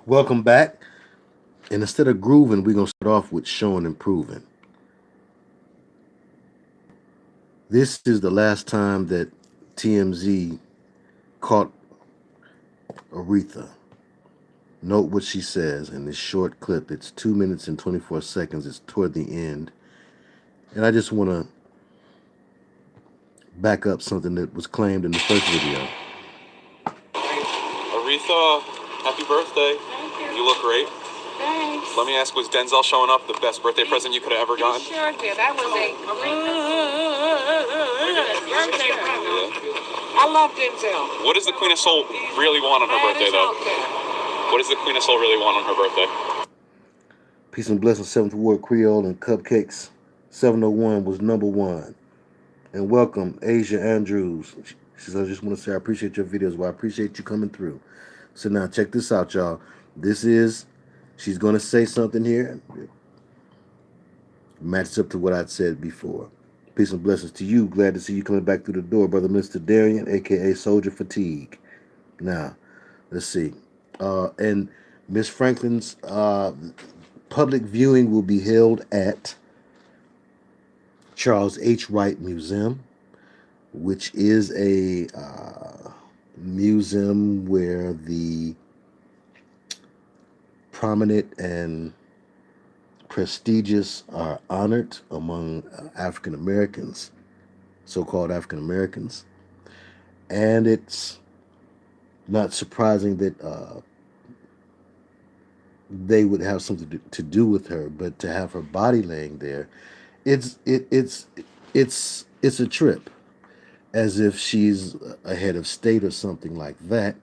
Welcome back. And instead of grooving, we're going to start off with showing and proving. This is the last time that TMZ caught Aretha. Note what she says in this short clip. It's 2 minutes and 24 seconds. It's toward the end. And I just want to back up something that was claimed in the first video. Aretha, happy birthday. Thank you. You look great. Thanks. Let me ask, was Denzel showing up the best birthday present you could have ever gotten? He sure did. That was a great birthday present. I love Denzel. What does the Queen of Soul really want on her birthday, though? What does the Queen of Soul really want on her birthday? Peace and blessings, 7th Ward Creole and Cupcakes. 701 was #1. And welcome, Asia Andrews. She says, I just want to say I appreciate your videos. Well, I appreciate you coming through. So now check this out, y'all. This is, she's going to say something here. Matches up to what I'd said before. Peace and blessings to you. Glad to see you coming back through the door, Brother Mr. Darian, a.k.a. Soldier Fatigue. Now, let's see. And Miss Franklin's public viewing will be held at Charles H. Wright Museum, which is a museum where the prominent and prestigious are honored among African Americans, so-called African Americans. And it's not surprising that they would have something to do with her, but to have her body laying there, it's a trip, as if she's a head of state or something like that.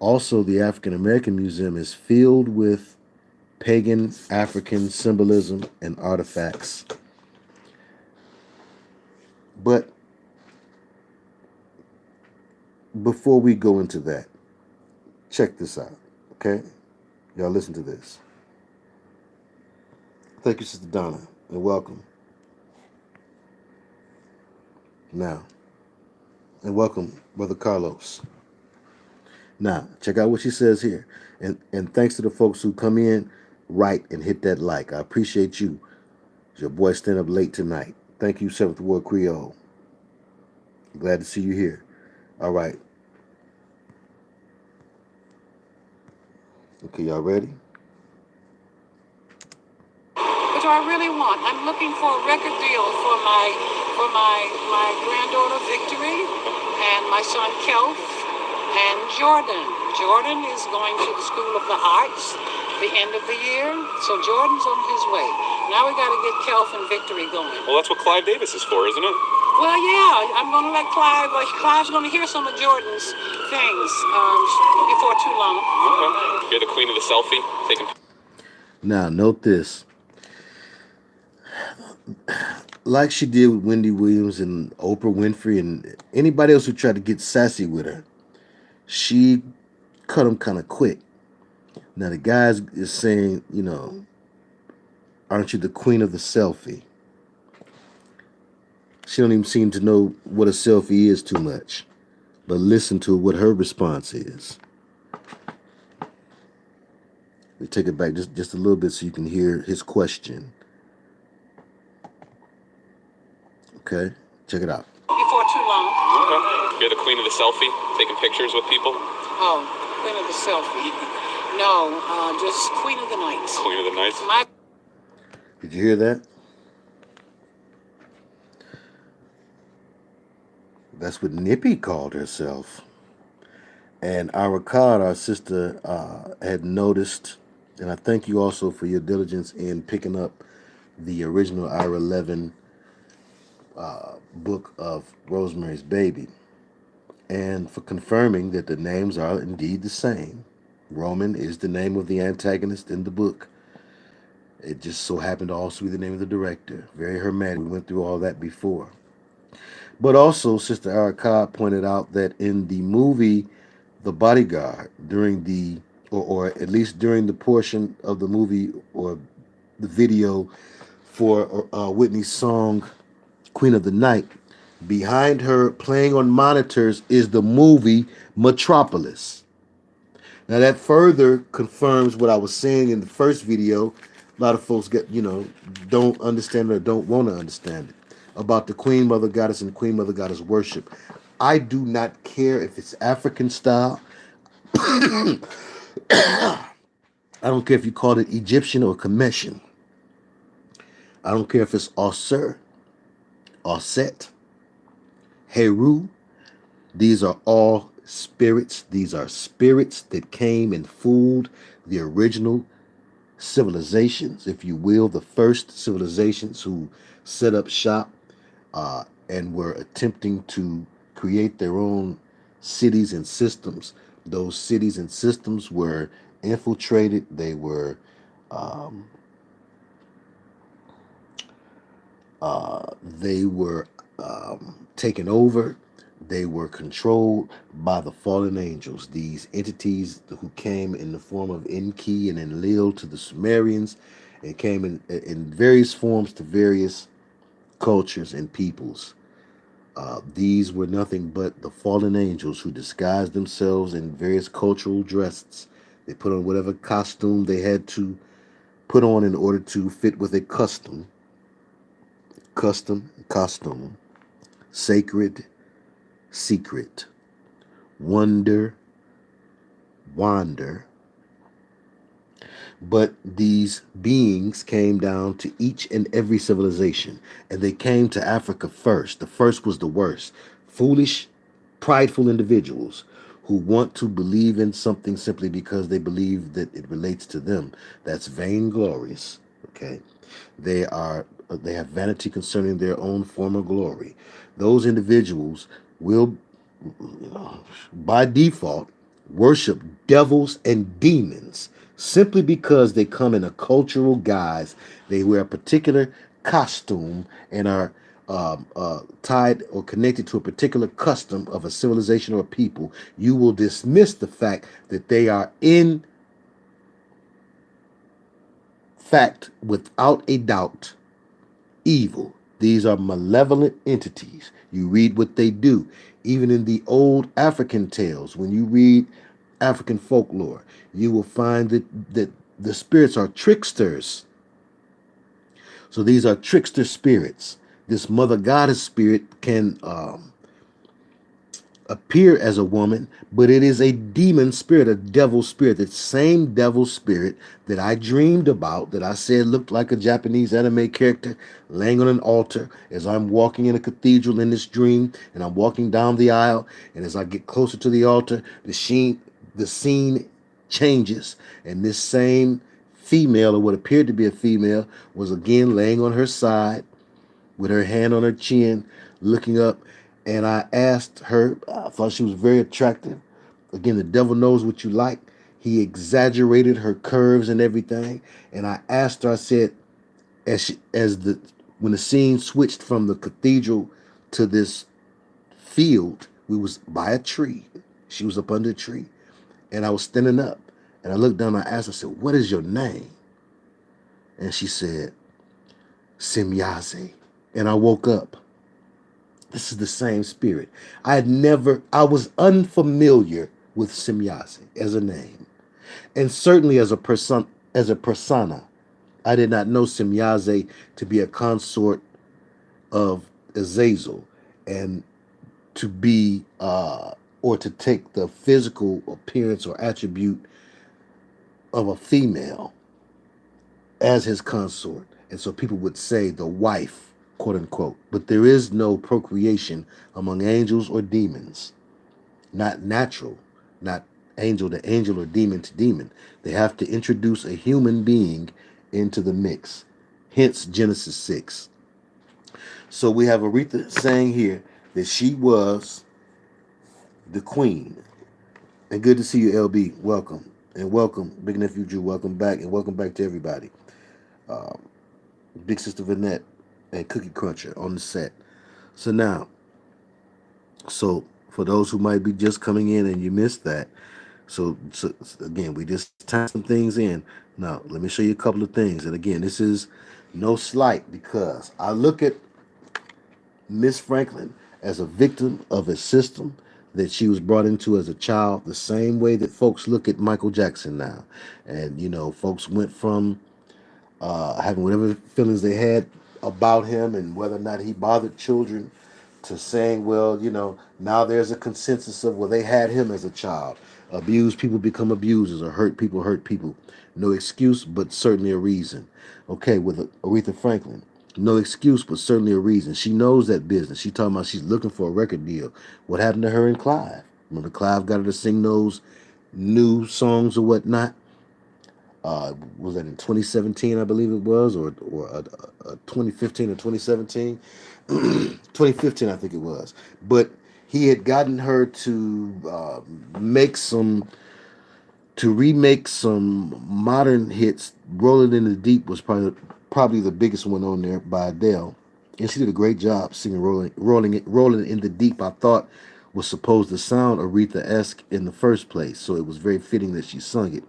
Also, the African American Museum is filled with pagan African symbolism and artifacts. But before we go into that, check this out, okay? Y'all listen to this. Thank you, Sister Donna, and welcome. Now, and welcome, Brother Carlos. Now, check out what she says here. And thanks to the folks who come in, right, and hit that like. I appreciate you. Your boy staying up late tonight. Thank you, 7th Ward Creole. Glad to see you here. All right. Okay, y'all ready? What do I really want? I'm looking for a record deal for my granddaughter Victory and my son Kelf and Jordan. Jordan is going to the School of the Arts the end of the year, so Jordan's on his way. Now we got to get Kelf and Victory going. Well, that's what Clive Davis is for, isn't it? Well, yeah, I'm going to let Clive, Clive's going to hear some of Jordan's things before too long. Okay. You're the queen of the selfie. Now, note this. Like she did with Wendy Williams and Oprah Winfrey and anybody else who tried to get sassy with her, she cut them kind of quick. Now, the guy is saying, you know, aren't you the queen of the selfie? She don't even seem to know what a selfie is too much. But listen to what her response is. We take it back just a little bit so you can hear his question. Okay, check it out. Before too long. Okay. You're the queen of the selfie, taking pictures with people? Oh, queen of the selfie. No, just queen of the night. Queen of the night? Did you hear that? That's what Nippy called herself. And Aretha, our sister, had noticed, and I thank you also for your diligence in picking up the original Ira 11 book of Rosemary's Baby, and for confirming that the names are indeed the same. Roman is the name of the antagonist in the book. It just so happened to also be the name of the director. Very hermetic. We went through all that before. But also, Sister Aretha pointed out that in the movie The Bodyguard, during the, or at least during the portion of the movie or the video for Whitney's song Queen of the Night, behind her playing on monitors is the movie Metropolis. Now that further confirms what I was saying in the first video. A lot of folks don't understand it or don't want to understand it about the Queen Mother Goddess and Queen Mother Goddess worship. I do not care if it's African style. I don't care if you call it Egyptian or Commission. I don't care if it's Osir, Osset, Heru. These are all spirits. These are spirits that came and fooled the original civilizations, if you will, the first civilizations who set up shop and were attempting to create their own cities and systems. Those cities and systems were infiltrated. They were taken over. They were controlled by the fallen angels, these entities who came in the form of Enki and Enlil to the Sumerians, and came in various forms to various cultures and peoples. These were nothing but the fallen angels who disguised themselves in various cultural dresses. They put on whatever costume they had to put on in order to fit with a costume, sacred, secret, wonder, wander. But these beings came down to each and every civilization, and they came to Africa first. The first was the worst. Foolish, prideful individuals who want to believe in something simply because they believe that it relates to them. That's vainglorious. Okay, they have vanity concerning their own former glory. Those individuals will, by default, worship devils and demons simply because they come in a cultural guise. They wear a particular costume and are tied or connected to a particular custom of a civilization or a people. You will dismiss the fact that they are in fact, without a doubt, evil. These are malevolent entities. You read what they do. Even in the old African tales, when you read African folklore, you will find that the spirits are tricksters. So these are trickster spirits. This Mother Goddess spirit can appear as a woman, but it is a demon spirit, a devil spirit. That same devil spirit that I dreamed about, that I said looked like a Japanese anime character laying on an altar as I'm walking in a cathedral in this dream, and I'm walking down the aisle, and as I get closer to the altar, the scene changes, and this same female, or what appeared to be a female, was again laying on her side with her hand on her chin, looking up. And I asked her, I thought she was very attractive. Again, the devil knows what you like. He exaggerated her curves and everything. And I asked her, I said, when the scene switched from the cathedral to this field, we was by a tree. She was up under a tree. And I was standing up. And I looked down and I asked her, I said, what is your name? And she said, Simyaze. And I woke up. This is the same spirit. I was unfamiliar with Simyaze as a name, and certainly as a persona. I did not know Simyaze to be a consort of Azazel, and to be or to take the physical appearance or attribute of a female as his consort. And so people would say the wife, quote unquote. But there is no procreation among angels or demons. Not natural, not angel to angel or demon to demon. They have to introduce a human being into the mix. Hence Genesis 6. So we have Aretha saying here that she was the queen. And good to see you, LB. Welcome. And welcome, Big Nephew Drew. Welcome back. And welcome back to everybody. Big Sister Vanette and Cookie Cruncher on the set. So for those who might be just coming in and you missed that, so again, we just typed some things in. Now, let me show you a couple of things. And again, this is no slight, because I look at Miss Franklin as a victim of a system that she was brought into as a child, the same way that folks look at Michael Jackson now. And, you know, folks went from having whatever feelings they had about him and whether or not he bothered children to saying, well, you know, now there's a consensus of, well, they had him as a child. Abused people become abusers, or hurt people hurt people. No excuse, but certainly a reason. Okay, with Aretha Franklin, no excuse, but certainly a reason. She knows that business. She talking about she's looking for a record deal. What happened to her and Clive? Remember, Clive got her to sing those new songs or whatnot. Was that in 2017, I believe it was, or 2015 or 2017? 2015, I think it was. But he had gotten her to remake some modern hits. Rolling in the Deep was probably the biggest one on there by Adele, and she did a great job singing Rolling in the Deep. I thought was supposed to sound Aretha-esque in the first place, so it was very fitting that she sung it.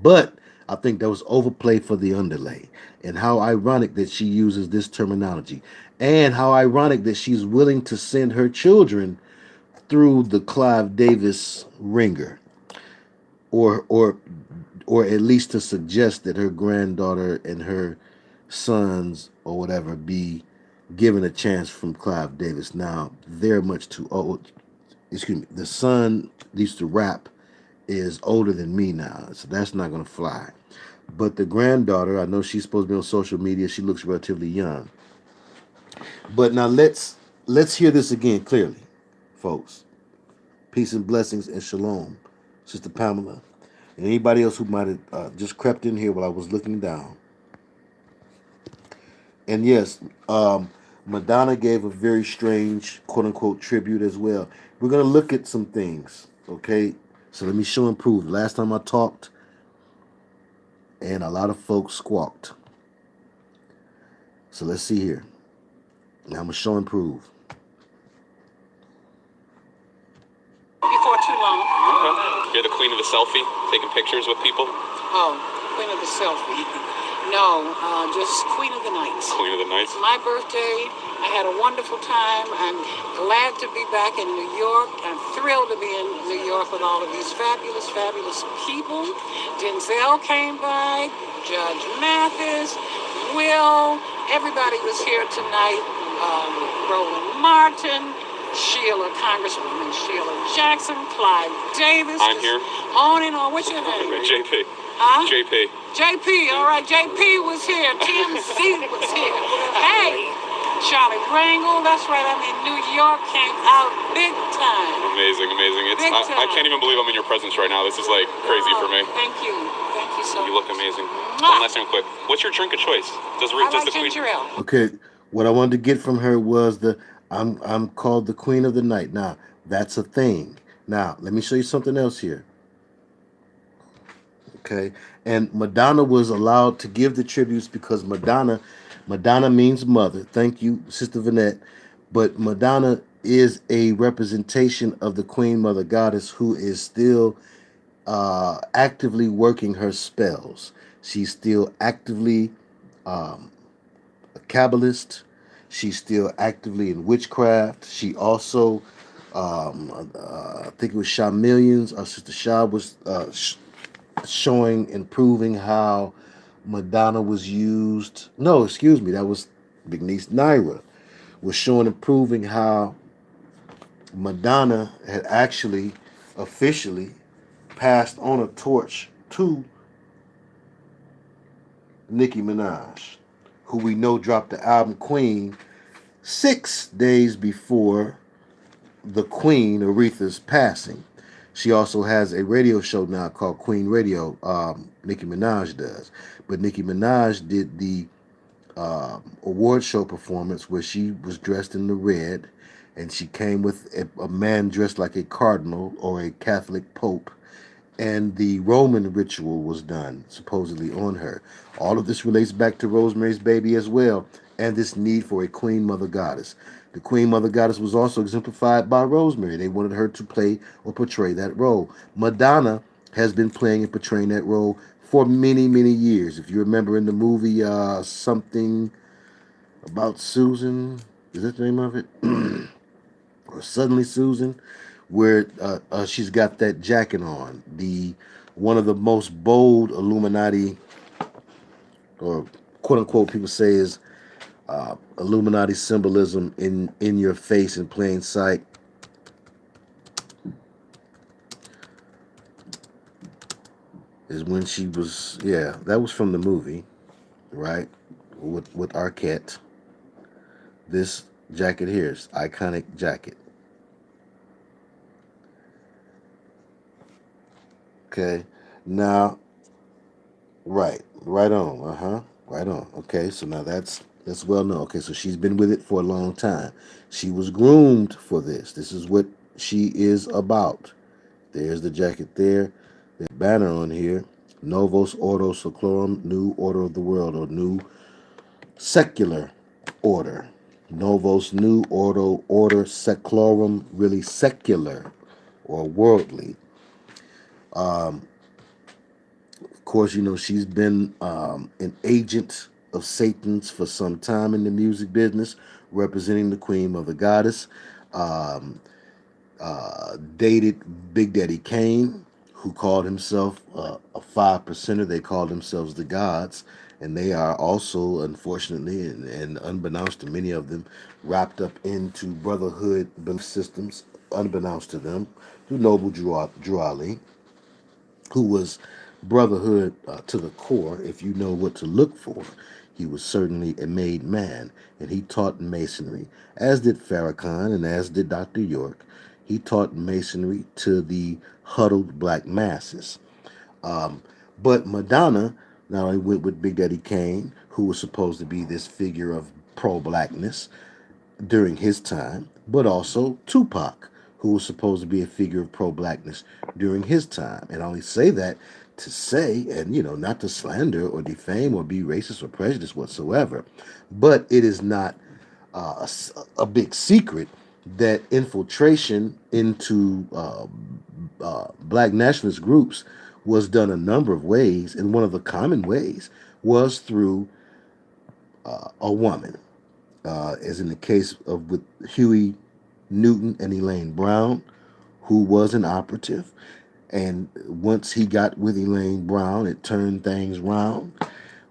But I think that was overplay for the underlay. And how ironic that she uses this terminology. And how ironic that she's willing to send her children through the Clive Davis ringer. Or at least to suggest that her granddaughter and her sons or whatever be given a chance from Clive Davis. Now, they're much too old. Excuse me. The son used to rap is older than me now, so that's not going to fly. But the granddaughter, I know she's supposed to be on social media. She looks relatively young. But now let's hear this again clearly, folks. Peace and blessings and shalom, Sister Pamela, and anybody else who might have just crept in here while I was looking down. And yes, Madonna gave a very strange, quote-unquote, tribute as well. We're going to look at some things, okay? So let me show and prove. Last time I talked, and a lot of folks squawked. So let's see here. Now I'm going to show and prove. Before too long. Okay. You're the queen of the selfie, taking pictures with people? Oh, queen of the selfie. No, just queen of the night. Queen of the night? It's my birthday. I had a wonderful time. I'm glad to be back in New York. I'm thrilled to be in New York with all of these fabulous, fabulous people. Denzel came by, Judge Mathis, Will, everybody was here tonight. Roland Martin, Congresswoman Sheila Jackson, Clive Davis. I'm here. On and on. What's your name? JP. Huh? JP. JP, all right. JP was here. TMC was here. Hey, Charlie Rangel, that's right. I'm in New York, came out big time. Amazing, amazing. I can't even believe I'm in your presence right now. This is like crazy for me. Thank you. Thank you so much. You look amazing. One last thing quick. What's your drink of choice? I like ginger ale. Okay, what I wanted to get from her was I'm called the Queen of the Night. Now, that's a thing. Now, let me show you something else here. Okay, and Madonna was allowed to give the tributes because Madonna means mother. Thank you, Sister Vanette. But Madonna is a representation of the Queen Mother Goddess who is still actively working her spells. She's still actively a Kabbalist. She's still actively in witchcraft. She also, I think it was Shah Millions, our Sister Shah was showing and proving how Madonna was used. No, excuse me, that was Big Niece Naira was showing and proving how Madonna had actually officially passed on a torch to Nicki Minaj, who we know dropped the album Queen 6 days before the Queen Aretha's passing. She also has a radio show now called Queen Radio. Nicki Minaj does. But Nicki Minaj did the award show performance where she was dressed in the red and she came with a man dressed like a cardinal or a Catholic pope. And the Roman ritual was done, supposedly on her. All of this relates back to Rosemary's Baby as well, and this need for a Queen Mother Goddess. The Queen Mother Goddess was also exemplified by Rosemary. They wanted her to play or portray that role. Madonna has been playing and portraying that role for many, many years. If you remember in the movie Something About Susan, is that the name of it? or Suddenly Susan, where she's got that jacket on. One of the most bold Illuminati, or quote unquote, people say is Illuminati symbolism in your face in plain sight. Is when she was, yeah, that was from the movie, right? With Arquette. This jacket here is iconic jacket. Okay, now, right on, right on. Okay, so now that's well known. Okay, so she's been with it for a long time. She was groomed for this. This is what she is about. There's the jacket there. The banner on here. Novos Ordo Seclorum, New Order of the World, or New Secular Order. Novos, New Order Seclorum, really secular or worldly. Of course, you know, she's been an agent of Satan's for some time in the music business, representing the Queen MotherGoddess. Dated Big Daddy Kane, who called himself a 5%er. They called themselves the gods, and they are also, unfortunately, and unbeknownst to many of them, wrapped up into brotherhood belief systems, unbeknownst to them, through Noble Drew Ali, who was brotherhood to the core. If you know what to look for, he was certainly a made man, and he taught masonry, as did Farrakhan and as did Dr. York. He taught masonry to the huddled black masses. But Madonna not only went with Big Daddy Kane, who was supposed to be this figure of pro-blackness during his time, but also Tupac, who was supposed to be a figure of pro-blackness during his time. And I only say that to say, and you know, not to slander or defame or be racist or prejudiced whatsoever, but it is not a big secret that infiltration into black nationalist groups was done a number of ways, and one of the common ways was through a woman, as in the case of with Huey Newton and Elaine Brown, who was an operative. And once he got with Elaine Brown, it turned things round.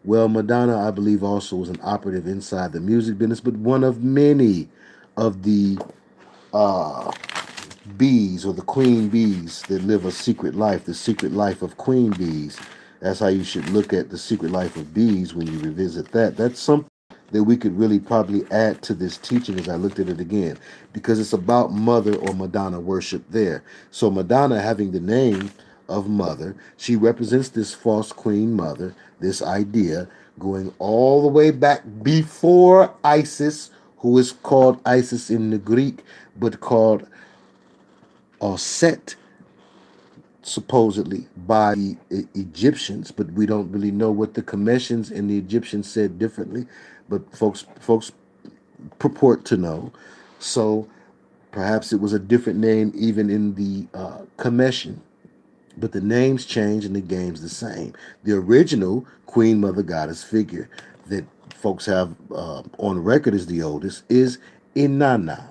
Well, Madonna, I believe, also was an operative inside the music business, but one of many of the bees, or the queen bees, that live a secret life, the secret life of queen bees. That's how you should look at the secret life of bees when you revisit that. That's something that we could really probably add to this teaching as I looked at it again, because it's about mother or Madonna worship there. So Madonna, having the name of mother, she represents this false queen mother, this idea going all the way back before Isis, who is called Isis in the Greek, but called Set, supposedly by the Egyptians, but we don't really know what the Commissions and the Egyptians said differently, but folks purport to know. So perhaps it was a different name even in the Commission, but the names change and the game's the same. The original Queen MotherGoddess figure that folks have on record as the oldest is Inana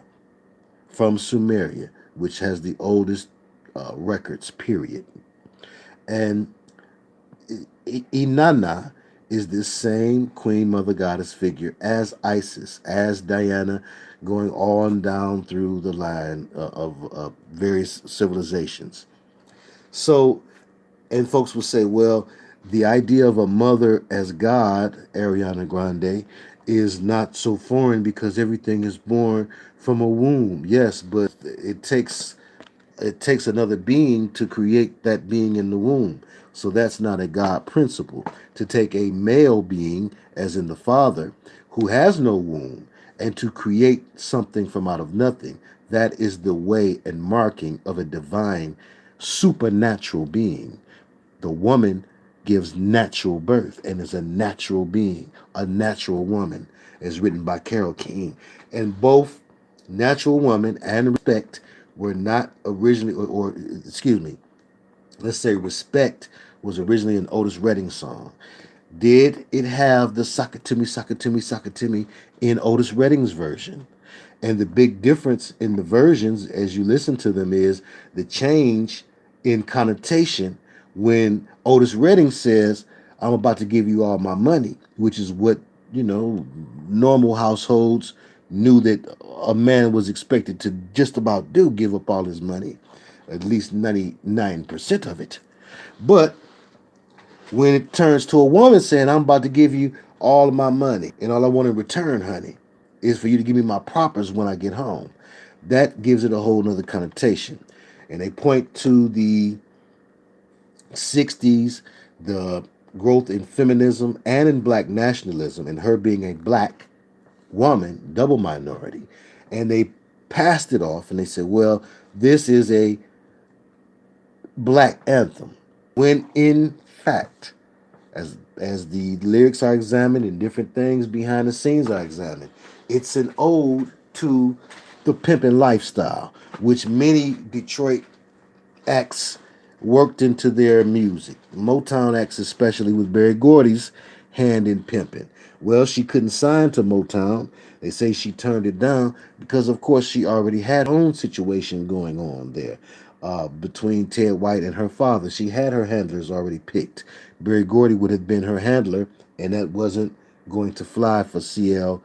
from Sumeria, which has the oldest records, period. And Inanna is this same Queen MotherGoddess figure as Isis, as Diana, going on down through the line of various civilizations. So, and folks will say, well, the idea of a mother as God, Ariana Grande, is not so foreign because everything is born from a womb. Yes, but it takes another being to create that being in the womb. So that's not a God principle. To take a male being, as in the Father, who has no womb, and to create something from out of nothing, that is the way and marking of a divine, supernatural being. The woman gives natural birth and is a natural being, a natural woman, as written by Carole King. And both natural woman and respect were not originally, or excuse me, let's say respect was originally an Otis Redding song. Did it have the Sock It To Me, Sock It To Me, Sock It To Me in Otis Redding's version? And the big difference in the versions as you listen to them is the change in connotation when Otis Redding says, I'm about to give you all my money, which is what, normal households knew that a man was expected to just about do, give up all his money, at least 99% of it. But when it turns to a woman saying, I'm about to give you all of my money, and all I want in return, honey, is for you to give me my propers when I get home, that gives it a whole nother connotation. And they point to the 60s, the growth in feminism and in black nationalism, and her being a black woman, double minority. And they passed it off and they said, well, this is a black anthem. When in fact, as the lyrics are examined and different things behind the scenes are examined, it's an ode to the pimping lifestyle, which many Detroit acts worked into their music. Motown acts, especially with Berry Gordy's hand in pimping. Well, she couldn't sign to Motown. They say she turned it down because, of course, she already had her own situation going on there. Between Ted White and her father, she had her handlers already picked. Berry Gordy would have been her handler, and that wasn't going to fly for CL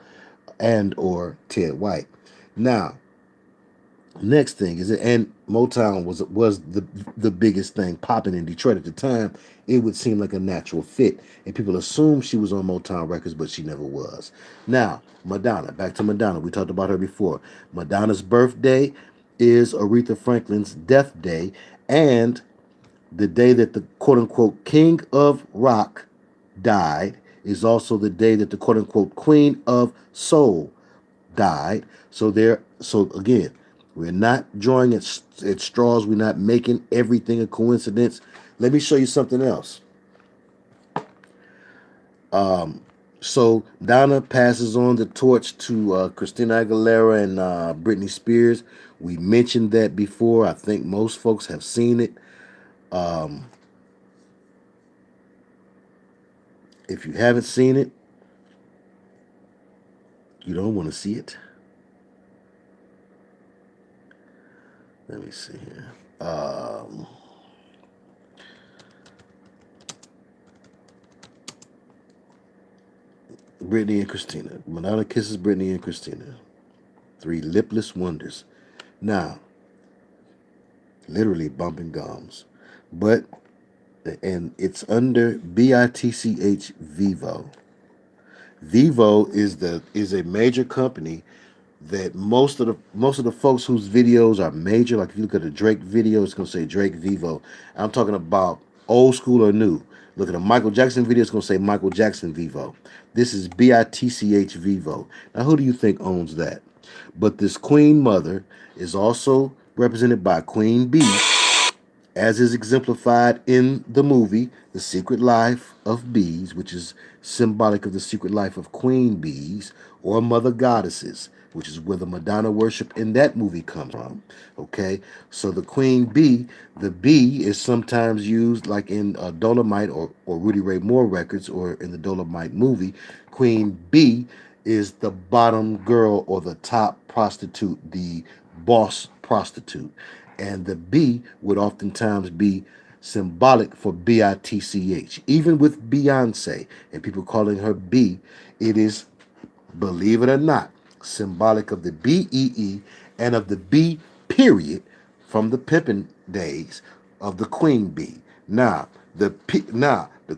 and or Ted White. Now, next thing is, and Motown was the biggest thing popping in Detroit at the time. It would seem like a natural fit, and people assumed she was on Motown Records, but she never was. Now, Madonna, back to Madonna. We talked about her before. Madonna's birthday is Aretha Franklin's death day, and the day that the quote-unquote king of rock died is also the day that the quote-unquote queen of soul died. So again, we're not drawing at straws. We're not making everything a coincidence. Let me show you something else. So Donna passes on the torch to Christina Aguilera and Britney Spears. We mentioned that before. I think most folks have seen it. If you haven't seen it, you don't want to see it. Let me see here. Britney and Christina. Madonna kisses Britney and Christina. 3 lipless wonders. Now, literally bumping gums. And it's under BITCH Vivo. Vivo is a major company that most of the folks whose videos are major, like if you look at a Drake video, it's gonna say Drake Vivo. I'm talking about old school or new. Look at a Michael Jackson video, it's gonna say Michael Jackson Vivo. This is BITCH Vivo. Now, who do you think owns that? But this Queen Mother is also represented by Queen Bee, as is exemplified in the movie The Secret Life of Bees, which is symbolic of the secret life of queen bees or mother goddesses, which is where the Madonna worship in that movie comes from. Okay, so the queen bee, the bee is sometimes used like in Dolomite or Rudy Ray Moore records or in the Dolomite movie. Queen bee is the bottom girl or the top prostitute, the boss prostitute. And the B would oftentimes be symbolic for BITCH. Even with Beyonce and people calling her B, it is, believe it or not, symbolic of the BEE and of the B period from the pimping days of the queen bee. Now, the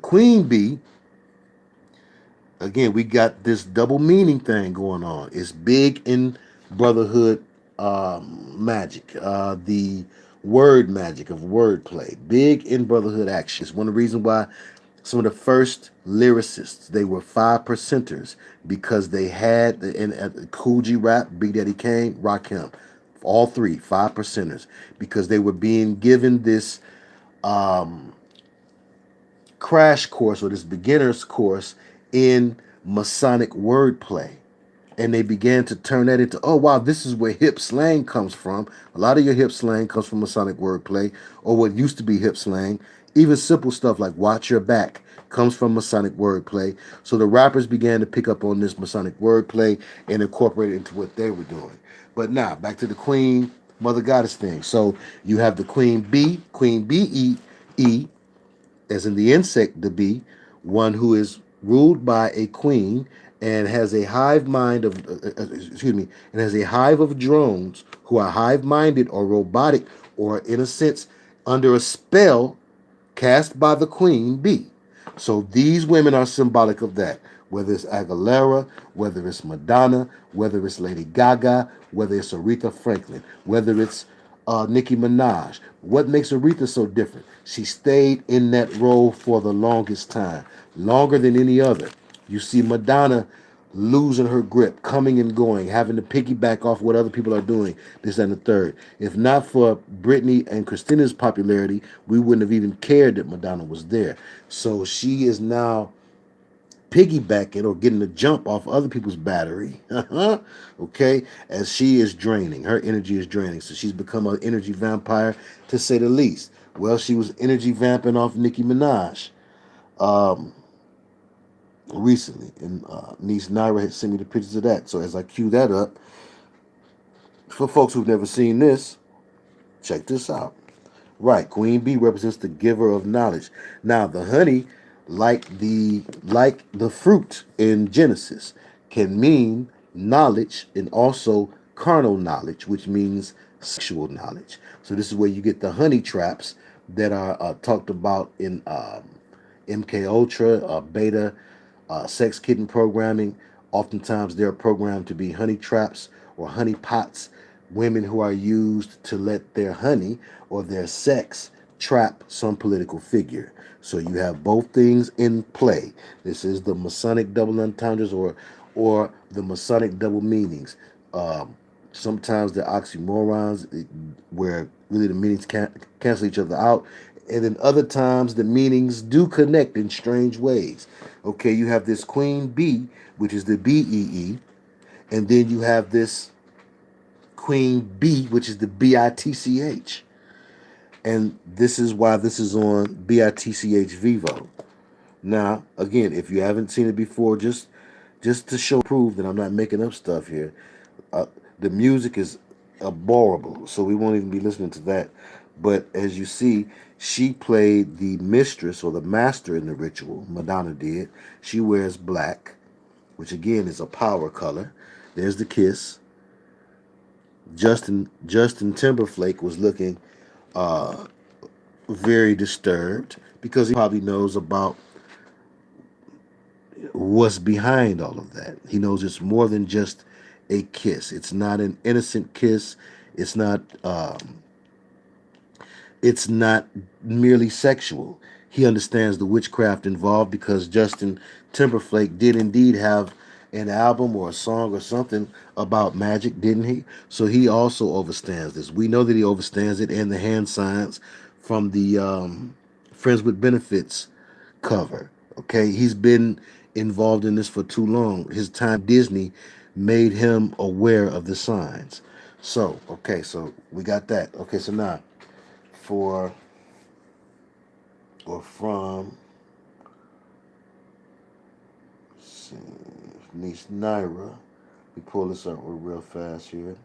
queen bee, again, we got this double meaning thing going on. It's big in brotherhood magic, the word magic of wordplay, big in brotherhood action. It's one of the reasons why some of the first lyricists, they were 5%ers, because they had in Cool G Rap, Big Daddy Kane, Rakim, all 3 5%ers, because they were being given this crash course or this beginner's course in Masonic wordplay. And they began to turn that into, oh, wow, this is where hip slang comes from. A lot of your hip slang comes from Masonic wordplay, or what used to be hip slang. Even simple stuff like watch your back comes from Masonic wordplay. So the rappers began to pick up on this Masonic wordplay and incorporate it into what they were doing. But now, back to the Queen, Mother Goddess thing. So you have the Queen Bee, Queen B-E-E, as in the insect, the bee, one who is ruled by a queen and has a hive mind of, and has a hive of drones who are hive-minded or robotic or, in a sense, under a spell cast by the queen bee. So these women are symbolic of that. Whether it's Aguilera, whether it's Madonna, whether it's Lady Gaga, whether it's Aretha Franklin, whether it's Nicki Minaj. What makes Aretha so different? She stayed in that role for the longest time, longer than any other. You see Madonna losing her grip, coming and going, having to piggyback off what other people are doing, this and the third. If not for Britney and Christina's popularity, we wouldn't have even cared that Madonna was there. So she is now piggybacking or getting a jump off other people's battery, okay, as she is draining. Her energy is draining. So she's become an energy vampire, to say the least. Well, she was energy vamping off Nicki Minaj recently, and niece Naira had sent me the pictures of that. So as I cue that up, for folks who've never seen this, check this out. Right, Queen Bee represents the giver of knowledge. Now, the honey, like the fruit in Genesis, can mean knowledge and also carnal knowledge, which means sexual knowledge. So this is where you get the honey traps that are talked about in MK Ultra, beta, sex kitten programming. Oftentimes they're programmed to be honey traps or honey pots, women who are used to let their honey or their sex trap some political figure. So you have both things in play. This is the Masonic double entendres or the Masonic double meanings. Sometimes they're oxymorons where really the meanings cancel each other out. And then other times the meanings do connect in strange ways. Okay, you have this Queen Bee, which is the B-E-E, and then you have this Queen B, which is the B-I-T-C-H. And this is why this is on B-I-T-C-H Vivo. Now, again, if you haven't seen it before, just to show proof that I'm not making up stuff here, the music is abhorrible, so we won't even be listening to that. But as you see, she played the mistress or the master in the ritual. Madonna did. She wears black, which again is a power color. There's the kiss. Justin Timberlake was looking very disturbed because he probably knows about what's behind all of that. He knows it's more than just a kiss. It's not an innocent kiss. It's not merely sexual. He understands the witchcraft involved because Justin Timberlake did indeed have an album or a song or something about magic, didn't he? So he also understands this. We know that he understands it, and the hand signs from the Friends with Benefits cover. Okay, he's been involved in this for too long. His time Disney made him aware of the signs. So, okay, so we got that. Okay, so now for or from niece Naira. We pull this up real fast here.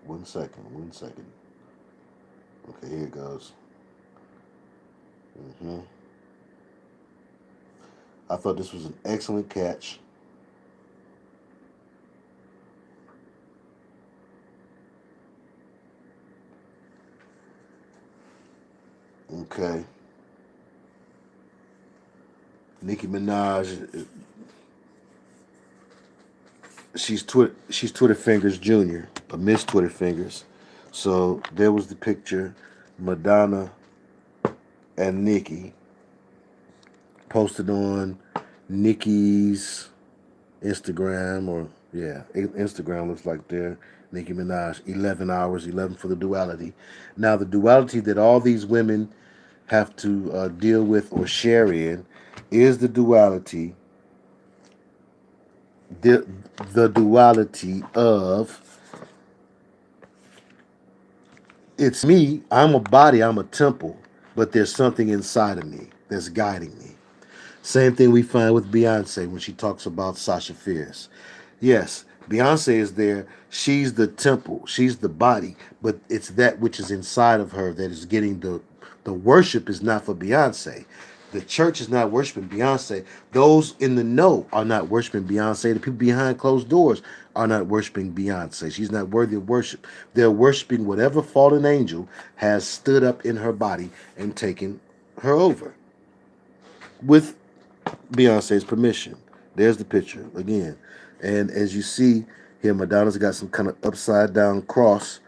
One second. Okay, here it goes. I thought this was an excellent catch. Okay. Nicki Minaj, she's Twitter Fingers Jr., or Miss Twitter Fingers. So there was the picture, Madonna and Nicki posted on Nicki's Instagram, Instagram looks like there. Nicki Minaj, 11 hours, 11 for the duality. Now, the duality that all these women have to deal with or share in is the duality the duality of it's me, I'm a body, I'm a temple, but there's something inside of me that's guiding me. Same thing we find with Beyonce when she talks about Sasha Fierce. Yes, Beyonce is there. She's the temple. She's the body. But it's that which is inside of her that is getting the worship is not for Beyonce. The church is not worshiping Beyonce. Those in the know are not worshiping Beyonce. The people behind closed doors are not worshiping Beyonce. She's not worthy of worship. They're worshiping whatever fallen angel has stood up in her body and taken her over with Beyonce's permission. There's the picture again. And as you see here, Madonna's got some kind of upside down cross,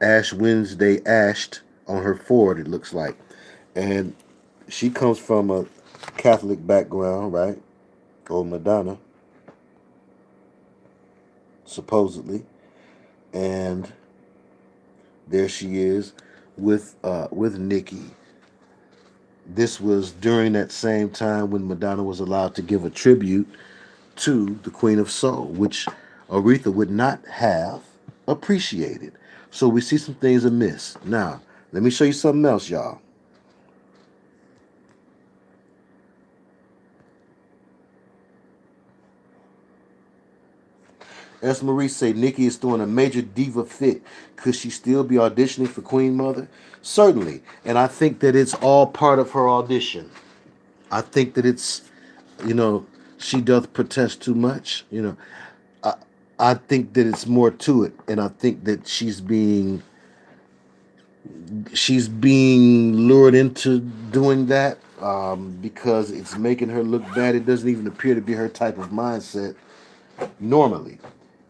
Ash Wednesday ashed on her forehead, it looks like. And she comes from a Catholic background, right? Old Madonna, supposedly. And there she is with Nicki. This was during that same time when Madonna was allowed to give a tribute to the Queen of Soul, which Aretha would not have appreciated. So we see some things amiss. Now, let me show you something else, y'all. S. Marie say Nicki is throwing a major diva fit. Could she still be auditioning for Queen Mother? Certainly. And I think that it's all part of her audition. I think that it's, she doth protest too much. I think that it's more to it. And I think that she's being lured into doing that because it's making her look bad. It doesn't even appear to be her type of mindset normally.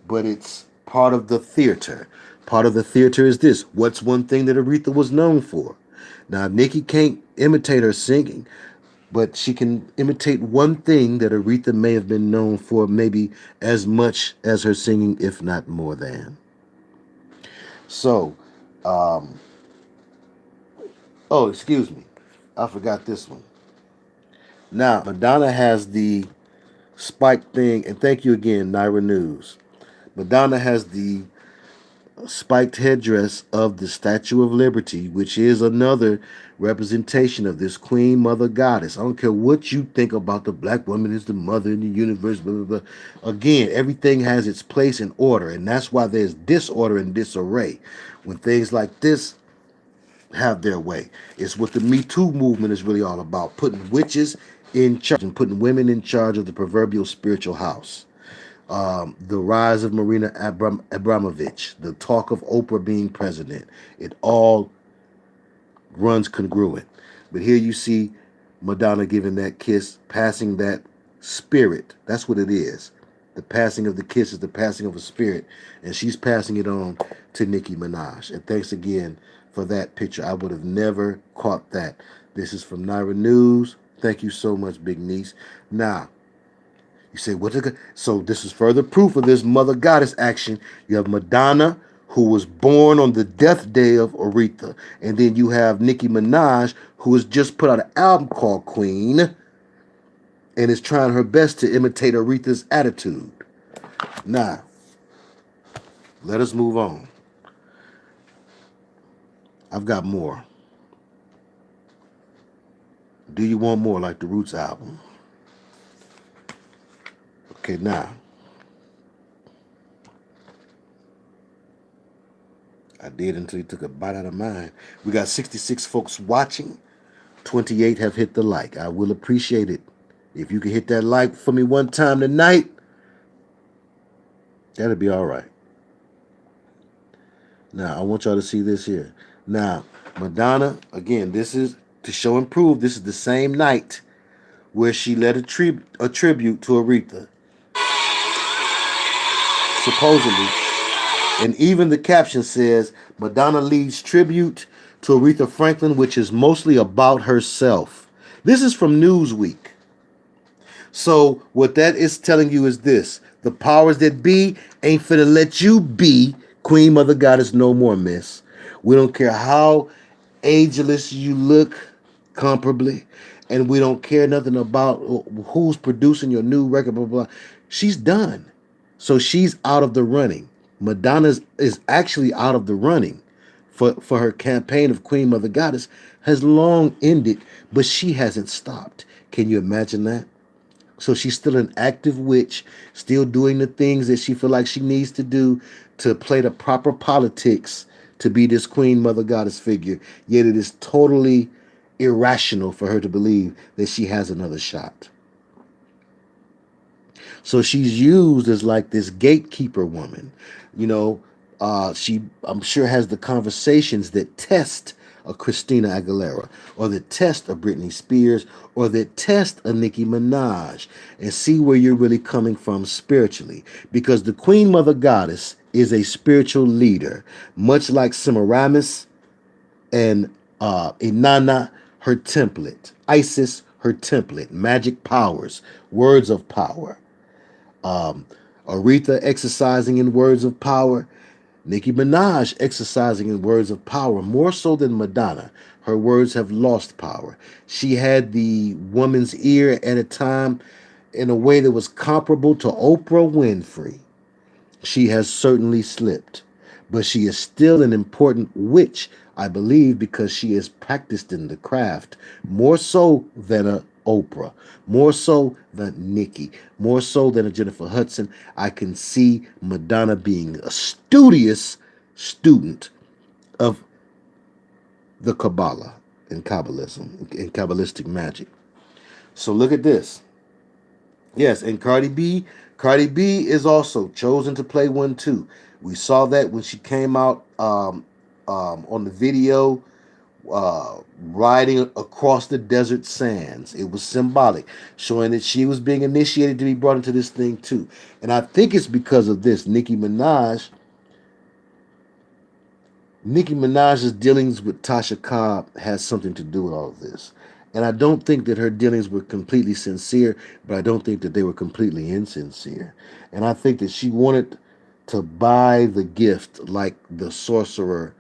But it's part of the theater. Part of the theater is this. What's one thing that Aretha was known for? Now, Nicki can't imitate her singing, but she can imitate one thing that Aretha may have been known for maybe as much as her singing, if not more than. So, oh, excuse me. I forgot this one. Now, Madonna has the spike thing, and thank you again, Naira News. Madonna has the spiked headdress of the Statue of Liberty, which is another representation of this Queen Mother Goddess. I don't care what you think about the black woman is the mother in the universe, blah, blah, blah. Again, everything has its place and order, and that's why there's disorder and disarray. When things like this have their way. It's what the Me Too movement is really all about, putting witches in charge and putting women in charge of the proverbial spiritual house. The rise of Marina Abramovich, the talk of Oprah being president, it all runs congruent. But here you see Madonna giving that kiss, passing that spirit. That's what it is. The passing of the kiss is the passing of a spirit, and she's passing it on to Nicki Minaj. And thanks again for that picture. I would have never caught that. This is from Naira News. Thank you so much, Big Niece. Now, you say, so this is further proof of this Mother Goddess action. You have Madonna, who was born on the death day of Aretha. And then you have Nicki Minaj, who has just put out an album called Queen and is trying her best to imitate Aretha's attitude. Now, let us move on. I've got more. Do you want more like the Roots album? Okay, now, I did until he took a bite out of mine. We got 66 folks watching. 28 have hit the like. I will appreciate it. If you can hit that like for me one time tonight, that'll be all right. Now, I want y'all to see this here. Now, Madonna, again, this is to show and prove this is the same night where she led a tribute to Aretha. Supposedly. And even the caption says, Madonna leads tribute to Aretha Franklin, which is mostly about herself. This is from Newsweek. So what that is telling you is this. The powers that be ain't finna let you be Queen Mother Goddess no more, miss. We don't care how ageless you look comparably. And we don't care nothing about who's producing your new record, blah, blah, blah. She's done. So she's out of the running. Madonna is actually out of the running for her campaign of Queen Mother Goddess has long ended, but she hasn't stopped. Can you imagine that? So she's still an active witch, still doing the things that she feel like she needs to do to play the proper politics to be this Queen Mother Goddess figure. Yet it is totally irrational for her to believe that she has another shot. So she's used as like this gatekeeper woman. You know, she, I'm sure, has the conversations that test a Christina Aguilera, or that test a Britney Spears, or that test a Nicki Minaj, and see where you're really coming from spiritually. Because the Queen Mother Goddess is a spiritual leader, much like Semiramis and Inana, her template, Isis, her template, magic powers, words of power. Aretha exercising in words of power, Nicki Minaj exercising in words of power, more so than Madonna. Her words have lost power. She had the woman's ear at a time in a way that was comparable to Oprah Winfrey. She has certainly slipped, but she is still an important witch, I believe, because she is practiced in the craft more so than a Oprah, more so than Nicki, more so than a Jennifer Hudson. I can see Madonna being a studious student of the Kabbalah and Kabbalism and Kabbalistic magic. So look at this. Yes, and Cardi B is also chosen to play one too. We saw that when she came out on the video riding across the desert sands. It was symbolic, showing that she was being initiated to be brought into this thing too. And I think it's because of this. Nicki Minaj's dealings with Tasha Cobb has something to do with all of this. And I don't think that her dealings were completely sincere, but I don't think that they were completely insincere. And I think that she wanted to buy the gift like the sorcerer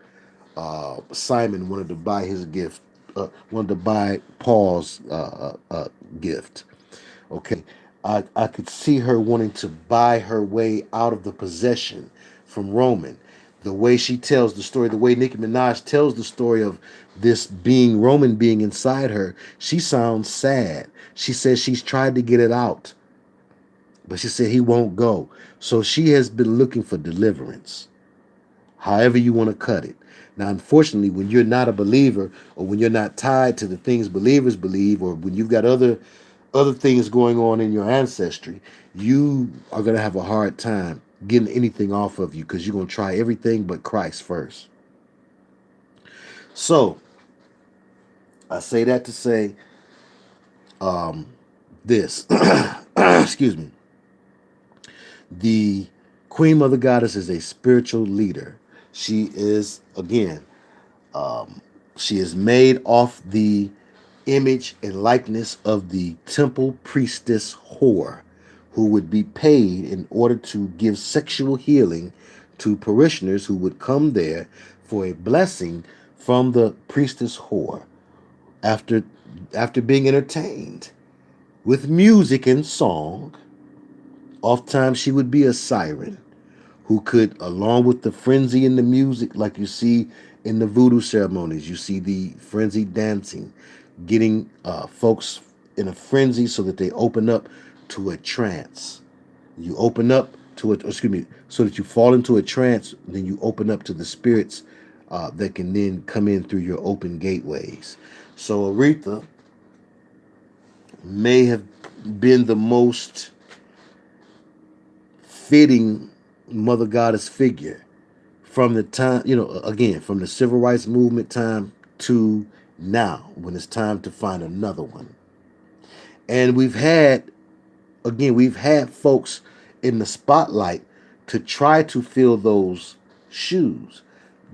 Simon wanted to buy his gift, wanted to buy Paul's gift. Okay. I could see her wanting to buy her way out of the possession from Roman. The way she tells the story, the way Nicki Minaj tells the story of this being, Roman being inside her, she sounds sad. She says she's tried to get it out, but she said he won't go. So she has been looking for deliverance, however you want to cut it. Now, unfortunately, when you're not a believer, or when you're not tied to the things believers believe, or when you've got other things going on in your ancestry, you are going to have a hard time getting anything off of you, because you're going to try everything but Christ first. So I say that to say this. Excuse me. The Queen Mother Goddess is a spiritual leader. She is, again, she is made off the image and likeness of the temple priestess whore, who would be paid in order to give sexual healing to parishioners who would come there for a blessing from the priestess whore after being entertained with music and song. Oftentimes she would be a siren who could, along with the frenzy in the music, like you see in the voodoo ceremonies, you see the frenzied dancing, getting folks in a frenzy so that they open up to a trance. You open up to it, so that you fall into a trance, then you open up to the spirits that can then come in through your open gateways. So Aretha may have been the most fitting Mother Goddess figure from the time, again, from the civil rights movement time to now, when it's time to find another one. And we've had folks in the spotlight to try to fill those shoes.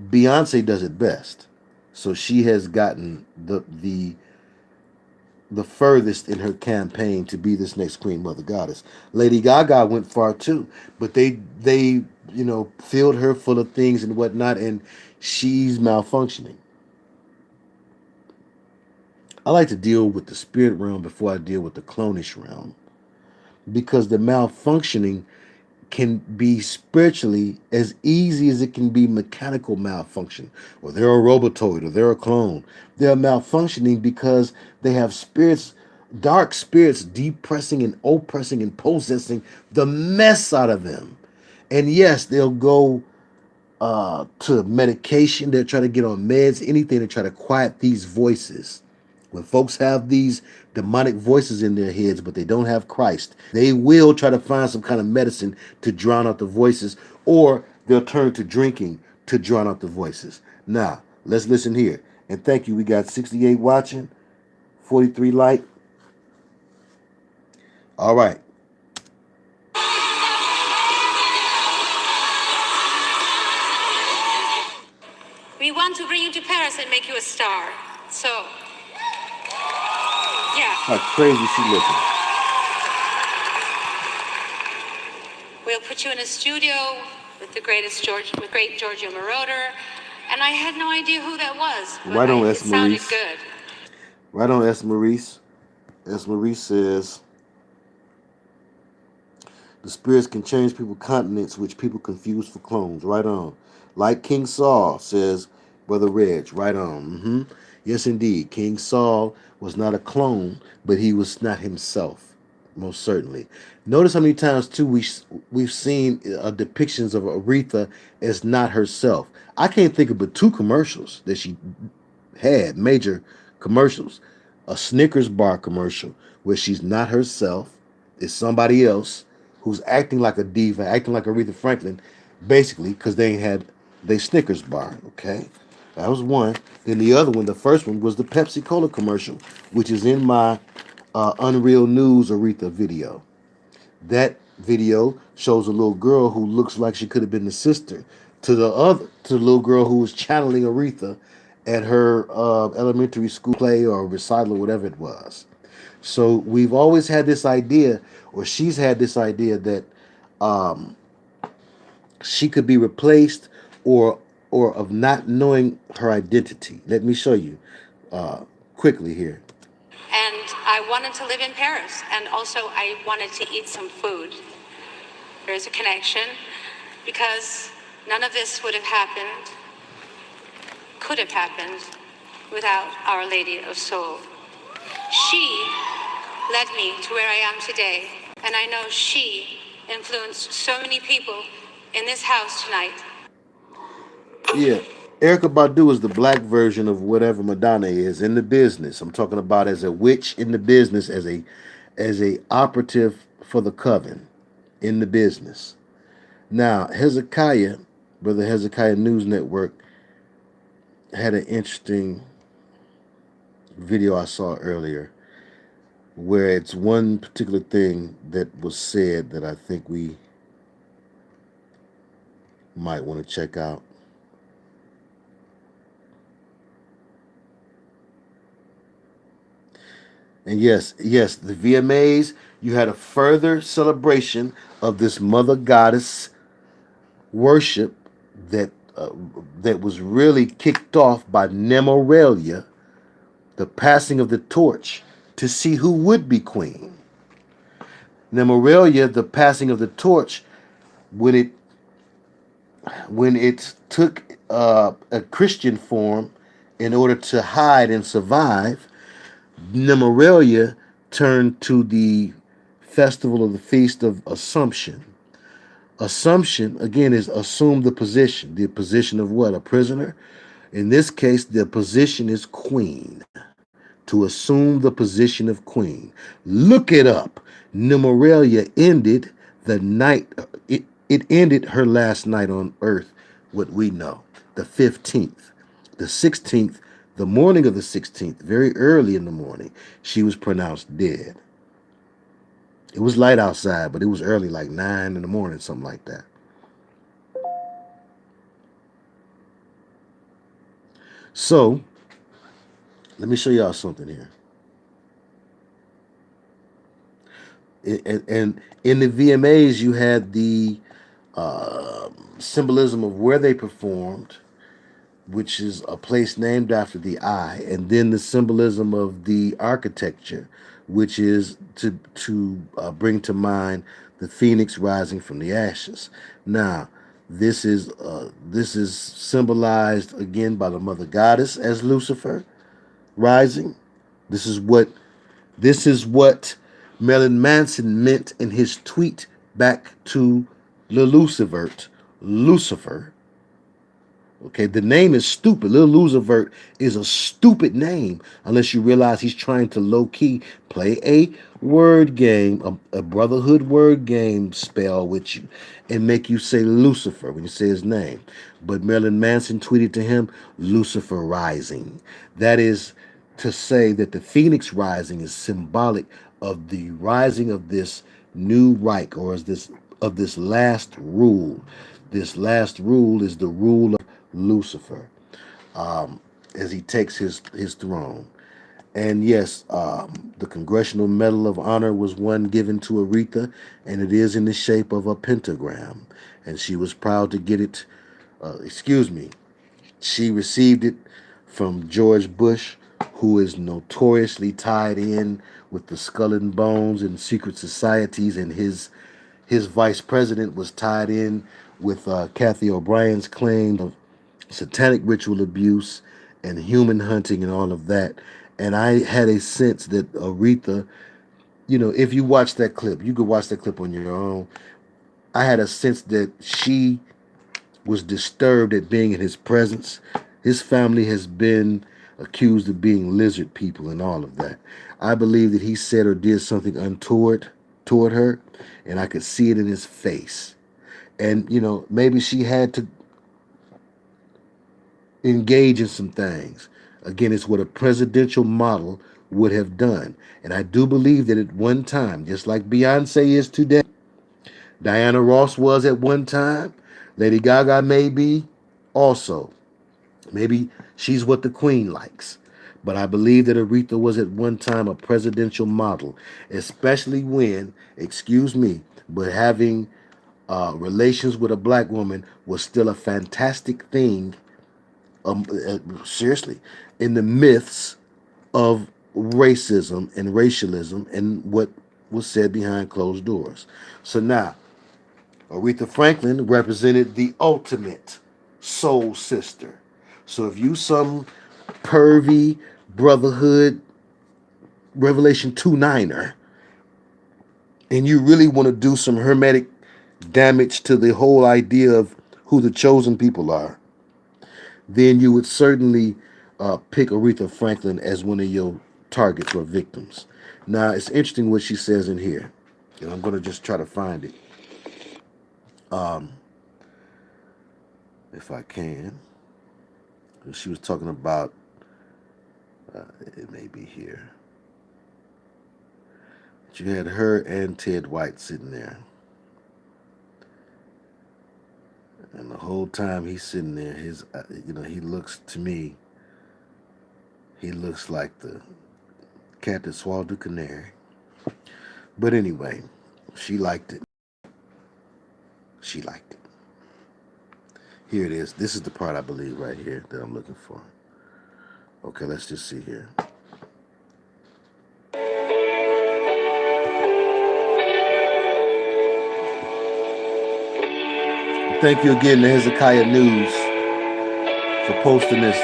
Beyonce does it best. So she has gotten the furthest in her campaign to be this next Queen Mother Goddess. Lady Gaga went far too, but they filled her full of things and whatnot, and she's malfunctioning. I like to deal with the spirit realm before I deal with the clonish realm, because the malfunctioning can be spiritually as easy as it can be mechanical malfunction, or they're a robotoid, or they're a clone. They're malfunctioning because they have spirits, dark spirits, depressing and oppressing and possessing the mess out of them. And yes, they'll go to medication. They'll try to get on meds, anything to try to quiet these voices. When folks have these demonic voices in their heads, but they don't have Christ, they will try to find some kind of medicine to drown out the voices, or they'll turn to drinking to drown out the voices. Now, let's listen here. And thank you. We got 68 watching, 43 like. All right. We want to bring you to Paris and make you a star. So, yeah. How crazy she looking. We'll put you in a studio with the great Giorgio Moroder. And I had no idea who that was. Right on, it S. sounded Maurice. good. Right on, S. Maurice. S. Maurice says, the spirits can change people's continents, which people confuse for clones. Right on. Like King Saul, says Brother Reg. Right on. Yes, indeed. King Saul was not a clone, but he was not himself. Most certainly. Notice how many times, too, we've seen depictions of Aretha as not herself. I can't think of but 2 commercials that she had, major commercials. A Snickers bar commercial where she's not herself, it's somebody else who's acting like a diva, acting like Aretha Franklin, basically, because they had they Snickers bar, okay? That was one. Then the other one, the first one, was the Pepsi Cola commercial, which is in my Unreal News Aretha video. That video shows a little girl who looks like she could have been the sister to the little girl who was channeling Aretha at her elementary school play or recital or whatever it was. So we've always had this idea, or she's had this idea, that she could be replaced or of not knowing her identity. Let me show you quickly here. And I wanted to live in Paris. And also I wanted to eat some food. There's a connection. Because none of this would have happened, could have happened, without Our Lady of Soul. She led me to where I am today. And I know she influenced so many people in this house tonight. Yeah, Erykah Badu is the black version of whatever Madonna is in the business. I'm talking about as a witch in the business, as a operative for the coven in the business. Now, Hezekiah, Brother Hezekiah News Network, had an interesting video I saw earlier where it's one particular thing that was said that I think we might want to check out. And yes, the VMAs, you had a further celebration of this mother goddess worship that was really kicked off by Nemorelia, the passing of the torch to see who would be queen. Nemorelia, the passing of the torch, when it took a Christian form in order to hide and survive, Nemorelia turned to the festival of the Feast of Assumption. Assumption, again, is assume the position. The position of what? A prisoner? In this case, the position is queen. To assume the position of queen. Look it up. Nemorelia ended the night, it ended her last night on earth, what we know, the 15th. The 16th, the morning of the 16th, very early in the morning, she was pronounced dead. It was light outside, but it was early, like 9 in the morning, something like that. So, let me show y'all something here. And in the VMAs, you had the symbolism of where they performed, which is a place named after the eye, and then the symbolism of the architecture, which is to bring to mind the phoenix rising from the ashes. Now, this is symbolized again by the mother goddess as Lucifer rising. This is what Marilyn Manson meant in his tweet back to the Lucifer. Okay, the name is stupid. Lil Lucivert is a stupid name unless you realize he's trying to low-key play a word game, a brotherhood word game spell with you and make you say Lucifer when you say his name. But Marilyn Manson tweeted to him, Lucifer rising. That is to say that the phoenix rising is symbolic of the rising of this new Reich, or is this of this last rule. This last rule is the rule of Lucifer, as he takes his throne. And yes, the Congressional Medal of Honor was one given to Aretha, and it is in the shape of a pentagram. And she was proud to get it, she received it from George Bush, who is notoriously tied in with the Skull and Bones and secret societies, and his vice president was tied in with Kathy O'Brien's claim of satanic ritual abuse and human hunting and all of that. And I had a sense that Aretha, if you watch that clip, you could watch that clip on your own. I had a sense that she was disturbed at being in his presence. His family has been accused of being lizard people and all of that. I believe that he said or did something untoward toward her, and I could see it in his face. And, maybe she had to engage in some things. Again, it's what a presidential model would have done. And I do believe that at one time, just like Beyonce is today, Diana Ross was at one time, Lady Gaga may be also. Maybe she's what the Queen likes. But I believe that Aretha was at one time a presidential model, especially when, but having relations with a black woman was still a fantastic thing, seriously, in the myths of racism and racialism and what was said behind closed doors. So now, Aretha Franklin represented the ultimate soul sister. So if you some pervy brotherhood Revelation 2-9er and you really want to do some hermetic damage to the whole idea of who the chosen people are, then you would certainly pick Aretha Franklin as one of your targets or victims. Now, it's interesting what she says in here, and I'm going to just try to find it, if I can. She was talking about, it may be here. You had her and Ted White sitting there. And the whole time he's sitting there, he looks to me, he looks like the cat that swallowed the canary. But anyway, she liked it. She liked it. Here it is. This is the part I believe right here that I'm looking for. Okay, let's just see here. Thank you again to Hezekiah News for posting this.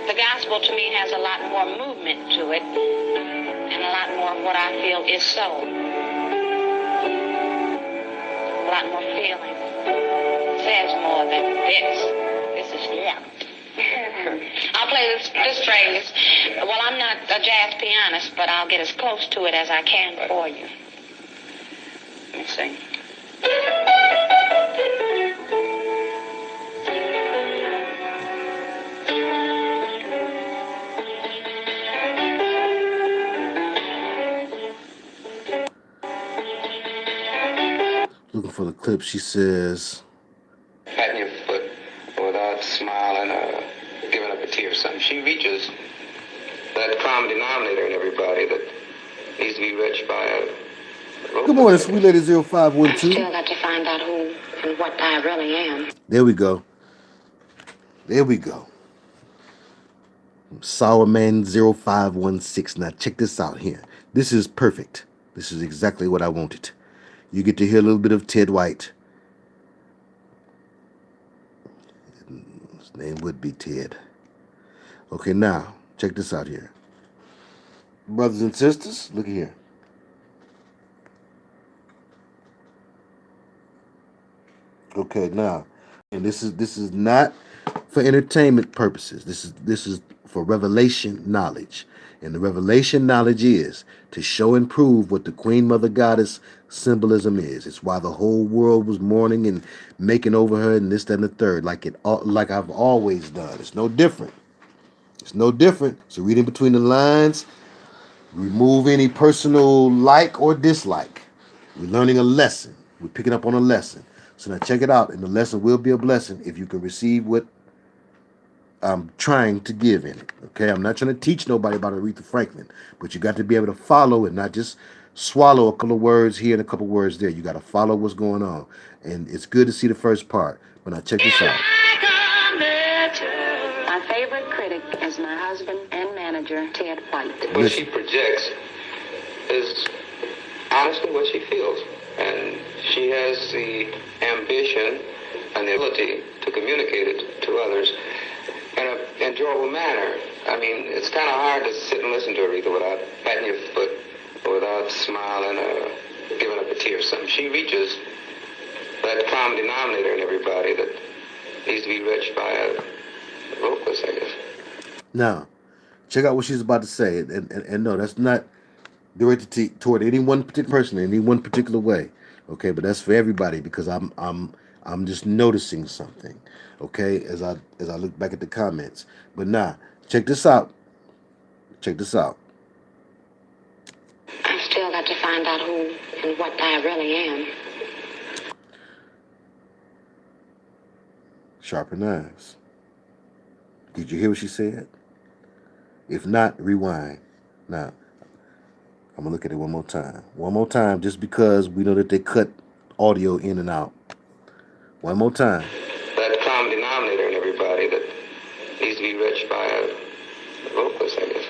The gospel to me has a lot more movement to it and a lot more of what I feel is soul. A lot more feeling. It says more than this. This is yeah. I'll play this phrase. Well, I'm not a jazz pianist, but I'll get as close to it as I can for you. Let me sing. Looking for the clip, she says, patting your foot without smiling or giving up a tear or something. She reaches that common denominator in everybody that needs to be reached by a... Good morning, Sweet Lady 0512. I still got to find out who and what I really am. There we go. There we go. Sourman0516. Now check this out here. This is perfect. This is exactly what I wanted. You get to hear a little bit of Ted White. His name would be Ted. Okay, now check this out here. Brothers and sisters, look here. Okay, now, and this is not for entertainment purposes. This is for revelation knowledge. And the revelation knowledge is to show and prove what the Queen Mother Goddess symbolism is. It's why the whole world was mourning and making over her and this, that, and the third, like I've always done. It's no different. It's no different. So reading between the lines, remove any personal like or dislike. We're learning a lesson. We're picking up on a lesson. So now check it out, and the lesson will be a blessing if you can receive what I'm trying to give in it. Okay, I'm not trying to teach nobody about Aretha Franklin, but you got to be able to follow and not just swallow a couple of words here and a couple of words there. You got to follow what's going on, and it's good to see the first part. But now check this out. My favorite critic is my husband and manager, Ted White. What she projects is honestly what she feels. And she has the ambition and the ability to communicate it to others in an enjoyable manner. I mean, it's kind of hard to sit and listen to Aretha without patting your foot, or without smiling or giving up a tear or something. She reaches that common denominator in everybody that needs to be reached by a vocalist, I guess. Now, check out what she's about to say, and no, that's not directed toward any one particular person in any one particular way. Okay, but that's for everybody because I'm just noticing something. Okay, as I look back at the comments. But now, check this out. Check this out. I've still got to find out who and what I really am. Sharper knives. Did you hear what she said? If not, rewind. Now, I'm going to look at it one more time. One more time, just because we know that they cut audio in and out. One more time. That common denominator in everybody that needs to be reached by a vocalist, I guess.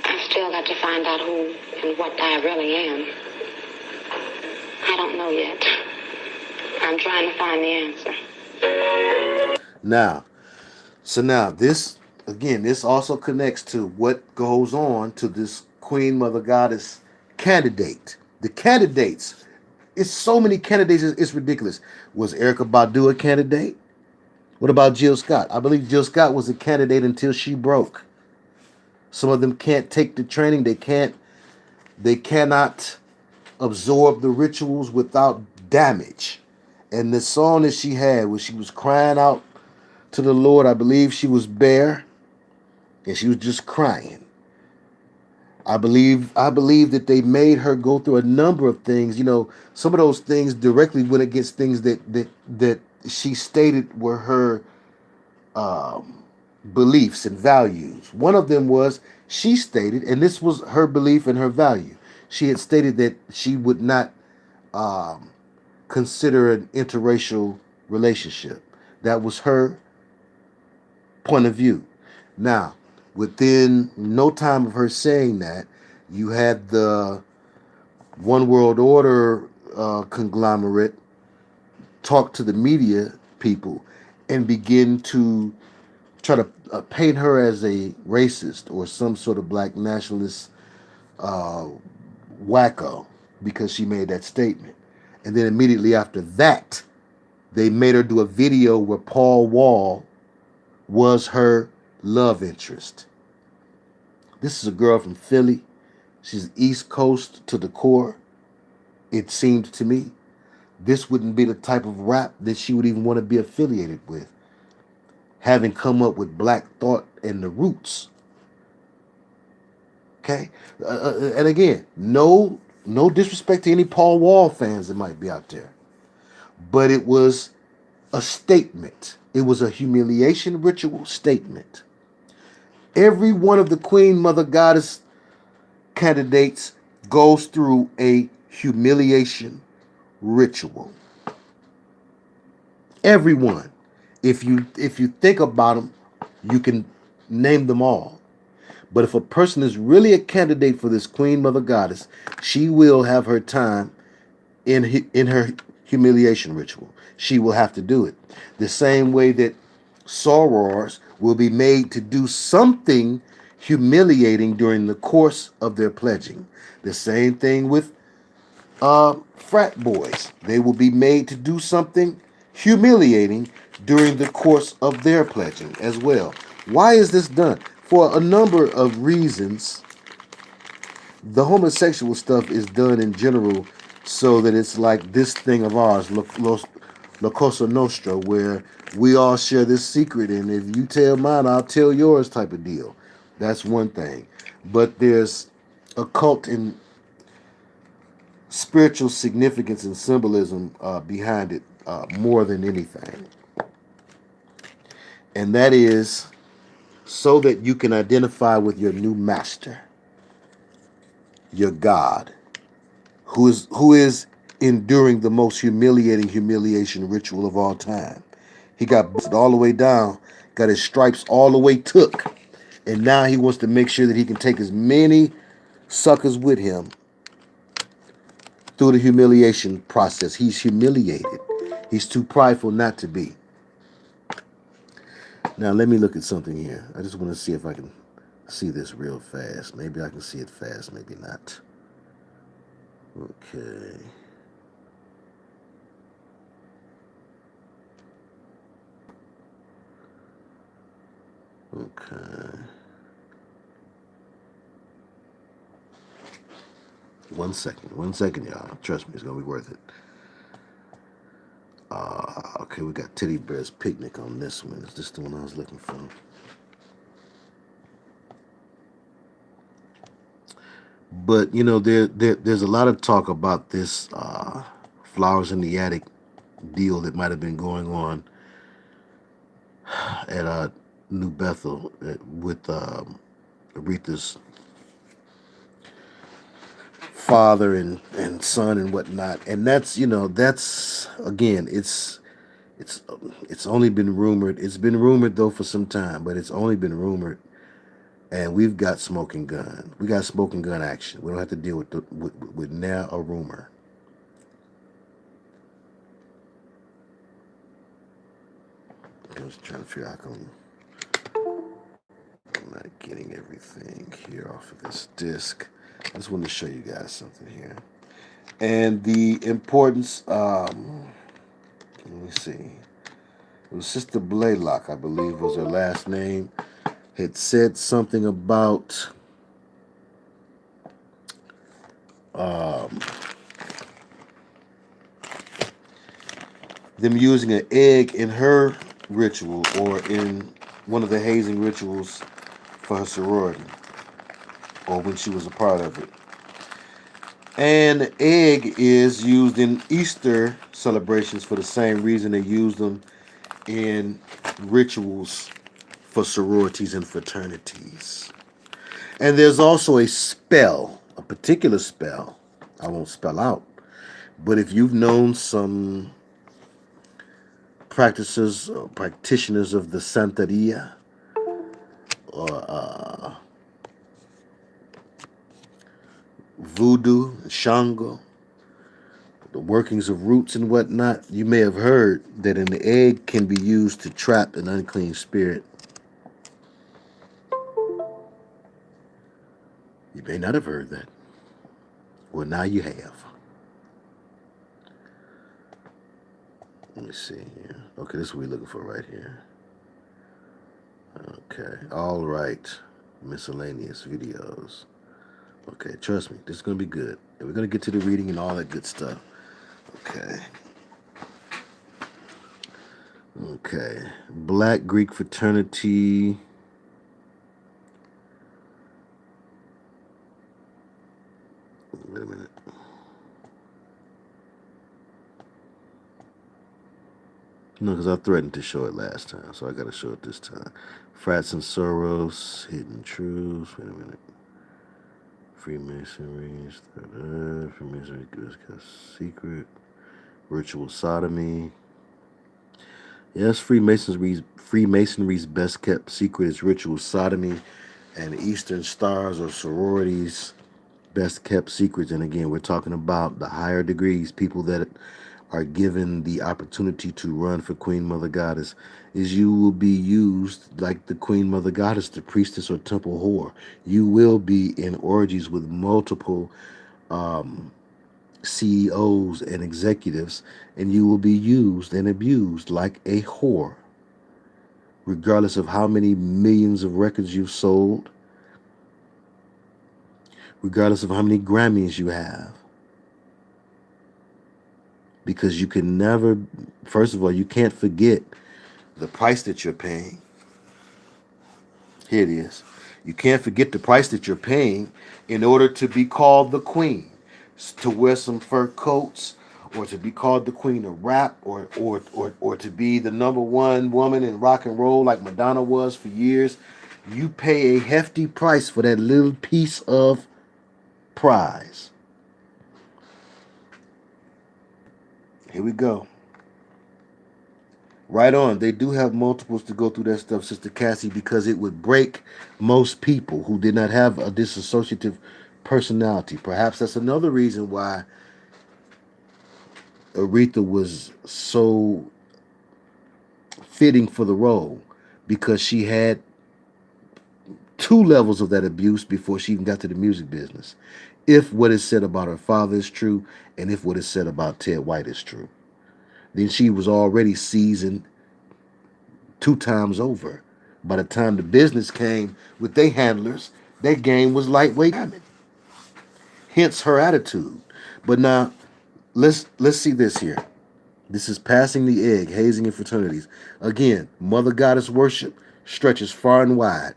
I've still got to find out who and what I really am. I don't know yet. I'm trying to find the answer. Now, so now this, again, this also connects to what goes on to this Queen Mother Goddess candidate. The candidates, it's so many candidates, it's ridiculous. Was Erykah Badu a candidate? What about Jill Scott? I believe Jill Scott was a candidate until she broke. Some of them can't take the training. They cannot absorb the rituals without damage. And the song that she had, where she was crying out to the Lord, I believe she was bare, and she was just crying. I believe that they made her go through a number of things. You know, some of those things directly went against things that she stated were her beliefs and values. One of them was she stated, and this was her belief and her value. She had stated that she would not consider an interracial relationship. That was her point of view. Now, within no time of her saying that, you had the One World Order conglomerate talk to the media people and begin to try to paint her as a racist or some sort of black nationalist wacko because she made that statement. And then immediately after that, they made her do a video where Paul Wall was her love interest. This is a girl from Philly. She's East Coast to the core. It seemed to me this wouldn't be the type of rap that she would even want to be affiliated with, having come up with Black Thought and the Roots. Okay, and again, no disrespect to any Paul Wall fans that might be out there, but it was a statement. It was a humiliation ritual statement. Every one of the Queen Mother Goddess candidates goes through a humiliation ritual. Everyone. If you think about them, you can name them all. But if a person is really a candidate for this Queen Mother Goddess, she will have her time in her humiliation ritual. She will have to do it. The same way that sorors will be made to do something humiliating during the course of their pledging. The same thing with frat boys. They will be made to do something humiliating during the course of their pledging as well. Why is this done? For a number of reasons. The homosexual stuff is done in general so that it's like this thing of ours, La Cosa Nostra, where we all share this secret, and if you tell mine, I'll tell yours type of deal. That's one thing. But there's occult and spiritual significance and symbolism behind it more than anything. And that is so that you can identify with your new master, your God, who is enduring the most humiliating humiliation ritual of all time. He got busted all the way down, got his stripes all the way took, and now he wants to make sure that he can take as many suckers with him through the humiliation process. He's humiliated. He's too prideful not to be. Now let me look at something here. I just want to see if I can see this real fast. Maybe I can see it fast, maybe not. Okay. Okay. 1 second. 1 second, y'all. Trust me, it's going to be worth it. Okay, we got Teddy Bear's Picnic on this one. Is this the one I was looking for? But, you know, there's a lot of talk about this Flowers in the Attic deal that might have been going on at New Bethel with Aretha's father and son and whatnot. And that's, you know, that's, again, it's only been rumored. It's been rumored, though, for some time, but it's only been rumored. And we've got smoking gun. We got smoking gun action. We don't have to deal with now a rumor. I was trying to figure out I'm not getting everything here off of this disc. I just wanted to show you guys something here. And the importance, let me see. It was Sister Blaylock, I believe was her last name, had said something about them using an egg in her ritual or in one of the hazing rituals for her sorority, or when she was a part of it. And egg is used in Easter celebrations for the same reason they use them in rituals for sororities and fraternities. And there's also a spell, a particular spell, I won't spell out, but if you've known some practitioners of the Santeria or voodoo, Shango, the workings of roots and whatnot, you may have heard that an egg can be used to trap an unclean spirit. You may not have heard that. Well, now you have. Let me see here. Okay, this is what we're looking for right here. Okay, all right. Miscellaneous videos. Okay, trust me, this is going to be good. And we're going to get to the reading and all that good stuff. Okay. Okay. Black Greek fraternity. Wait a minute. No, because I threatened to show it last time, so I got to show it this time. Frats and Soros, Hidden Truths. Wait a minute. Freemasonry, Freemasonry, secret, ritual sodomy. Yes, Freemasonry's best kept secret is ritual sodomy. and Eastern stars or sororities, best kept secrets. And again, we're talking about the higher degrees, people that are given the opportunity to run for Queen Mother Goddess, is you will be used like the Queen Mother Goddess, the priestess or temple whore. You will be in orgies with multiple CEOs and executives, and you will be used and abused like a whore, regardless of how many millions of records you've sold, regardless of how many Grammys you have. Because you can never, first of all, you can't forget the price that you're paying. Here it is. You can't forget the price that you're paying in order to be called the queen, to wear some fur coats, or to be called the queen of rap, or to be the #1 woman in rock and roll like Madonna was for years. You pay a hefty price for that little piece of prize. Here we go. Right on. They do have multiples to go through that stuff, Sister Cassie, because it would break most people who did not have a dissociative personality. Perhaps that's another reason why Aretha was so fitting for the role, because she had 2 levels of that abuse before she even got to the music business. If what is said about her father is true, and if what is said about Ted White is true, then she was already seasoned 2 times over. By the time the business came with their handlers, their game was lightweight. Hence her attitude. But now, let's see this here. This is passing the egg, hazing in fraternities. Again, Mother Goddess worship stretches far and wide.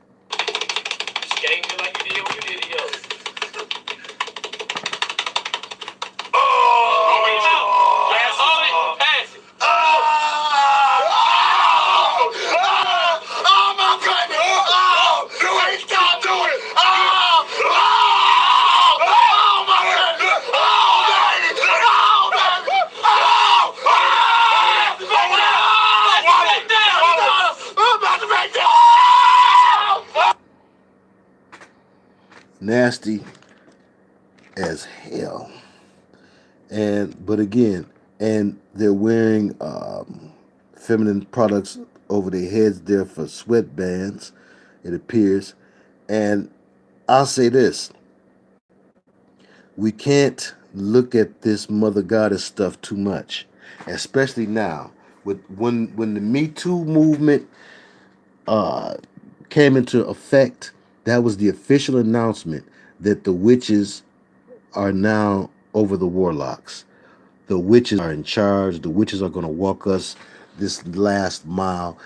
Nasty as hell. But again, and they're wearing feminine products over their heads there for sweatbands, it appears. And I'll say this: we can't look at this Mother Goddess stuff too much, especially now with when the Me Too movement came into effect. That was the official announcement that the witches are now over the warlocks. The witches are in charge. The witches are going to walk us this last mile,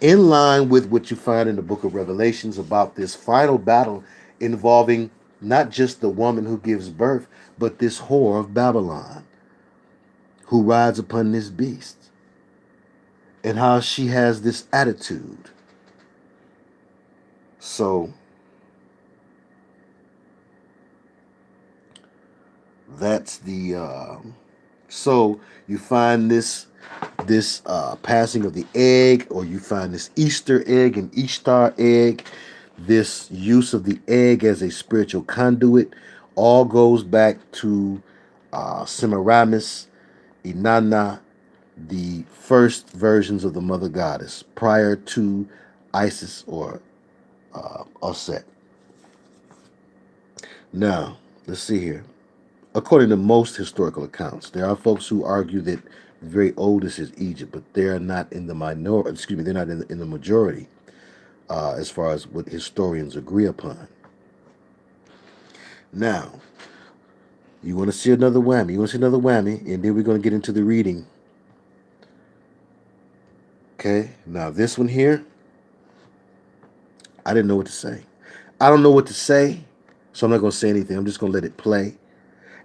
in line with what you find in the book of Revelations about this final battle involving not just the woman who gives birth, but this whore of Babylon who rides upon this beast, and how she has this attitude. So that's the so you find this passing of the egg, or you find this Easter egg and Ishtar egg, this use of the egg as a spiritual conduit, all goes back to Semiramis, Inanna, the first versions of the Mother Goddess prior to Isis or Osset. Now, let's see here. According to most historical accounts, there are folks who argue that the very oldest is Egypt, but they're not in the minority. Excuse me, they're not in the majority as far as what historians agree upon. Now, you want to see another whammy? You want to see another whammy, and then we're going to get into the reading. Okay, now this one here, I didn't know what to say. I don't know what to say, so I'm not going to say anything. I'm just going to let it play.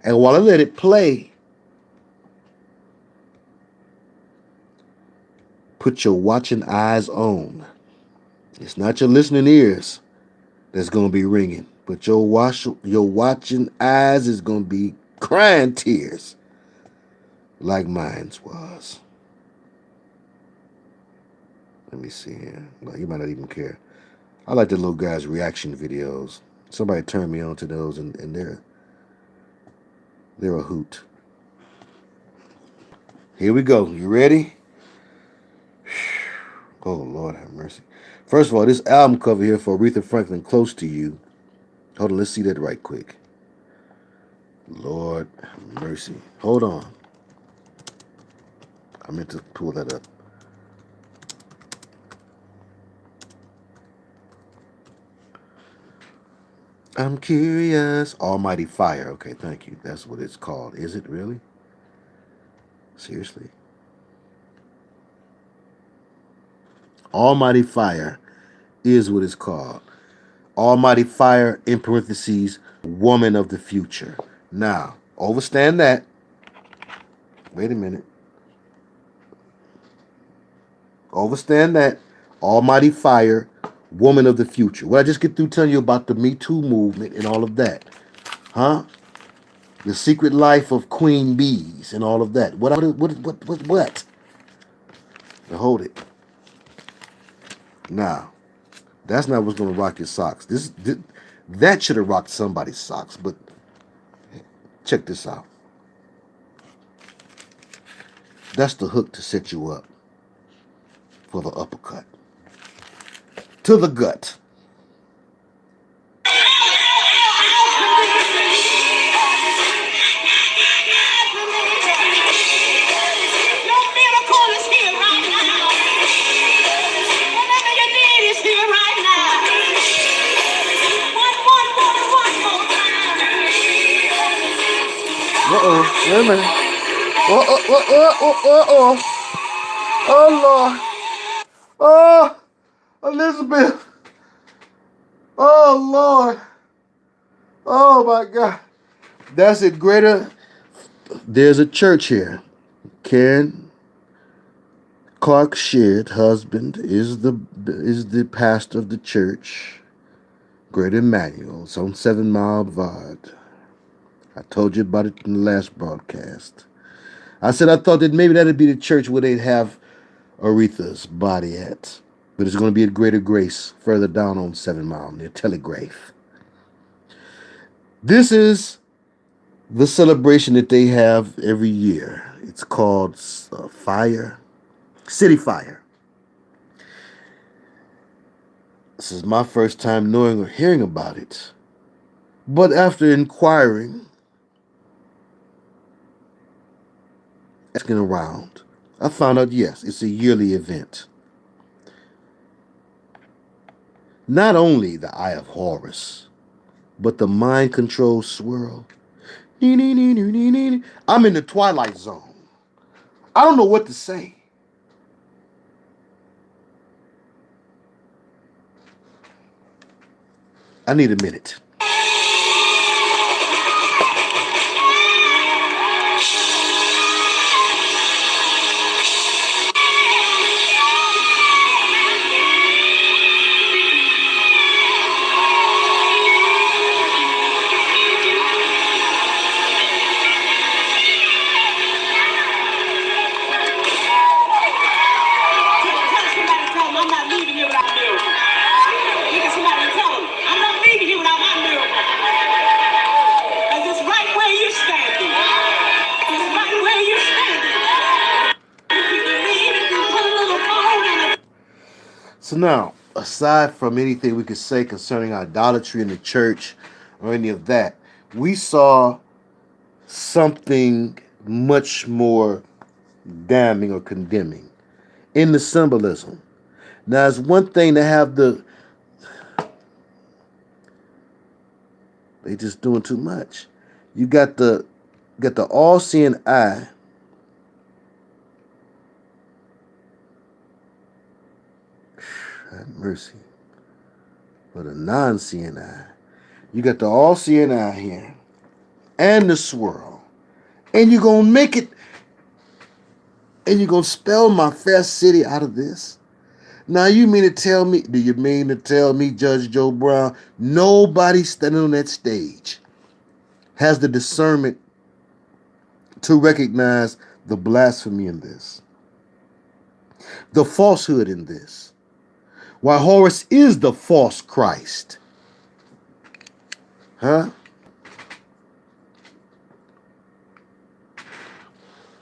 And while I let it play, put your watching eyes on. It's not your listening ears that's going to be ringing, but your watching eyes is going to be crying tears like mine was. Let me see here. Well, you might not even care. I like the little guys' reaction videos. Somebody turned me on to those, and they're a hoot. Here we go. You ready? Oh, Lord have mercy. First of all, this album cover here for Aretha Franklin, Close to You. Hold on, let's see that right quick. Lord have mercy. Hold on. I meant to pull that up. I'm curious. Almighty Fire. Okay, thank you. That's what it's called. Is it really? Seriously? Almighty Fire is what it's called. Almighty Fire, in parentheses, Woman of the Future. Now, overstand that. Wait a minute. Overstand that. Almighty Fire, Woman of the Future. Well, I just get through telling you about the Me Too movement and all of that. Huh? The secret life of Queen Bees and all of that. What? Now, hold it. Now, that's not what's going to rock your socks. That should have rocked somebody's socks, but check this out. That's the hook to set you up for the uppercut. To the gut. Uh-oh, wait a minute. Oh, Lord. Oh, Elizabeth. Oh, Lord. Oh, my God. That's it, Greater. There's a church here. Karen Clark Sheard, husband, is the pastor of the church. Greater Emmanuel. It's on 7 Mile Boulevard. I told you about it in the last broadcast. I said I thought that maybe that'd be the church where they'd have Aretha's body at. But it's going to be at Greater Grace, further down on 7 Mile, near Telegraph. This is the celebration that they have every year. It's called Fire, City Fire. This is my first time knowing or hearing about it. But after inquiring, asking around, I found out, yes, it's a yearly event. Not only the Eye of Horus, but the mind control swirl. I'm in the Twilight Zone. I don't know what to say. I need a minute. So now, aside from anything we could say concerning idolatry in the church or any of that, we saw something much more damning or condemning in the symbolism. Now, it's one thing to have they just doing too much. You got the all-seeing eye. Have mercy. For the non-seeing eye. You got the all-seeing eye here. And the swirl. And you're going to make it. And you're going to spell my fair city out of this? Now, you mean to tell me, do you mean to tell me, Judge Joe Brown, nobody standing on that stage has the discernment to recognize the blasphemy in this, the falsehood in this? Why Horus is the false Christ. Huh?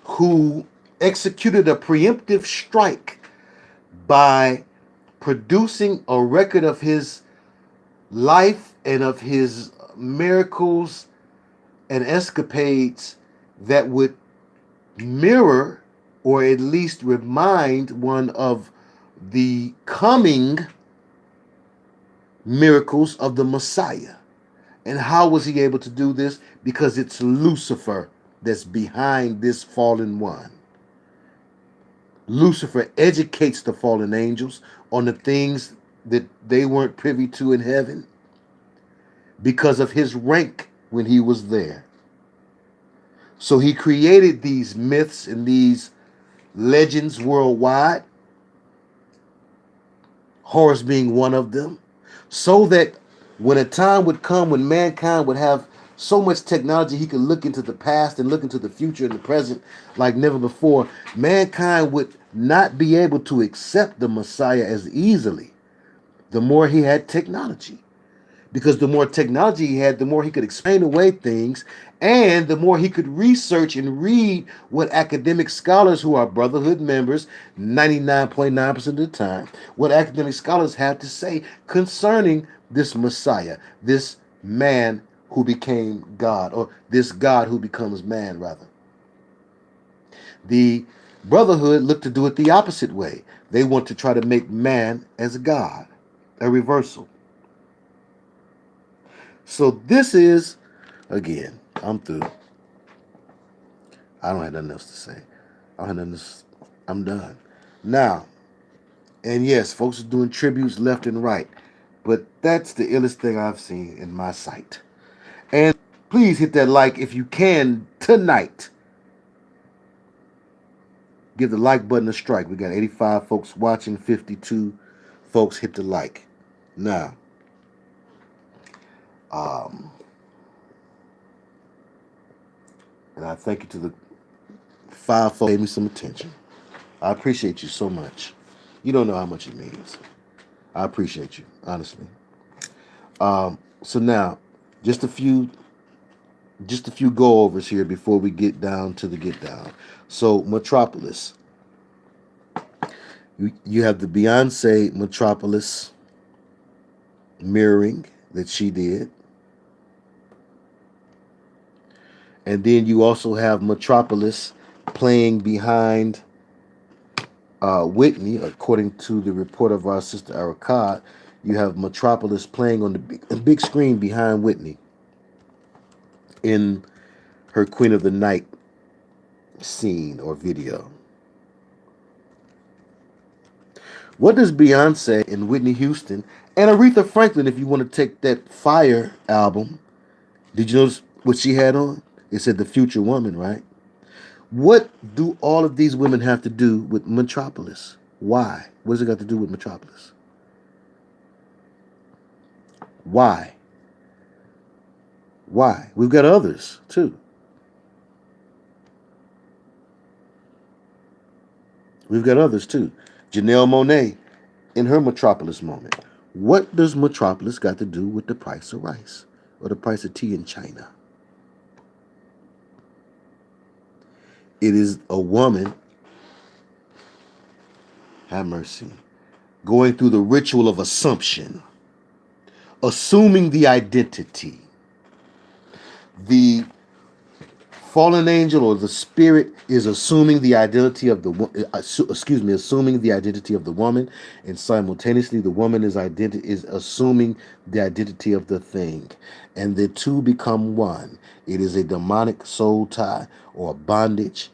Who executed a preemptive strike by producing a record of his life and of his miracles and escapades that would mirror or at least remind one of the coming miracles of the Messiah. And how was he able to do this? Because it's Lucifer that's behind this fallen one. Lucifer educates the fallen angels on the things that they weren't privy to in heaven because of his rank when he was there. So he created these myths and these legends worldwide, Horus being one of them, so that when a time would come when mankind would have so much technology he could look into the past and look into the future and the present like never before, mankind would not be able to accept the Messiah as easily the more he had technology. Because the more technology he had, the more he could explain away things, and the more he could research and read what academic scholars who are Brotherhood members, 99.9% of the time, what academic scholars have to say concerning this Messiah, this man who became God, or this God who becomes man, rather. The Brotherhood looked to do it the opposite way. They want to try to make man as a God, a reversal. So this is, again, I'm through. I don't have nothing else to say. I'm done. Now, and yes, folks are doing tributes left and right, but that's the illest thing I've seen in my sight. And please hit that like if you can tonight. Give the like button a strike. We got 85 folks watching, 52 folks hit the like. Now, and I thank you to the 5 folks who gave me some attention. I appreciate you so much. You don't know how much it means. I appreciate you, honestly. So now, just a few go-overs here before we get down to the get down. So Metropolis. You have the Beyonce Metropolis mirroring that she did. And then you also have Metropolis playing behind Whitney, according to the report of our sister Aretha. You have Metropolis playing on the big screen behind Whitney in her Queen of the Night scene or video. What does Beyonce and Whitney Houston and Aretha Franklin, if you want to take that Fire album, did you notice what she had on? It said the future woman, right? What do all of these women have to do with Metropolis? Why? What does it got to do with Metropolis? Why? Why? We've got others, too. Janelle Monáe in her Metropolis moment. What does Metropolis got to do with the price of rice or the price of tea in China? It is a woman, have mercy, going through the ritual of assumption, assuming the identity. The fallen angel or the spirit is assuming the identity of assuming the identity of the woman, and simultaneously the woman is assuming the identity of the thing, and the two become one. It is a demonic soul tie or a bondage,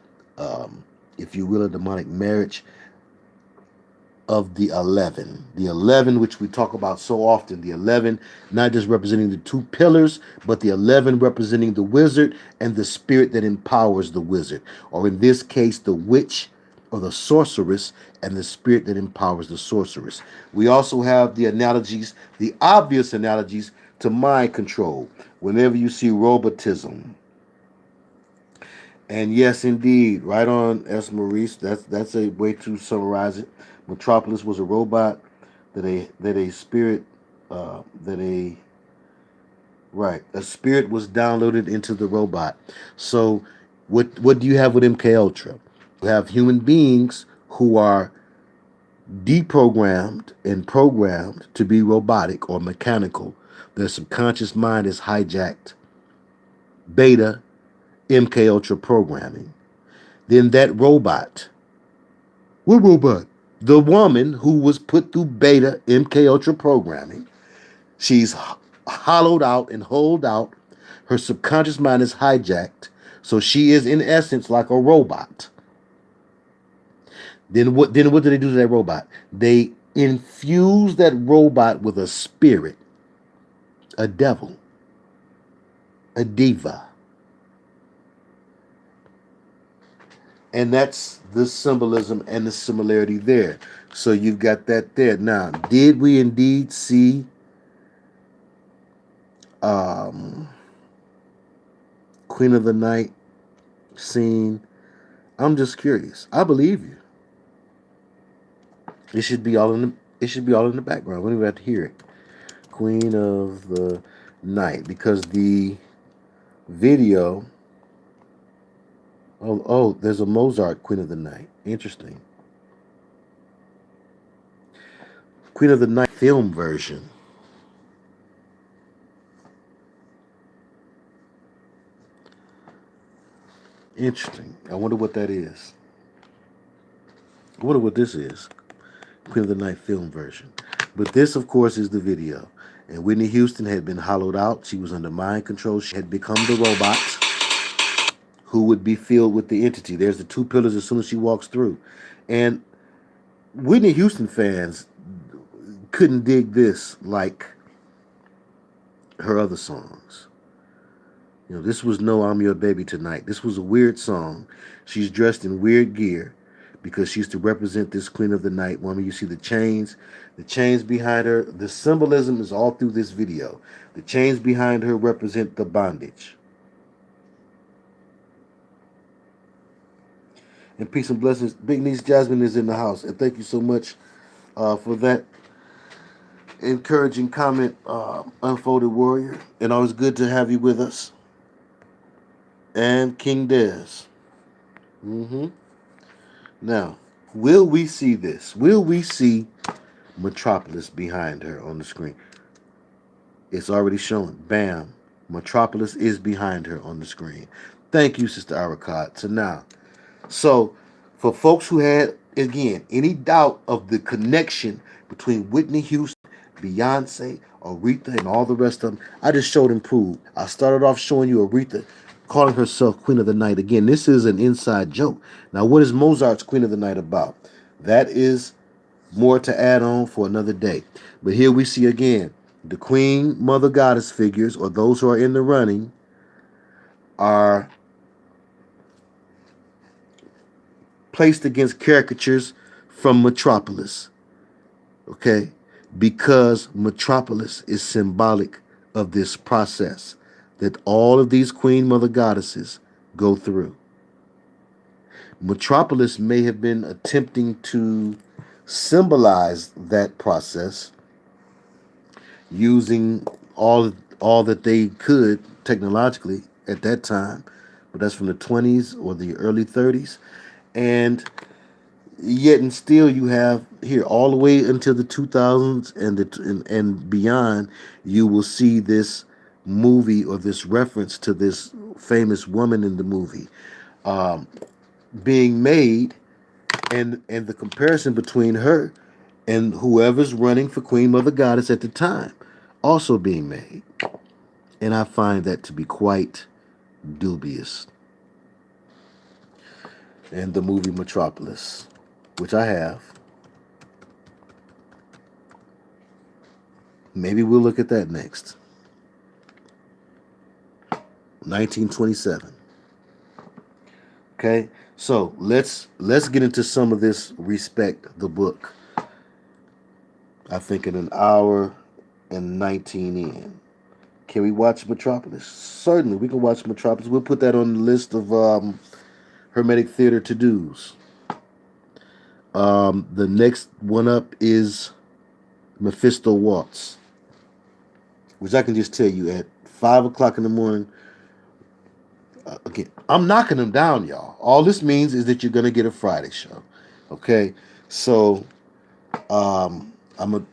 if you will, a demonic marriage of the 11. The 11, which we talk about so often, the 11 not just representing the two pillars, but the 11 representing the wizard and the spirit that empowers the wizard, or in this case, the witch or the sorceress and the spirit that empowers the sorceress. We also have the analogies, the obvious analogies to mind control. Whenever you see robotism, and yes, indeed, right on, S. Maurice. That's a way to summarize it. Metropolis was a robot a spirit a spirit was downloaded into the robot. So what do you have with MK Ultra? You have human beings who are deprogrammed and programmed to be robotic or mechanical. Their subconscious mind is hijacked. Beta MK Ultra programming. Then that robot. What robot? The woman who was put through beta MK Ultra programming. She's hollowed out and holed out. Her subconscious mind is hijacked. So she is in essence like a robot. Then what do they do to that robot? They infuse that robot with a spirit, a devil, a diva. And that's the symbolism and the similarity there. So you've got that there. Now, did we indeed see Queen of the Night scene? I'm just curious. I believe you. It should be all in the background. We don't even have to hear it. Queen of the Night, because the video. Oh, there's a Mozart Queen of the Night. Interesting. Queen of the Night film version. Interesting. I wonder what that is. I wonder what this is. Queen of the Night film version. But this, of course, is the video. And Whitney Houston had been hollowed out. She was under mind control. She had become the robot who would be filled with the entity. There's the two pillars as soon as she walks through. And Whitney Houston fans couldn't dig this like her other songs. You know, this was no I'm Your Baby Tonight. This was a weird song. She's dressed in weird gear because she's to represent this Queen of the Night woman. You see the chains behind her. The symbolism is all through this video. The chains behind her represent the bondage. And peace and blessings. Big niece Jasmine is in the house. And thank you so much for that encouraging comment, Unfolded Warrior. And always good to have you with us. And King Des. Now, will we see this? Will we see Metropolis behind her on the screen? It's already shown. Bam. Metropolis is behind her on the screen. Thank you, Sister Aretha. So, for folks who had, again, any doubt of the connection between Whitney Houston, Beyonce, Aretha, and all the rest of them, I just showed and proved. I started off showing you Aretha calling herself Queen of the Night. Again, this is an inside joke. Now, what is Mozart's Queen of the Night about? That is more to add on for another day. But here we see again, the Queen, Mother Goddess figures, or those who are in the running, are placed against caricatures from Metropolis. Okay? Because Metropolis is symbolic of this process that all of these Queen Mother Goddesses go through. Metropolis may have been attempting to symbolize that process using all that they could technologically at that time, but that's from the 20s or the early 30s. And yet and still you have here all the way until the 2000s and beyond, you will see this movie or this reference to this famous woman in the movie being made, and the comparison between her and whoever's running for Queen Mother Goddess at the time also being made. And I find that to be quite dubious. And the movie Metropolis, which I have. Maybe we'll look at that next. 1927. Okay, so let's get into some of this Respect the Book. I think in an hour and 19 in. Can we watch Metropolis? Certainly, we can watch Metropolis. We'll put that on the list of Hermetic Theater to-dos. The next one up is Mephisto waltz, which I can just tell you at 5 o'clock in the morning. Again, I'm knocking them down, y'all. All this means is that you're gonna get a Friday show. Okay, so I'm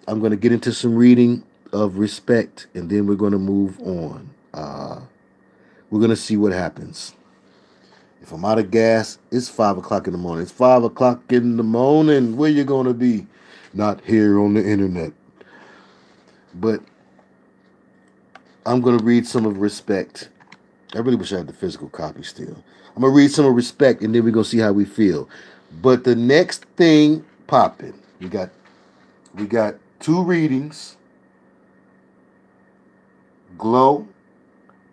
gonna get into some reading of respect, and then we're gonna move on. We're gonna see what happens. If I'm out of gas, it's 5 o'clock in the morning. It's 5 o'clock in the morning. Where you gonna be? Not here on the internet. But I'm gonna read some of respect. I really wish I had the physical copy still. I'm gonna read some of respect, and then we're gonna see how we feel. But the next thing popping, we got 2 readings. Glow,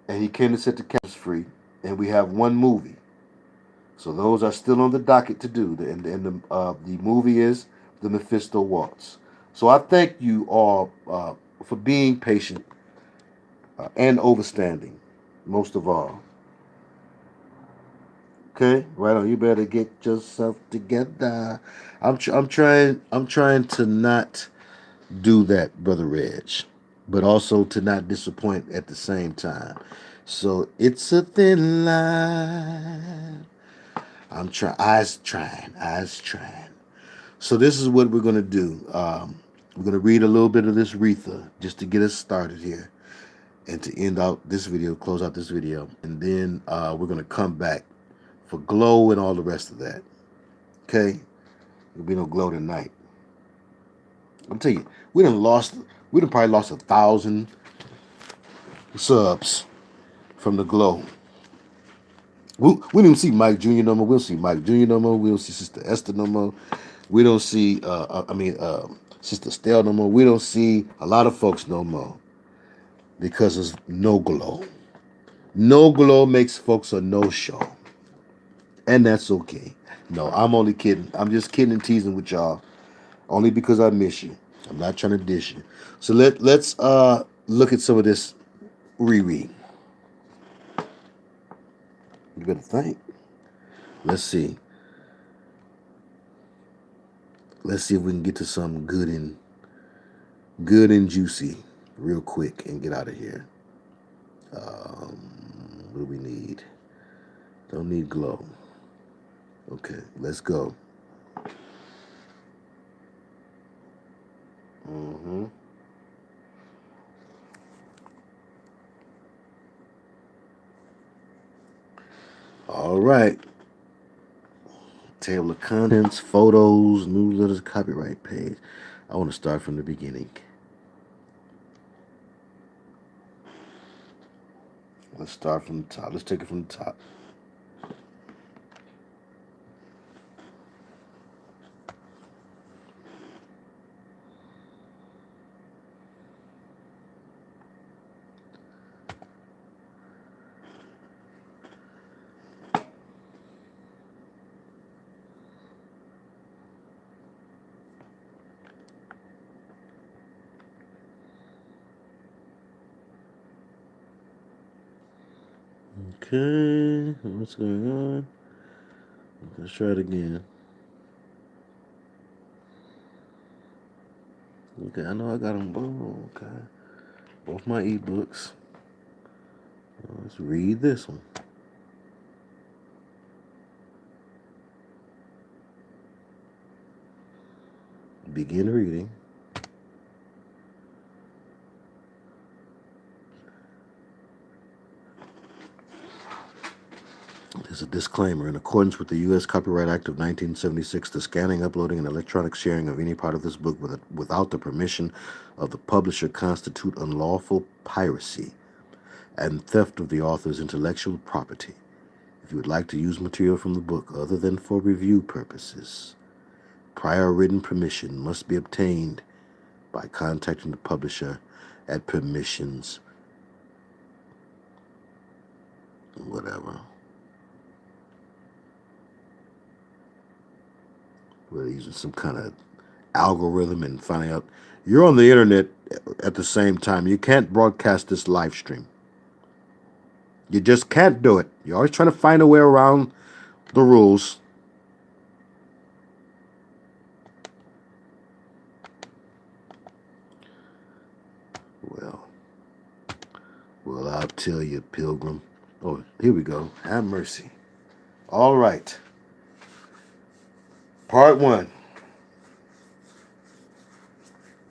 and he came to set the captives free, and we have 1 movie. So those are still on the docket to do. The movie is The Mephisto Waltz. So I thank you all for being patient and overstanding, most of all. Okay, right on. You better get yourself together. I'm trying to not do that, Brother Reg, but also to not disappoint at the same time. So it's a thin line. Eyes trying. So this is what we're gonna do. We're gonna read a little bit of this Aretha just to get us started here, and to end out this video, close out this video, and then we're gonna come back for Glow and all the rest of that. Okay, there'll be no Glow tonight. I'm telling you, we done probably lost 1,000 subs from the Glow. We don't even see Mike Jr. no more. We don't see Mike Jr. no more. We don't see Sister Esther no more. We don't see, Sister Stell no more. We don't see a lot of folks no more because there's no Glow. No Glow makes folks a no-show. And that's okay. No, I'm only kidding. I'm just kidding and teasing with y'all. Only because I miss you. I'm not trying to dish you. So let's look at some of this reread. You better think. Let's see. Let's see if we can get to something good and juicy real quick and get out of here. What do we need? Don't need Glow. Okay, let's go. All right. Table of contents, photos, newsletters, copyright page. I want to start from the beginning. Let's start from the top. Let's take it from the top. Okay, what's going on? Let's try it again. Okay, I know I got them both. Okay, both my ebooks. Let's read this one. Begin reading. There's a disclaimer. In accordance with the U.S. Copyright Act of 1976, the scanning, uploading, and electronic sharing of any part of this book without the permission of the publisher constitute unlawful piracy and theft of the author's intellectual property. If you would like to use material from the book other than for review purposes, prior written permission must be obtained by contacting the publisher at permissions, whatever. We're using some kind of algorithm and finding out you're on the internet at the same time. You can't broadcast this live stream. You just can't do it. You're always trying to find a way around the rules. Well, I'll tell you, pilgrim. Oh, here we go. Have mercy. All right. Part 1.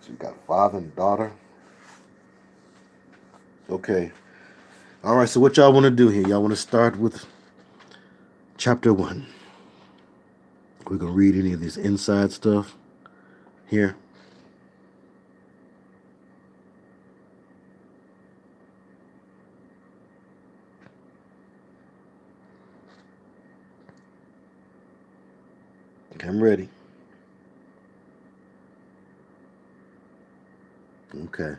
So we got father and daughter. Okay. All right, so what y'all want to do here? Y'all want to start with chapter 1. We're going to read any of this inside stuff here. Okay, I'm ready. Okay.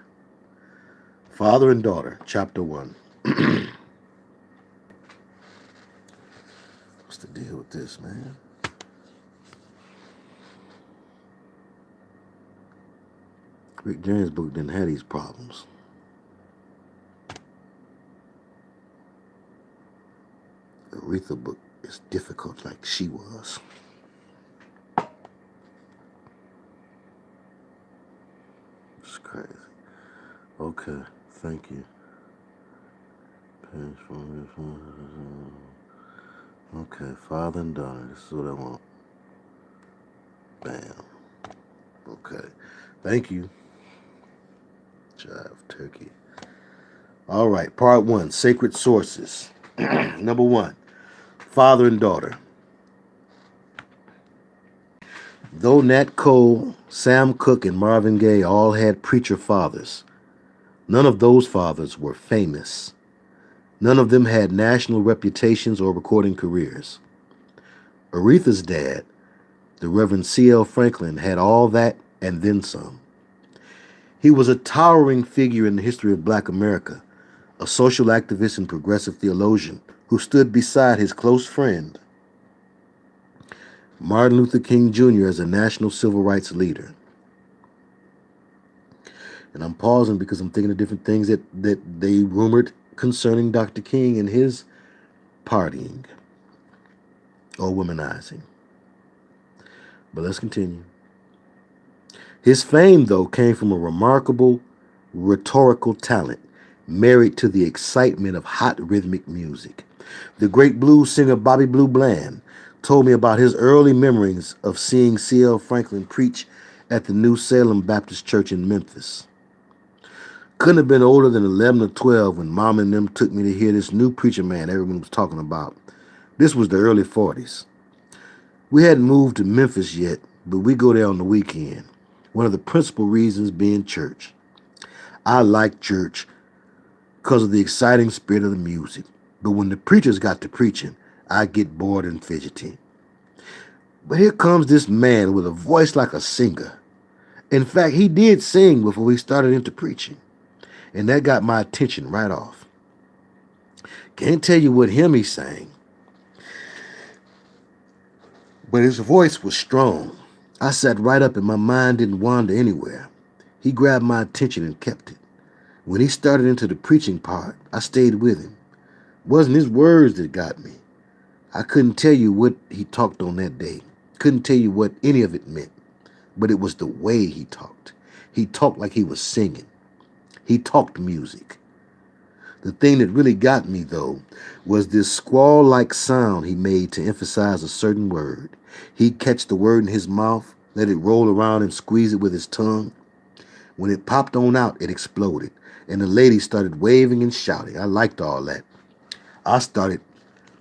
Father and daughter, chapter 1. What's the deal with this, man? Rick James' book didn't have these problems. Aretha book is difficult like she was. It's crazy. Okay, thank you. Okay, father and daughter. This is what I want. Bam. Okay. Thank you. Jive turkey. All right, part 1, sacred sources. Number 1, father and daughter. Though Nat Cole, Sam Cooke, and Marvin Gaye all had preacher fathers, none of those fathers were famous. None of them had national reputations or recording careers. Aretha's dad, the Reverend C.L. Franklin, had all that and then some. He was a towering figure in the history of Black America, a social activist and progressive theologian who stood beside his close friend, Martin Luther King Jr., as a national civil rights leader. And I'm pausing because I'm thinking of different things that they rumored concerning Dr. King and his partying or womanizing. But let's continue. His fame, though, came from a remarkable rhetorical talent married to the excitement of hot rhythmic music. The great blues singer Bobby Blue Bland told me about his early memories of seeing C.L. Franklin preach at the New Salem Baptist Church in Memphis. Couldn't have been older than 11 or 12 when Mom and them took me to hear this new preacher man everyone was talking about. This was the early 40s. We hadn't moved to Memphis yet, but we go there on the weekend. One of the principal reasons being church. I like church because of the exciting spirit of the music. But when the preachers got to preaching, I get bored and fidgety. But here comes this man with a voice like a singer. In fact, he did sing before he started into preaching. And that got my attention right off. Can't tell you what hymn he sang, but his voice was strong. I sat right up and my mind didn't wander anywhere. He grabbed my attention and kept it. When he started into the preaching part, I stayed with him. It wasn't his words that got me. I couldn't tell you what he talked on that day. Couldn't tell you what any of it meant. But it was the way he talked. He talked like he was singing. He talked music. The thing that really got me, though, was this squall-like sound he made to emphasize a certain word. He'd catch the word in his mouth, let it roll around and squeeze it with his tongue. When it popped on out, it exploded, and the ladies started waving and shouting. I liked all that. I started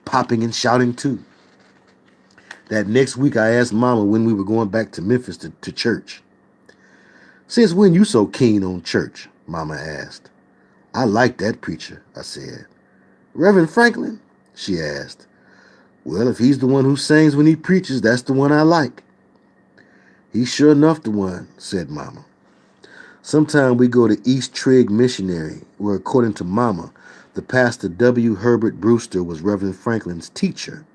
popping and shouting, too. That next week, I asked Mama when we were going back to Memphis to church. "Since when you so keen on church?" Mama asked. "I like that preacher," I said. "Reverend Franklin?" she asked. "Well, if he's the one who sings when he preaches, that's the one I like." "He's sure enough the one," said Mama. Sometime we go to East Trigg Missionary, where, according to Mama, the pastor W. Herbert Brewster was Reverend Franklin's teacher.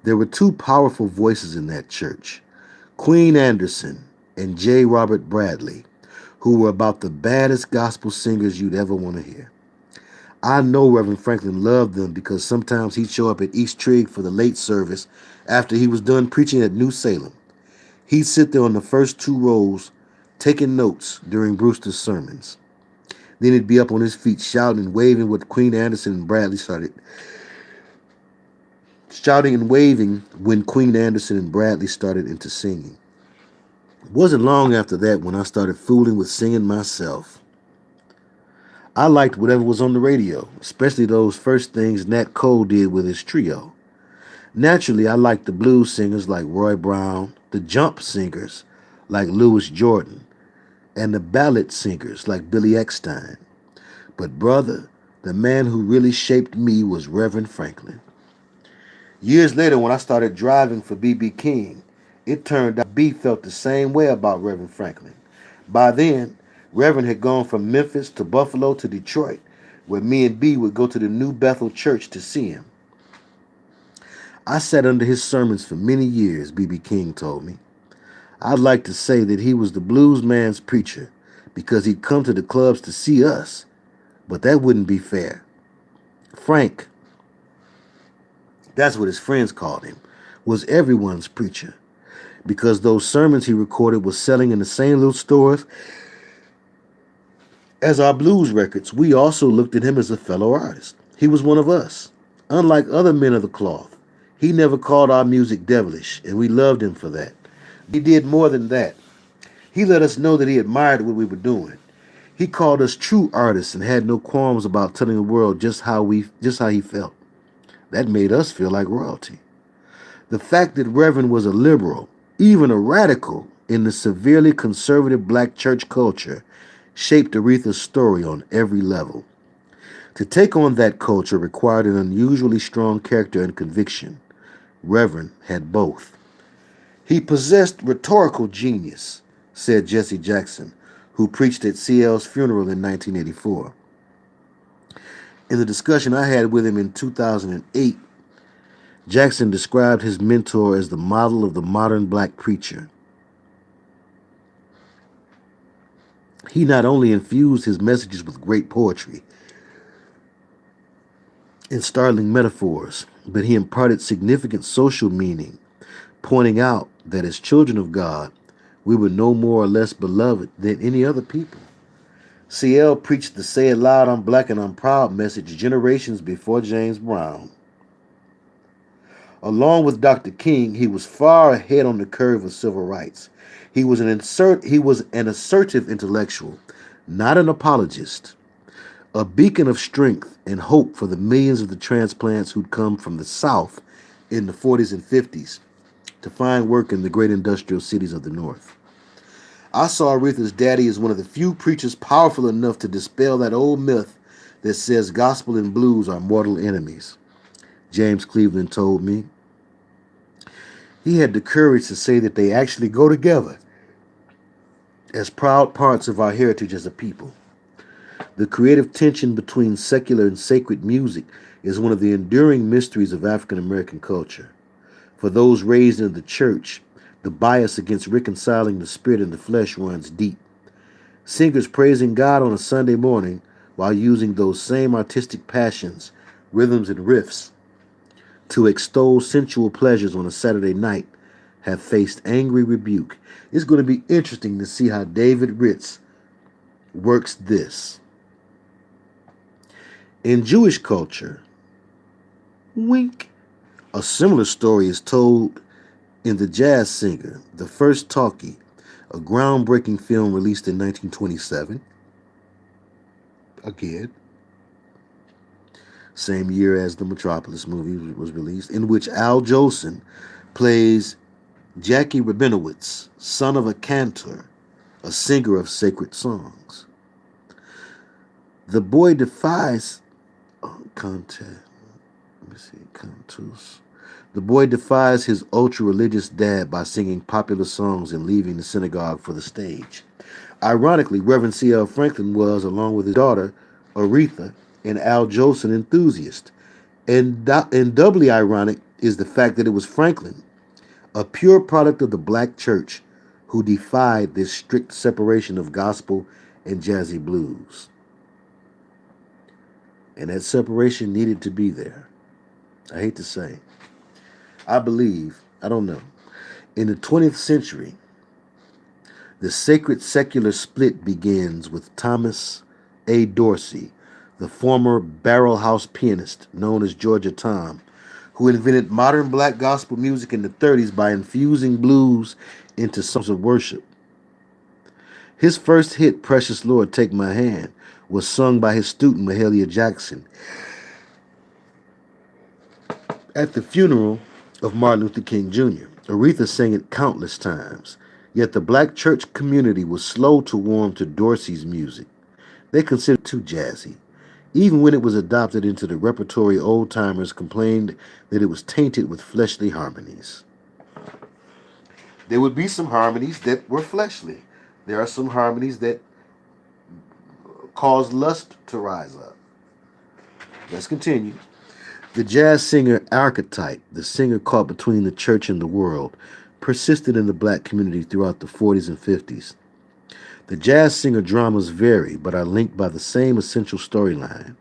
There were two powerful voices in that church, Queen Anderson and J. Robert Bradley, who were about the baddest gospel singers you'd ever want to hear. I know Reverend Franklin loved them because sometimes he'd show up at East Trigg for the late service after he was done preaching at New Salem. He'd sit there on the first 2 rows taking notes during Brewster's sermons. Then he'd be up on his feet shouting and waving what Queen Anderson and Bradley started. Shouting and waving when Queen Anderson and Bradley started into singing. It wasn't long after that when I started fooling with singing myself. I liked whatever was on the radio, especially those first things Nat Cole did with his trio. Naturally, I liked the blues singers like Roy Brown, the jump singers like Louis Jordan, and the ballad singers like Billy Eckstine. But brother, the man who really shaped me was Reverend Franklin. Years later, when I started driving for B.B. King, it turned out B felt the same way about Reverend Franklin. By then, Reverend had gone from Memphis to Buffalo to Detroit, where me and B would go to the New Bethel Church to see him. I sat under his sermons for many years, B.B. King told me. I'd like to say that he was the blues man's preacher because he'd come to the clubs to see us, but that wouldn't be fair. Frank, that's what his friends called him, was everyone's preacher because those sermons he recorded were selling in the same little stores as our blues records. We also looked at him as a fellow artist. He was one of us. Unlike other men of the cloth, he never called our music devilish, and we loved him for that. He did more than that. He let us know that he admired what we were doing. He called us true artists and had no qualms about telling the world just how he felt. That made us feel like royalty. The fact that Reverend was a liberal, even a radical, in the severely conservative black church culture shaped Aretha's story on every level. To take on that culture required an unusually strong character and conviction. Reverend had both. He possessed rhetorical genius, said Jesse Jackson, who preached at CL's funeral in 1984. In the discussion I had with him in 2008, Jackson described his mentor as the model of the modern black preacher. He not only infused his messages with great poetry and startling metaphors, but he imparted significant social meaning, pointing out that as children of God, we were no more or less beloved than any other people. CL preached the Say It Loud, I'm Black and I'm Proud message generations before James Brown. Along with Dr. King, he was far ahead on the curve of civil rights. He was an assertive intellectual, not an apologist, a beacon of strength and hope for the millions of the transplants who'd come from the South in the 40s and 50s to find work in the great industrial cities of the North. I saw Aretha's daddy as one of the few preachers powerful enough to dispel that old myth that says gospel and blues are mortal enemies. James Cleveland told me. He had the courage to say that they actually go together as proud parts of our heritage as a people. The creative tension between secular and sacred music is one of the enduring mysteries of African American culture. For those raised in the church, the bias against reconciling the spirit and the flesh runs deep. Singers praising God on a Sunday morning while using those same artistic passions, rhythms, and riffs to extol sensual pleasures on a Saturday night have faced angry rebuke. It's going to be interesting to see how David Ritz works this. In Jewish culture, wink, a similar story is told in The Jazz Singer, The First Talkie, a groundbreaking film released in 1927. Again, same year as the Metropolis movie was released, in which Al Jolson plays Jackie Rabinowitz, son of a cantor, a singer of sacred songs. The boy defies The boy defies his ultra-religious dad by singing popular songs and leaving the synagogue for the stage. Ironically, Reverend C.L. Franklin was, along with his daughter, Aretha, an Al Jolson enthusiast. And doubly ironic is the fact that it was Franklin, a pure product of the black church, who defied this strict separation of gospel and jazzy blues. And that separation needed to be there. I hate to say. I believe, I don't know, in the 20th century, the sacred-secular split begins with Thomas A. Dorsey, the former barrel house pianist known as Georgia Tom, who invented modern black gospel music in the 30s by infusing blues into songs of worship. His first hit, Precious Lord, Take My Hand, was sung by his student Mahalia Jackson at the funeral of Martin Luther King Jr. Aretha sang it countless times, yet the black church community was slow to warm to Dorsey's music. They considered it too jazzy. Even when it was adopted into the repertory, old-timers complained that it was tainted with fleshly harmonies. There would be some harmonies that were fleshly. There are some harmonies that cause lust to rise up. Let's continue. The jazz singer archetype, the singer caught between the church and the world, persisted in the black community throughout the 40s and 50s. The jazz singer dramas vary, but are linked by the same essential storyline,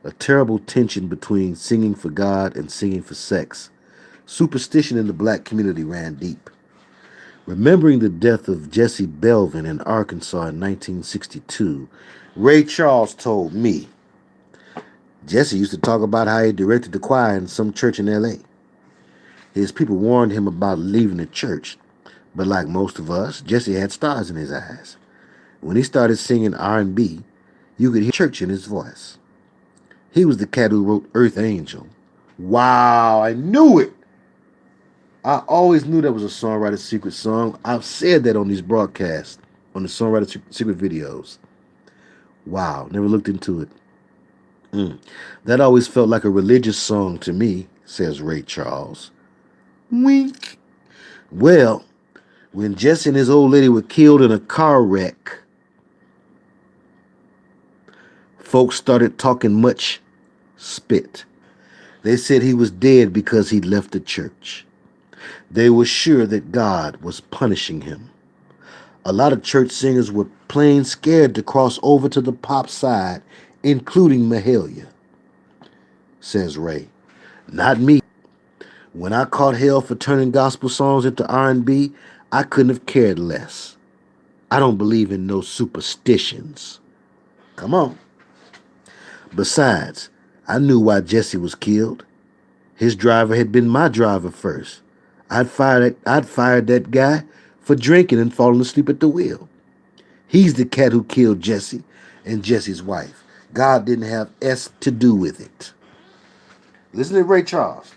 a terrible tension between singing for God and singing for sex. Superstition in the black community ran deep. Remembering the death of Jesse Belvin in Arkansas in 1962, Ray Charles told me, Jesse used to talk about how he directed the choir in some church in L.A. His people warned him about leaving the church, but like most of us, Jesse had stars in his eyes. When he started singing R&B, you could hear church in his voice. He was the cat who wrote Earth Angel. Wow, I knew it! I always knew that was a songwriter's secret song. I've said that on these broadcasts, on the songwriter's secret videos. Wow, never looked into it. That always felt like a religious song to me, says Ray Charles. Wink. Well, when Jesse and his old lady were killed in a car wreck, folks started talking much spit. They said he was dead because he left the church. They were sure that God was punishing him. A lot of church singers were plain scared to cross over to the pop side, including Mahalia, says Ray. Not me. When I caught hell for turning gospel songs into R&B, I couldn't have cared less. I don't believe in no superstitions. Come on. Besides, I knew why Jesse was killed. His driver had been my driver first. I'd fired that guy for drinking and falling asleep at the wheel. He's the cat who killed Jesse and Jesse's wife. God didn't have S to do with it. Listen to Ray Charles.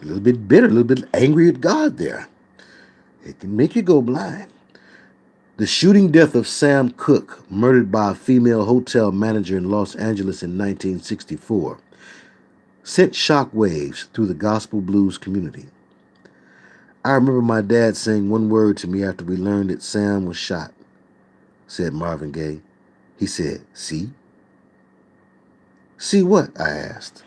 A little bit bitter, a little bit angry at God there. It can make you go blind. The shooting death of Sam Cooke, murdered by a female hotel manager in Los Angeles in 1964, sent shockwaves through the gospel blues community. I remember my dad saying one word to me after we learned that Sam was shot, said Marvin Gaye. He said, "See?" "See what?" I asked.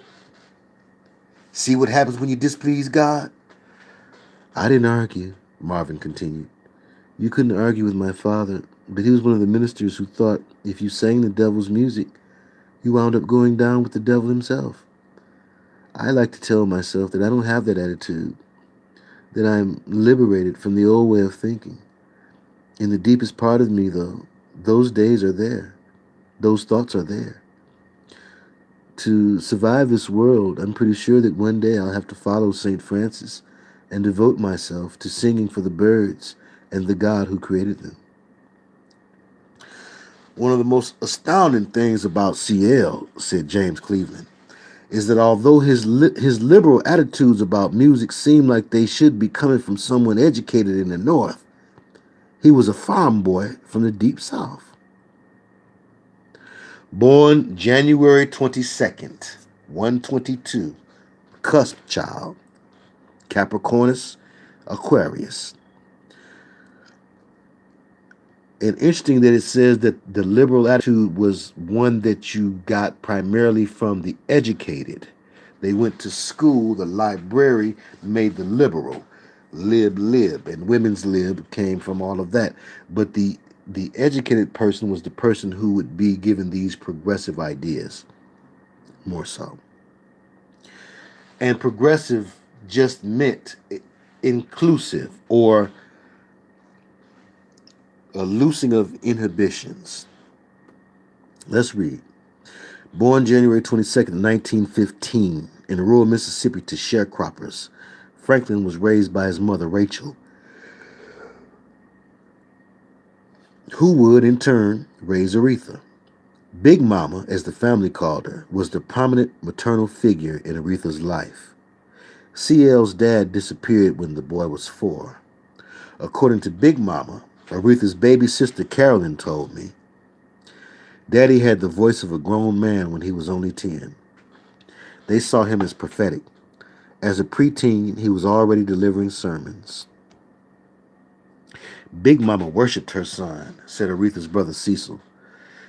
"See what happens when you displease God?" I didn't argue, Marvin continued. You couldn't argue with my father, but he was one of the ministers who thought if you sang the devil's music, you wound up going down with the devil himself. I like to tell myself that I don't have that attitude, that I'm liberated from the old way of thinking. In the deepest part of me, though, those days are there. Those thoughts are there. To survive this world, I'm pretty sure that one day I'll have to follow St. Francis and devote myself to singing for the birds and the God who created them. One of the most astounding things about CL, said James Cleveland, is that although his liberal attitudes about music seem like they should be coming from someone educated in the North, he was a farm boy from the Deep South. Born January 22nd, 122, cusp child, Capricornus, Aquarius. And interesting that it says that the liberal attitude was one that you got primarily from the educated. They went to school, the library made the liberal, lib, and women's lib came from all of that. But the educated person was the person who would be given these progressive ideas, more so. And progressive just meant inclusive, or a loosing of inhibitions. Let's read. Born January 22nd, 1915, in rural Mississippi to sharecroppers, Franklin was raised by his mother, Rachel, who would, in turn, raise Aretha. Big Mama, as the family called her, was the prominent maternal figure in Aretha's life. CL's dad disappeared when the boy was 4. According to Big Mama, Aretha's baby sister Carolyn told me, Daddy had the voice of a grown man when he was only 10. They saw him as prophetic. As a preteen, he was already delivering sermons. Big Mama worshipped her son, said Aretha's brother Cecil.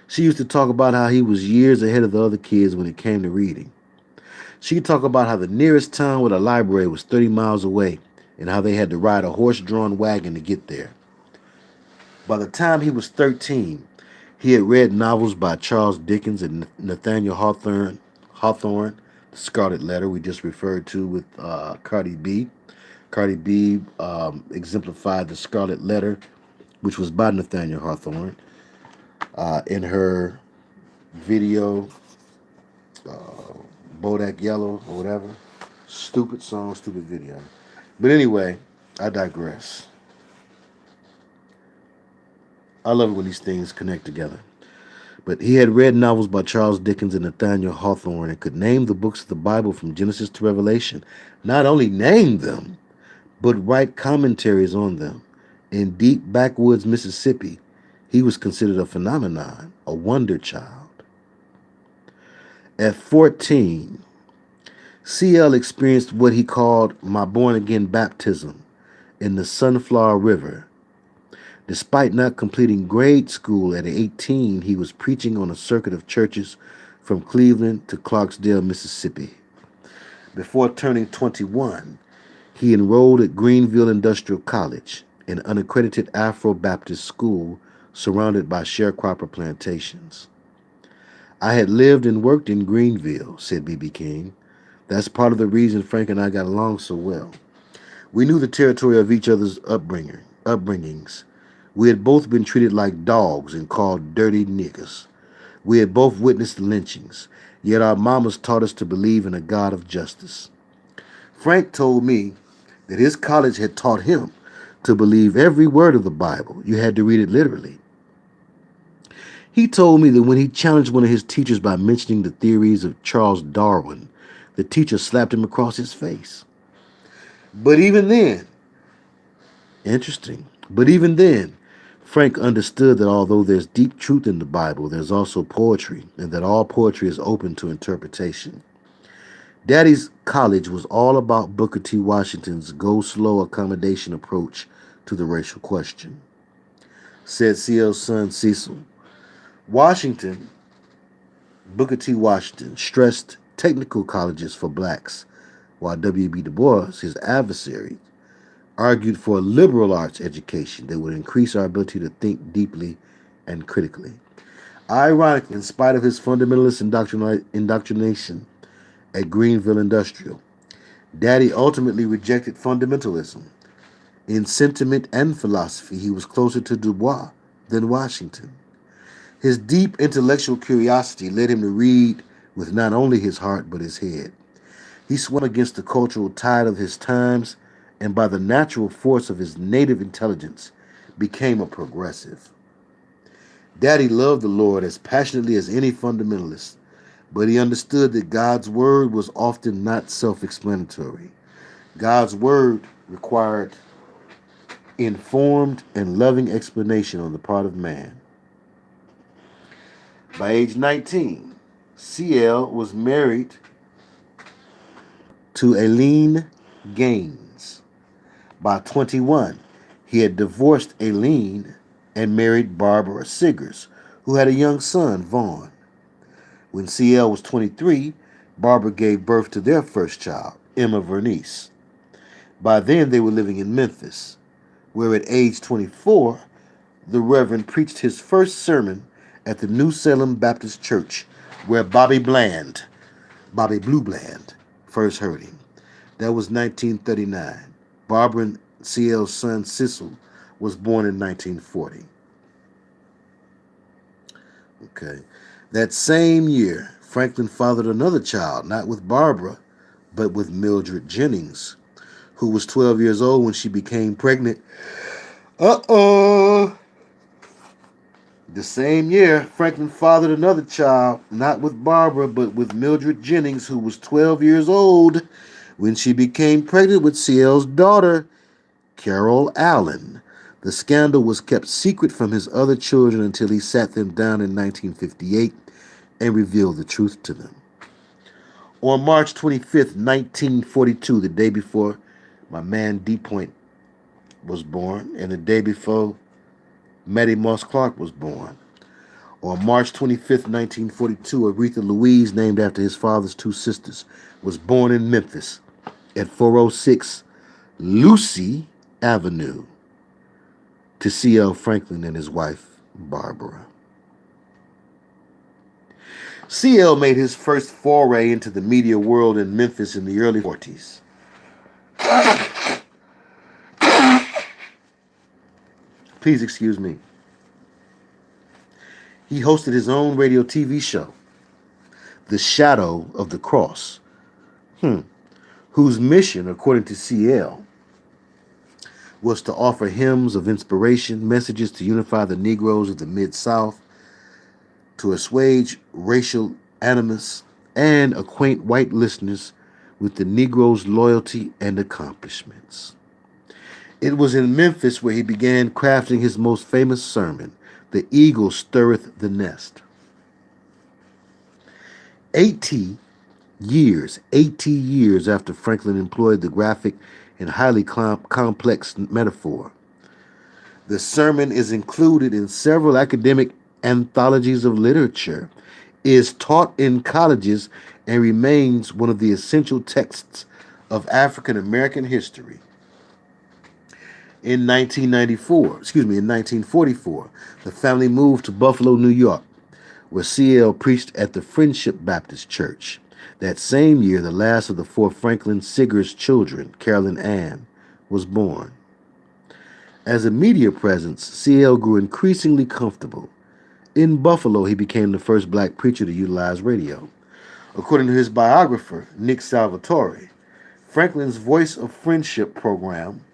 She used to talk about how he was years ahead of the other kids when it came to reading. She'd talk about how the nearest town with a library was 30 miles away and how they had to ride a horse-drawn wagon to get there. By the time he was 13, he had read novels by Charles Dickens and Nathaniel Hawthorne, The Scarlet Letter we just referred to with Cardi B. Cardi B exemplified The Scarlet Letter, which was by Nathaniel Hawthorne, in her video, Bodak Yellow or whatever. Stupid song, stupid video. But anyway, I digress. I love it when these things connect together. But he had read novels by Charles Dickens and Nathaniel Hawthorne and could name the books of the Bible from Genesis to Revelation. Not only name them, but write commentaries on them. In deep backwoods Mississippi, he was considered a phenomenon, a wonder child. At 14, CL experienced what he called my born-again baptism in the Sunflower River. Despite not completing grade school at 18, he was preaching on a circuit of churches from Cleveland to Clarksdale, Mississippi. Before turning 21, he enrolled at Greenville Industrial College, an unaccredited Afro-Baptist school surrounded by sharecropper plantations. I had lived and worked in Greenville, said B.B. King. That's part of the reason Frank and I got along so well. We knew the territory of each other's upbringings. We had both been treated like dogs and called dirty niggas. We had both witnessed the lynchings, yet our mamas taught us to believe in a God of justice. Frank told me that his college had taught him to believe every word of the Bible. You had to read it literally. He told me that when he challenged one of his teachers by mentioning the theories of Charles Darwin, the teacher slapped him across his face. But even then, Frank understood that although there's deep truth in the Bible, there's also poetry, and that all poetry is open to interpretation. Daddy's college was all about Booker T. Washington's go-slow accommodation approach to the racial question. Said CL's son Cecil, Booker T. Washington, stressed technical colleges for blacks, while W.B. Du Bois, his adversary, argued for a liberal arts education that would increase our ability to think deeply and critically. Ironically, in spite of his fundamentalist indoctrination at Greenville Industrial, Daddy ultimately rejected fundamentalism. In sentiment and philosophy, he was closer to Du Bois than Washington. His deep intellectual curiosity led him to read with not only his heart but his head. He swam against the cultural tide of his times and by the natural force of his native intelligence became a progressive. Daddy loved the Lord as passionately as any fundamentalist, but he understood that God's word was often not self-explanatory. God's word required informed and loving explanation on the part of man. By age 19, CL was married to Aileen Gaines. By 21, he had divorced Aileen and married Barbara Siggers, who had a young son, Vaughn. When CL was 23, Barbara gave birth to their first child, Emma Vernice. By then, they were living in Memphis, where at age 24, the Reverend preached his first sermon at the New Salem Baptist Church, where Bobby Blue Bland, first heard him. That was 1939. Barbara and CL's son, Cecil, was born in 1940. Okay. That same year, Franklin fathered another child, not with Barbara, but with Mildred Jennings, who was 12 years old when she became pregnant. Uh-oh. The same year, Franklin fathered another child, not with Barbara, but with Mildred Jennings, who was 12 years old when she became pregnant with CL's daughter, Carol Allen. The scandal was kept secret from his other children until he sat them down in 1958 and revealed the truth to them. On March 25th, 1942, the day before my man D Point was born, and the day before Mattie Moss Clark was born. On March 25th, 1942, Aretha Louise, named after his father's two sisters, was born in Memphis at 406 Lucy Avenue to C.L. Franklin and his wife, Barbara. C.L. made his first foray into the media world in Memphis in the early 40s. Please excuse me. He hosted his own radio TV show, The Shadow of the Cross, whose mission, according to C.L., was to offer hymns of inspiration, messages to unify the Negroes of the Mid-South, to assuage racial animus, and acquaint white listeners with the Negro's loyalty and accomplishments. It was in Memphis where he began crafting his most famous sermon, The Eagle Stirreth the Nest. 80 years after Franklin employed the graphic and highly complex metaphor, the sermon is included in several academic anthologies of literature, is taught in colleges, and remains one of the essential texts of African American history. In 1944, the family moved to Buffalo, New York, where C.L. preached at the Friendship Baptist Church. That same year, the last of the four Franklin Siggers children, Carolyn Ann, was born. As a media presence, C.L. grew increasingly comfortable. In Buffalo, he became the first black preacher to utilize radio. According to his biographer, Nick Salvatore, Franklin's Voice of Friendship program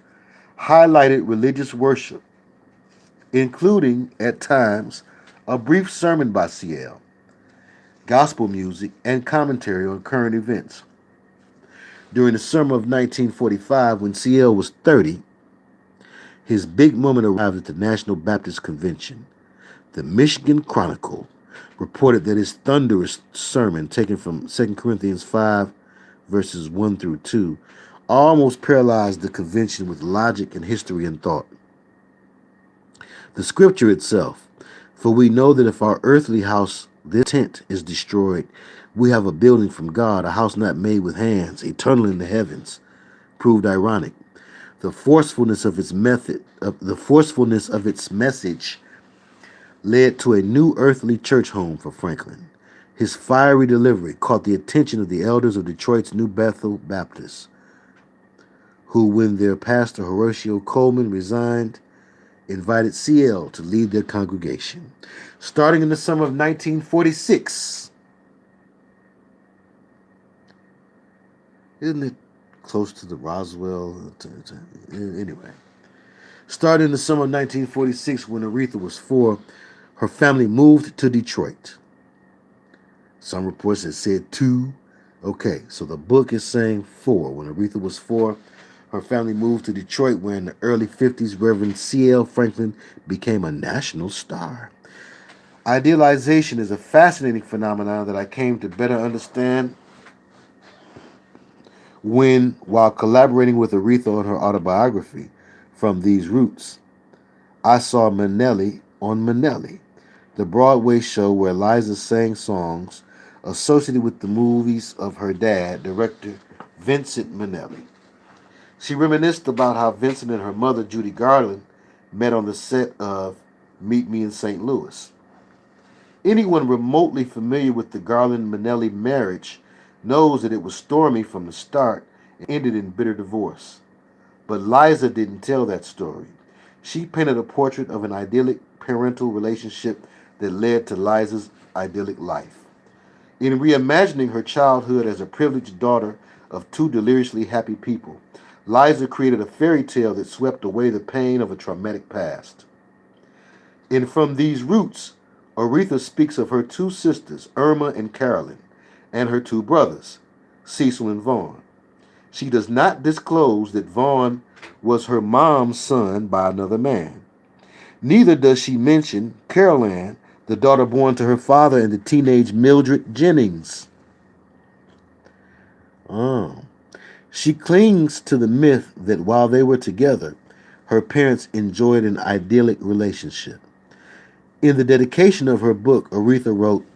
highlighted religious worship, including, at times, a brief sermon by C.L., gospel music, and commentary on current events. During the summer of 1945, when C.L. was 30, his big moment arrived at the National Baptist Convention. The Michigan Chronicle reported that his thunderous sermon, taken from 2 Corinthians 5, verses 1 through 2, almost paralyzed the convention with logic and history and thought. The scripture itself, for we know that if our earthly house, this tent, is destroyed, we have a building from God, a house not made with hands, eternal in the heavens, proved ironic. The forcefulness of its message led to a new earthly church home for Franklin. His fiery delivery caught the attention of the elders of Detroit's New Bethel Baptists, who, when their pastor Horatio Coleman resigned, invited C.L. to lead their congregation. Starting in the summer of 1946, isn't it close to the Roswell? Anyway. Starting in the summer of 1946, when Aretha was 4, her family moved to Detroit. Some reports have said 2. Okay, so the book is saying 4. When Aretha was 4, her family moved to Detroit, where in the early 50s, Reverend C.L. Franklin became a national star. Idealization is a fascinating phenomenon that I came to better understand while collaborating with Aretha on her autobiography, From These Roots. I saw Minnelli on Minnelli, the Broadway show where Liza sang songs associated with the movies of her dad, director Vincent Minnelli. She reminisced about how Vincent and her mother, Judy Garland, met on the set of Meet Me in St. Louis. Anyone remotely familiar with the Garland-Minnelli marriage knows that it was stormy from the start and ended in bitter divorce. But Liza didn't tell that story. She painted a portrait of an idyllic parental relationship that led to Liza's idyllic life. In reimagining her childhood as a privileged daughter of two deliriously happy people, Liza created a fairy tale that swept away the pain of a traumatic past. And from these roots, Aretha speaks of her two sisters, Irma and Carolyn, and her two brothers, Cecil and Vaughn. She does not disclose that Vaughn was her mom's son by another man. Neither does she mention Caroline, the daughter born to her father and the teenage Mildred Jennings. She clings to the myth that while they were together, her parents enjoyed an idyllic relationship. In the dedication of her book, Aretha wrote,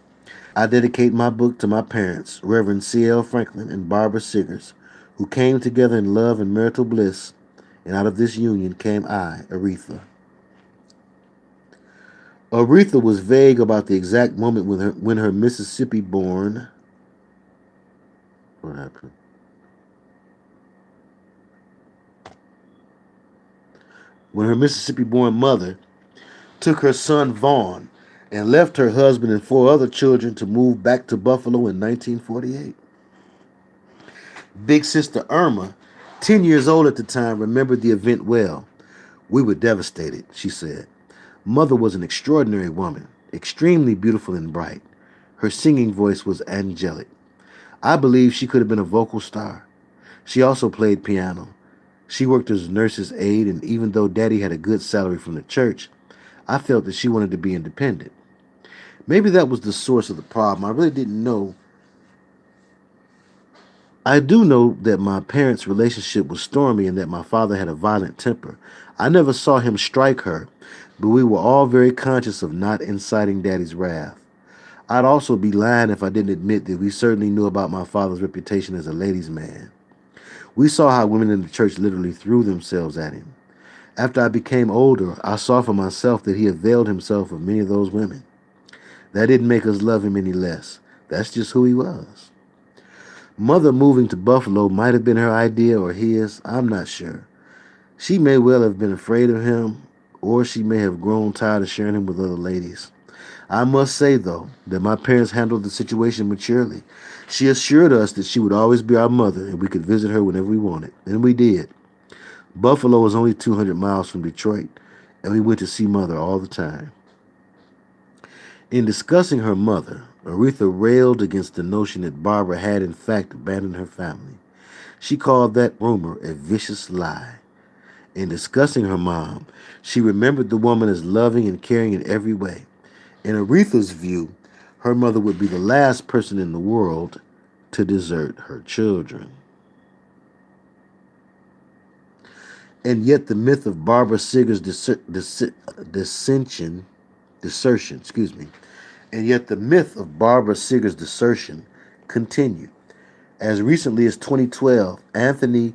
"I dedicate my book to my parents, Reverend C.L. Franklin and Barbara Siggers, who came together in love and marital bliss, and out of this union came I, Aretha." Aretha was vague about the exact moment when her Mississippi-born mother took her son Vaughn and left her husband and 4 other children to move back to Buffalo in 1948. Big sister Irma, 10 years old at the time, remembered the event well. "We were devastated," she said. "Mother was an extraordinary woman, extremely beautiful and bright. Her singing voice was angelic. I believe she could have been a vocal star. She also played piano. She worked as a nurse's aide, and even though Daddy had a good salary from the church, I felt that she wanted to be independent. Maybe that was the source of the problem. I really didn't know. I do know that my parents' relationship was stormy and that my father had a violent temper. I never saw him strike her, but we were all very conscious of not inciting Daddy's wrath. I'd also be lying if I didn't admit that we certainly knew about my father's reputation as a ladies' man. We saw how women in the church literally threw themselves at him. After I became older, I saw for myself that he availed himself of many of those women. That didn't make us love him any less. That's just who he was. Mother moving to Buffalo might have been her idea or his, I'm not sure. She may well have been afraid of him, or she may have grown tired of sharing him with other ladies. I must say, though, that my parents handled the situation maturely. She assured us that she would always be our mother and we could visit her whenever we wanted, and we did. Buffalo was only 200 miles from Detroit, and we went to see Mother all the time. In discussing her mother, Aretha railed against the notion that Barbara had in fact abandoned her family. She called that rumor a vicious lie. In discussing her mom, she remembered the woman as loving and caring in every way. In Aretha's view, her mother would be the last person in the world to desert her children. And yet the myth of Barbara Siggers' desertion, continued. As recently as 2012, Anthony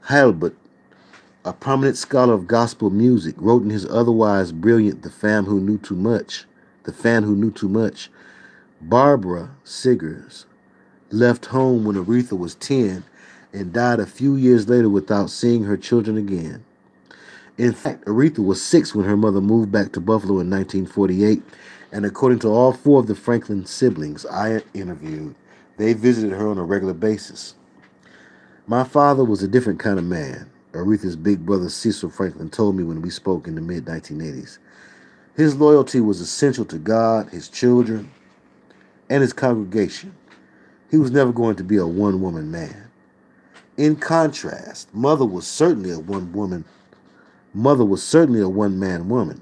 Halbert, a prominent scholar of gospel music, wrote in his otherwise brilliant The Fan Who Knew Too Much, Barbara Siggers left home when Aretha was 10 and died a few years later without seeing her children again. In fact, Aretha was 6 when her mother moved back to Buffalo in 1948, and according to all 4 of the Franklin siblings I interviewed, they visited her on a regular basis. "My father was a different kind of man," Aretha's big brother Cecil Franklin told me when we spoke in the mid-1980s. "His loyalty was essential to God, his children, and his congregation. He was never going to be a one-woman man. In contrast, Mother was certainly a one-man woman.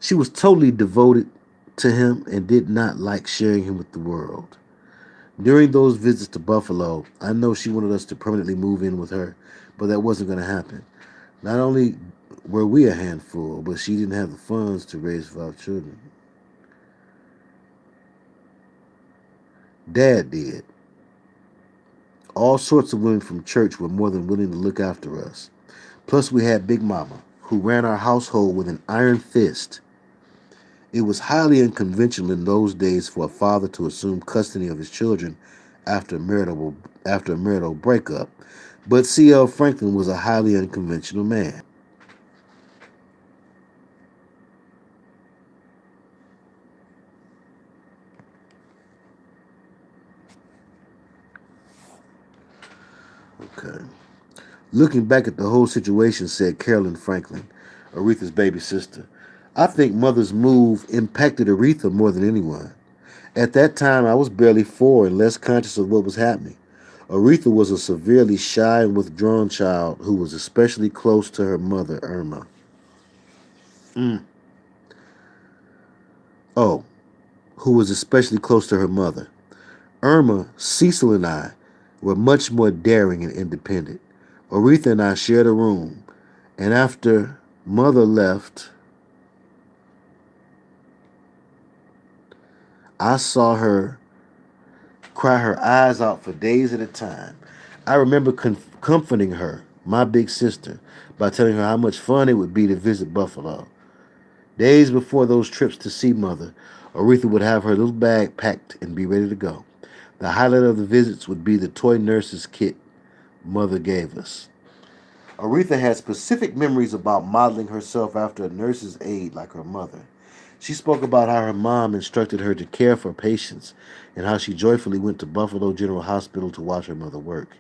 She was totally devoted to him and did not like sharing him with the world. During those visits to Buffalo, I know she wanted us to permanently move in with her, but that wasn't going to happen. Not only were we a handful, but she didn't have the funds to raise 5 children. Dad did. All sorts of women from church were more than willing to look after us. Plus we had Big Mama, who ran our household with an iron fist. It was highly unconventional in those days for a father to assume custody of his children after a marital breakup, but C.L. Franklin was a highly unconventional man. Looking back at the whole situation, said Carolyn Franklin, Aretha's baby sister, I think Mother's move impacted Aretha more than anyone. At that time, I was barely 4 and less conscious of what was happening. Aretha was a severely shy and withdrawn child who was especially close to her mother, Irma. Who was especially close to her mother. Irma, Cecil, and I were much more daring and independent. Aretha and I shared a room, and after Mother left, I saw her cry her eyes out for days at a time. I remember comforting her, my big sister, by telling her how much fun it would be to visit Buffalo. Days before those trips to see Mother, Aretha would have her little bag packed and be ready to go. The highlight of the visits would be the toy nurse's kit Mother gave us. Aretha had specific memories about modeling herself after a nurse's aide like her mother. She spoke about how her mom instructed her to care for patients and how she joyfully went to Buffalo General Hospital to watch her mother work.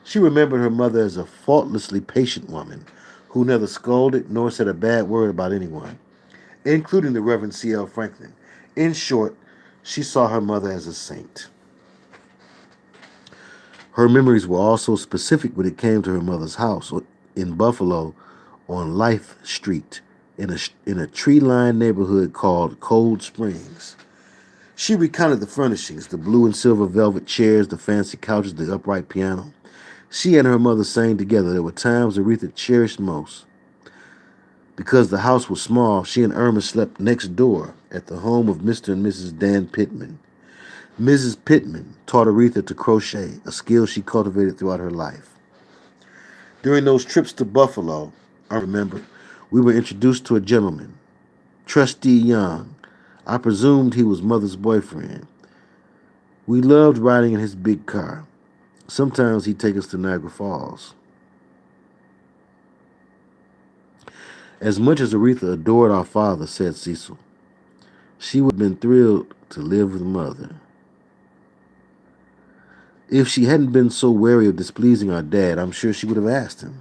She remembered her mother as a faultlessly patient woman who neither scolded nor said a bad word about anyone, including the Reverend C.L. Franklin. In short, she saw her mother as a saint. Her memories were also specific when it came to her mother's house in Buffalo on Life Street in a tree-lined neighborhood called Cold Springs. She recounted the furnishings, the blue and silver velvet chairs, the fancy couches, the upright piano. She and her mother sang together. There were times Aretha cherished most. Because the house was small, she and Irma slept next door at the home of Mr. and Mrs. Dan Pittman. Mrs. Pittman taught Aretha to crochet, a skill she cultivated throughout her life. During those trips to Buffalo, I remember, we were introduced to a gentleman, Trustee Young. I presumed he was Mother's boyfriend. We loved riding in his big car. Sometimes he'd take us to Niagara Falls. As much as Aretha adored our father, said Cecil, she would have been thrilled to live with Mother. If she hadn't been so wary of displeasing our dad, I'm sure she would have asked him.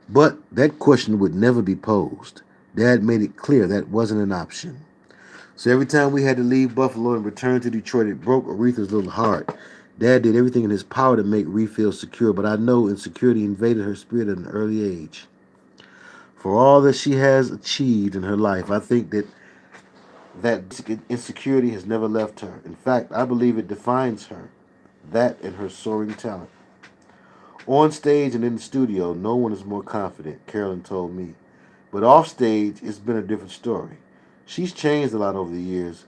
But that question would never be posed. Dad made it clear that wasn't an option. So every time we had to leave Buffalo and return to Detroit, it broke Aretha's little heart. Dad did everything in his power to make Ree feel secure, but I know insecurity invaded her spirit at an early age. For all that she has achieved in her life, I think that insecurity has never left her. In fact, I believe it defines her, that and her soaring talent. On stage and in the studio, no one is more confident, Carolyn told me. But off stage, it's been a different story. She's changed a lot over the years,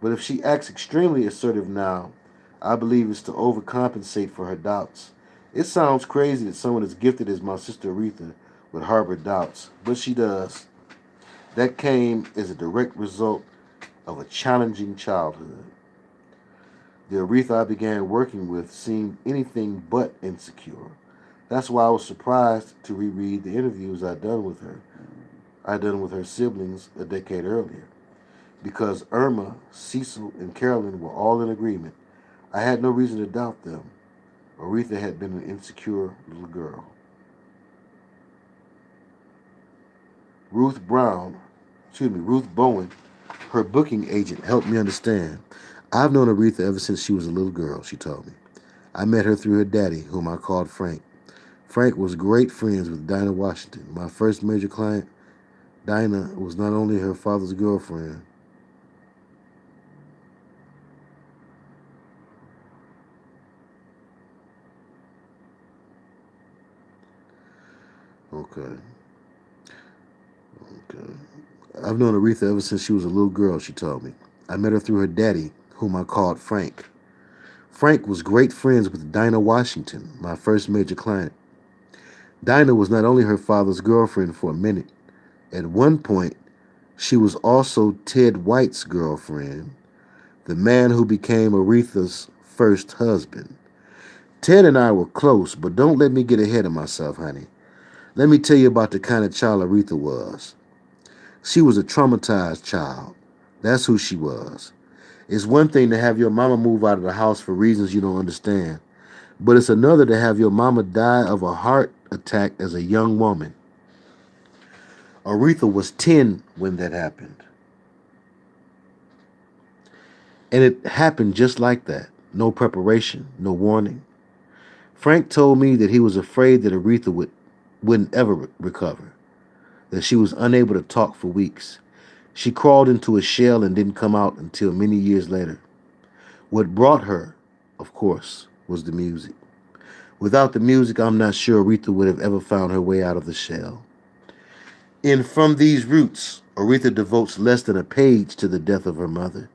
but if she acts extremely assertive now, I believe it's to overcompensate for her doubts. It sounds crazy that someone as gifted as my sister Aretha would harbor doubts, but she does. That came as a direct result of a challenging childhood. The Aretha I began working with seemed anything but insecure. That's why I was surprised to reread the interviews I'd done with her siblings a decade earlier. Because Irma, Cecil, and Carolyn were all in agreement, I had no reason to doubt them. Aretha had been an insecure little girl. Ruth Bowen, her booking agent, helped me understand. I've known Aretha ever since she was a little girl, she told me. I met her through her daddy, whom I called Frank. Frank was great friends with Dinah Washington. My first major client, Dinah, was not only her father's girlfriend, Okay. I've known Aretha ever since she was a little girl, she told me. I met her through her daddy, whom I called Frank. Frank was great friends with Dinah Washington, my first major client. Dinah was not only her father's girlfriend for a minute. At one point, she was also Ted White's girlfriend, the man who became Aretha's first husband. Ted and I were close, but don't let me get ahead of myself, honey. Let me tell you about the kind of child Aretha was. She was a traumatized child. That's who she was. It's one thing to have your mama move out of the house for reasons you don't understand, but it's another to have your mama die of a heart attack as a young woman. Aretha was 10 when that happened. And it happened just like that. No preparation, no warning. Frank told me that he was afraid that Aretha wouldn't ever recover, that she was unable to talk for weeks. She crawled into a shell and didn't come out until many years later. What brought her, of course, was the music. Without the music, I'm not sure Aretha would have ever found her way out of the shell. In From These Roots, Aretha devotes less than a page to the death of her mother.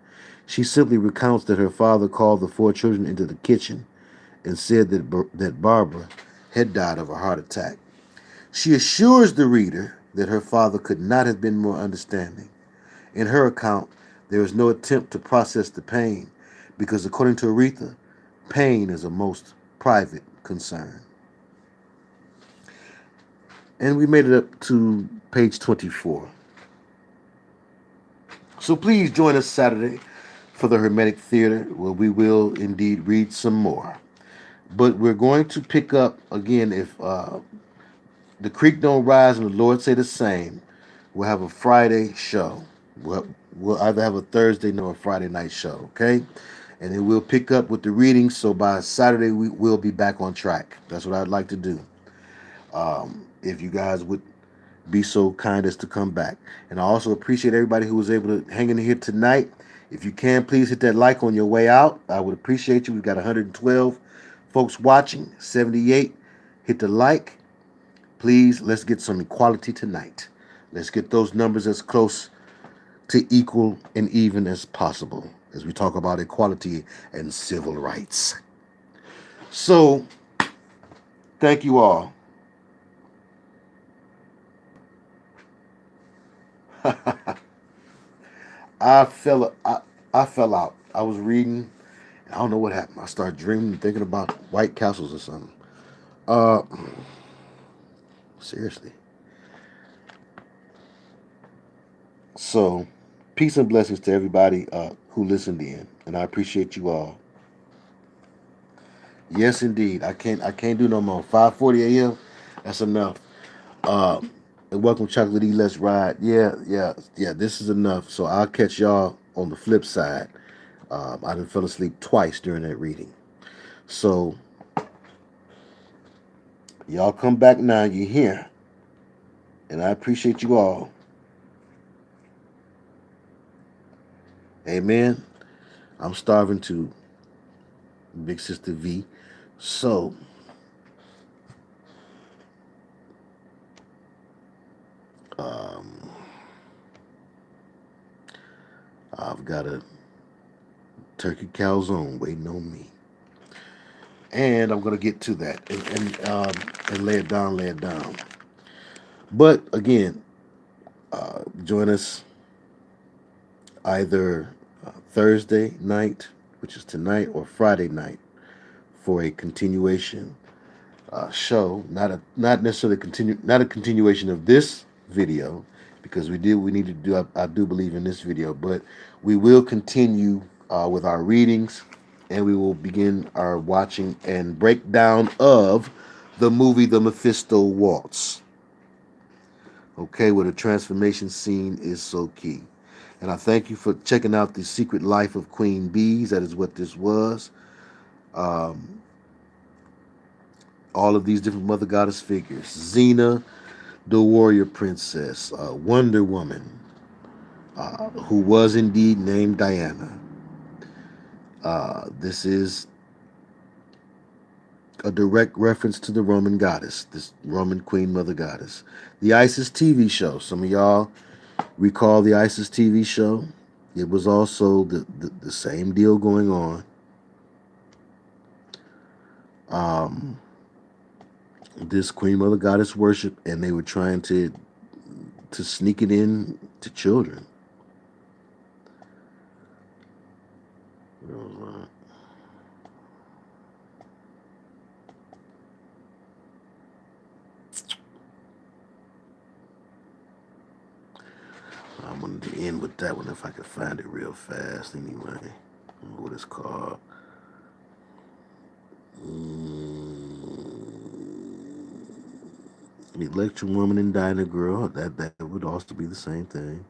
She simply recounts that her father called the 4 children into the kitchen and said that Barbara had died of a heart attack. She assures the reader that her father could not have been more understanding. In her account, there is no attempt to process the pain because, according to Aretha, pain is a most private concern. And we made it up to page 24. So please join us Saturday for the Hermetic Theater, where we will indeed read some more. But we're going to pick up, again, if the creek don't rise and the Lord say the same, we'll have a Friday show. We'll either have a Thursday or a Friday night show, okay? And then we'll pick up with the readings, so by Saturday we will be back on track. That's what I'd like to do. If you guys would be so kind as to come back. And I also appreciate everybody who was able to hang in here tonight. If you can, please hit that like on your way out. I would appreciate you. We've got 112 folks watching, 78. Hit the like. Please, let's get some equality tonight. Let's get those numbers as close to equal and even as possible as we talk about equality and civil rights. So, thank you all. I fell out. I was reading, and I don't know what happened. I started dreaming and thinking about White Castles or something. Seriously. So, peace and blessings to everybody who listened in, and I appreciate you all. Yes, indeed. I can't do no more. 5:40 a.m. That's enough. And welcome, Chocolate E. Let's ride. Yeah. This is enough. So I'll catch y'all on the flip side. I done fell asleep twice during that reading. So y'all come back now. You're here, and I appreciate you all. Amen. I'm starving too, Big Sister V. So I've got a turkey calzone waiting on me, and I'm gonna get to that and lay it down. But again, join us either Thursday night, which is tonight, or Friday night for a continuation show. Not necessarily not a continuation of this video, because we need to do. I do believe in this video, but we will continue with our readings, and we will begin our watching and breakdown of the movie The Mephisto Waltz. Okay, where the transformation scene is so key. And I thank you for checking out The Secret Life of Queen Bees. That is what this was. All of these different Mother Goddess figures. Xena, the warrior princess. Wonder Woman, who was indeed named Diana. This is a direct reference to the Roman goddess, this Roman Queen Mother Goddess. The Isis TV show. Some of y'all recall the Isis TV show. It was also the same deal going on. This Queen Mother Goddess worship, and they were trying to sneak it in to children. I wanted to end with that one if I could find it real fast. Anyway, I don't know what it's called. Electric Woman and Diner Girl. That would also be the same thing.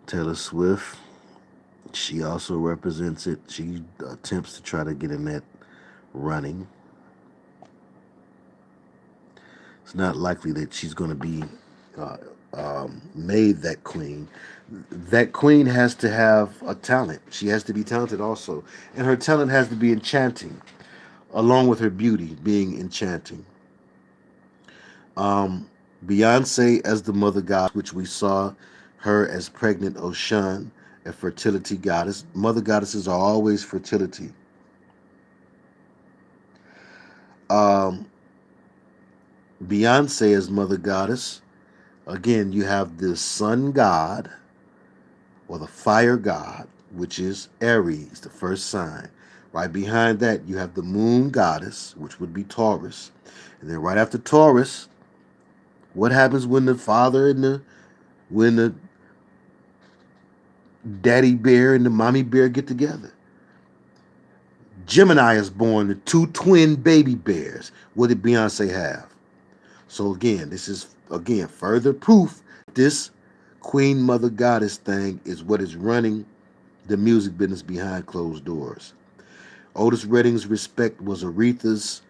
Taylor Swift. She also represents it. She attempts to try to get in that running. It's not likely that she's going to be made that queen. That queen has to have a talent. She has to be talented also. And her talent has to be enchanting, along with her beauty being enchanting. Beyonce as the mother goddess, which we saw her as pregnant Oshun, a fertility goddess. Mother goddesses are always fertility. Beyonce as mother goddess. Again, you have the sun god or the fire god, which is Aries, the first sign. Right behind that, you have the moon goddess, which would be Taurus. And then right after Taurus, what happens when the father and when the daddy bear and the mommy bear get together? Gemini is born, the two twin baby bears. What did Beyonce have? So again, this is further proof this Queen Mother Goddess thing is what is running the music business behind closed doors. Otis Redding's Respect was Aretha's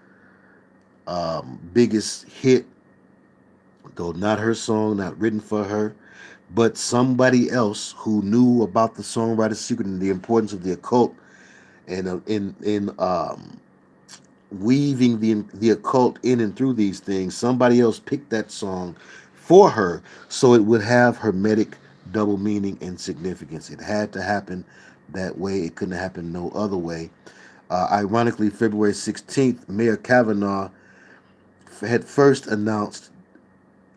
biggest hit, though not her song, not written for her, but somebody else who knew about the songwriter's secret and the importance of the occult, and in weaving the occult in and through these things. Somebody else picked that song for her so it would have hermetic double meaning and significance. It had to happen that way. It couldn't happen no other way. Ironically, February 16th, Mayor Kavanaugh had first announced,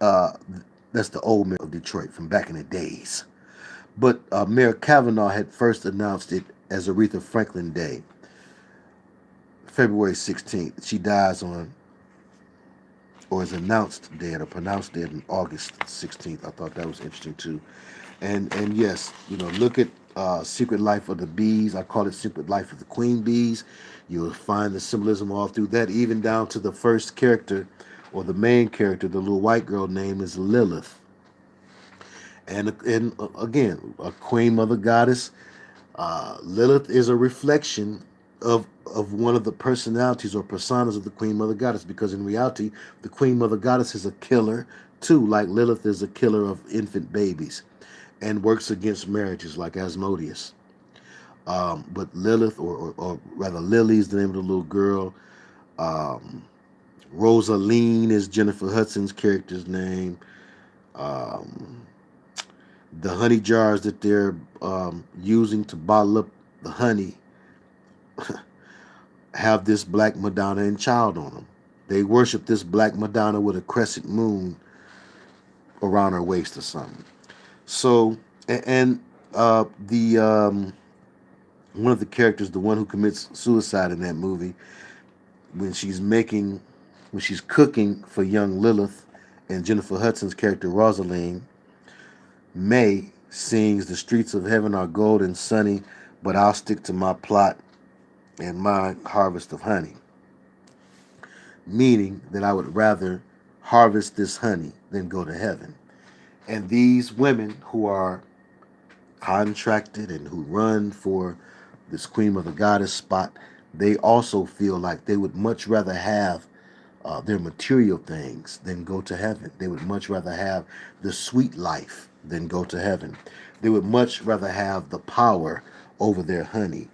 that's the old mayor of Detroit from back in the days, but Mayor Kavanaugh had first announced it as Aretha Franklin Day, February 16th. She dies on, or is announced dead or pronounced dead on August 16th. I thought that was interesting too. And yes, look at Secret Life of the Bees. I call it Secret Life of the Queen Bees. You'll find the symbolism all through that, even down to the first character or the main character, the little white girl name is Lilith. And again, a Queen Mother Goddess. Lilith is a reflection of one of the personalities or personas of the Queen Mother Goddess, because in reality, the Queen Mother Goddess is a killer too, like Lilith is a killer of infant babies and works against marriages like Asmodeus. But Lilith, or rather Lily is the name of the little girl. Rosaline is Jennifer Hudson's character's name. The honey jars that they're using to bottle up the honey have this black Madonna and child on them. They worship this black Madonna with a crescent moon around her waist or something. So, and the one of the characters, the one who commits suicide in that movie, when she's cooking for young Lilith and Jennifer Hudson's character Rosaline, May sings, "The streets of heaven are gold and sunny, but I'll stick to my plot and my harvest of honey." Meaning that I would rather harvest this honey than go to heaven. And these women who are contracted and who run for this Queen Mother Goddess spot, they also feel like they would much rather have their material things than go to heaven. They would much rather have the sweet life than go to heaven. They would much rather have the power over their honey,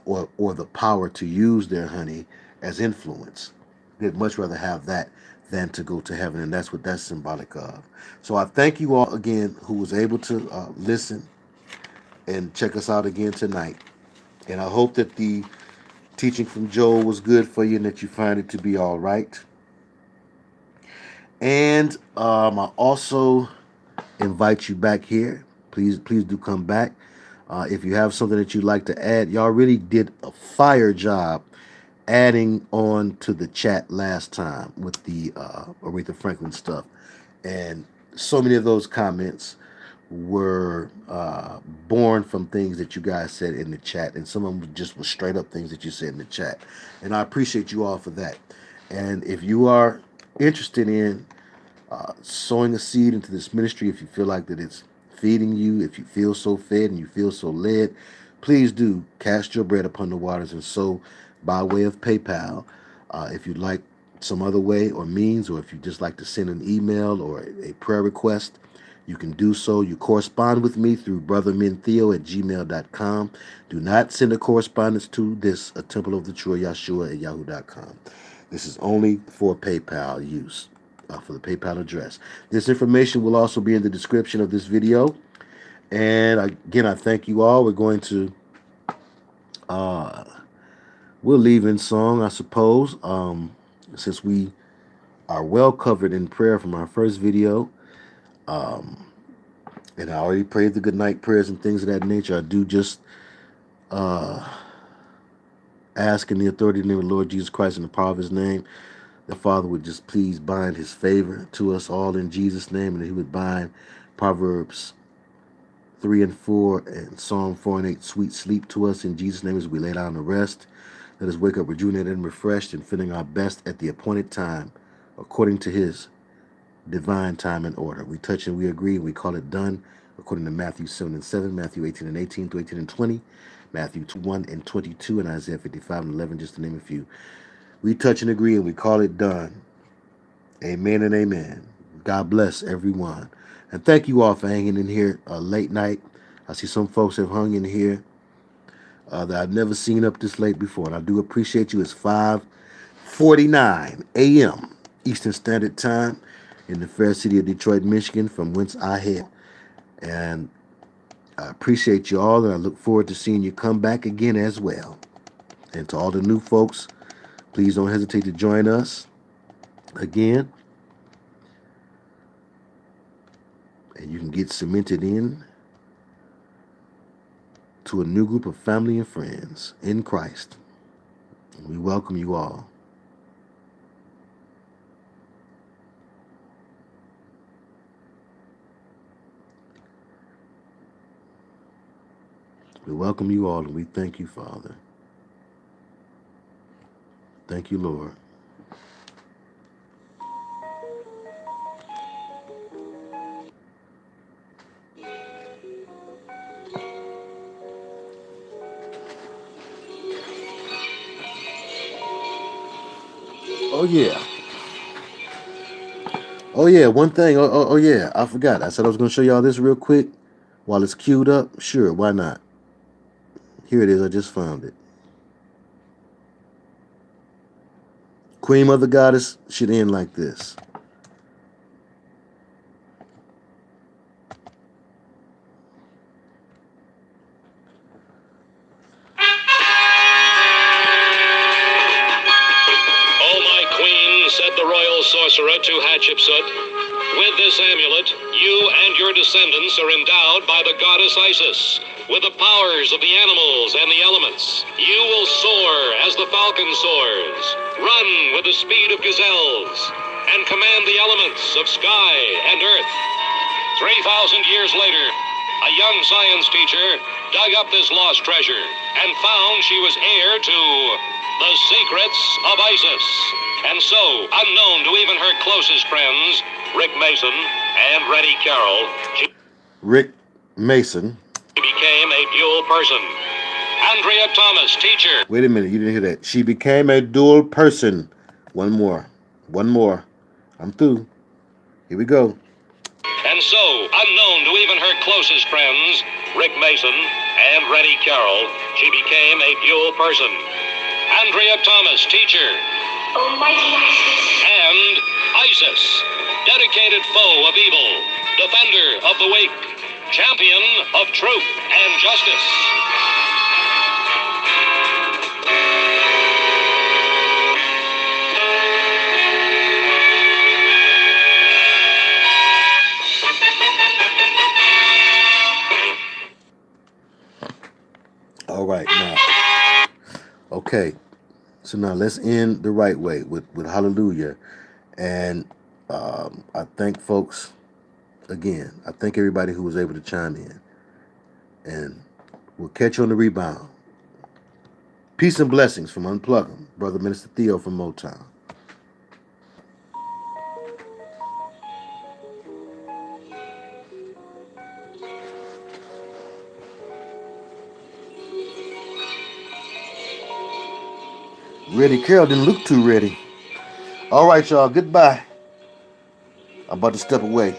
or the power to use their honey as influence. They'd much rather have that than to go to heaven, and that's what that's symbolic of. So I thank you all again who was able to listen and check us out again tonight. And I hope that the teaching from Joel was good for you and that you find it to be all right. And I also invite you back here. Please do come back. If you have something that you'd like to add, y'all really did a fire job adding on to the chat last time with the Aretha Franklin stuff. And so many of those comments were born from things that you guys said in the chat, and some of them just were straight up things that you said in the chat. And I appreciate you all for that. And if you are interested in sowing a seed into this ministry, if you feel like that it's feeding you, if you feel so fed and you feel so led, please do cast your bread upon the waters and sow by way of PayPal. If you'd like some other way or means, or if you just like to send an email or a prayer request, you can do so. You correspond with me through brothermintheo@gmail.com. Do not send a correspondence to this, a temple of the true Yahshua at yahoo.com. This is only for PayPal use, for the PayPal address. This information will also be in the description of this video. And again, I thank you all. We're going to, we'll leave in song, I suppose, since we are well covered in prayer from our first video. And I already prayed the good night prayers and things of that nature. I do just ask in the authority of the name of the Lord Jesus Christ in the power of his name, the Father would just please bind his favor to us all in Jesus' name, and that he would bind Proverbs 3 and 4 and Psalm 4 and 8 sweet sleep to us in Jesus' name as we lay down to rest. Let us wake up rejuvenated and refreshed and feeling our best at the appointed time according to his divine time and order. We touch and we agree and we call it done according to Matthew 7 and 7, Matthew 18 and 18, 18 and 20, Matthew 1 and 22, and Isaiah 55 and 11, just to name a few. We touch and agree and we call it done. Amen and amen. God bless everyone. And thank you all for hanging in here late night. I see some folks have hung in here that I've never seen up this late before. And I do appreciate you. It's 5:49 a.m. Eastern Standard Time in the fair city of Detroit, Michigan, from whence I hail. And I appreciate you all, and I look forward to seeing you come back again as well. And to all the new folks, please don't hesitate to join us again. And you can get cemented in to a new group of family and friends in Christ. And we welcome you all. We welcome you all, and we thank you, Father. Thank you, Lord. Oh, yeah. Oh, yeah, one thing. Oh, yeah, I forgot. I said I was going to show y'all this real quick while it's queued up. Sure, why not? Here it is. I just found it. Queen MotherGoddess should end like this. Said the royal sorcerer to Hatshepsut, with this amulet, you and your descendants are endowed by the goddess Isis with the powers of the animals and the elements. You will soar as the falcon soars, run with the speed of gazelles, and command the elements of sky and earth. 3,000 years later, a young science teacher dug up this lost treasure and found she was heir to the secrets of Isis. And so, unknown to even her closest friends, Rick Mason and Rennie Carroll, Rick Mason. She became a dual person. Andrea Thomas, teacher. Wait a minute, you didn't hear that. She became a dual person. One more. I'm through. Here we go. And so, unknown to even her closest friends, Rick Mason and Rennie Carroll, she became a dual person. Andrea Thomas, teacher. Almighty Isis. And Isis, dedicated foe of evil, defender of the weak, champion of truth and justice. All right, now. Okay. So now let's end the right way with hallelujah. And I thank folks again, I thank everybody who was able to chime in. And we'll catch you on the rebound. Peace and blessings from Unplug 'em, Brother Minister Theo from Motown. Ready, Carol didn't look too ready. All right, y'all, goodbye. I'm about to step away.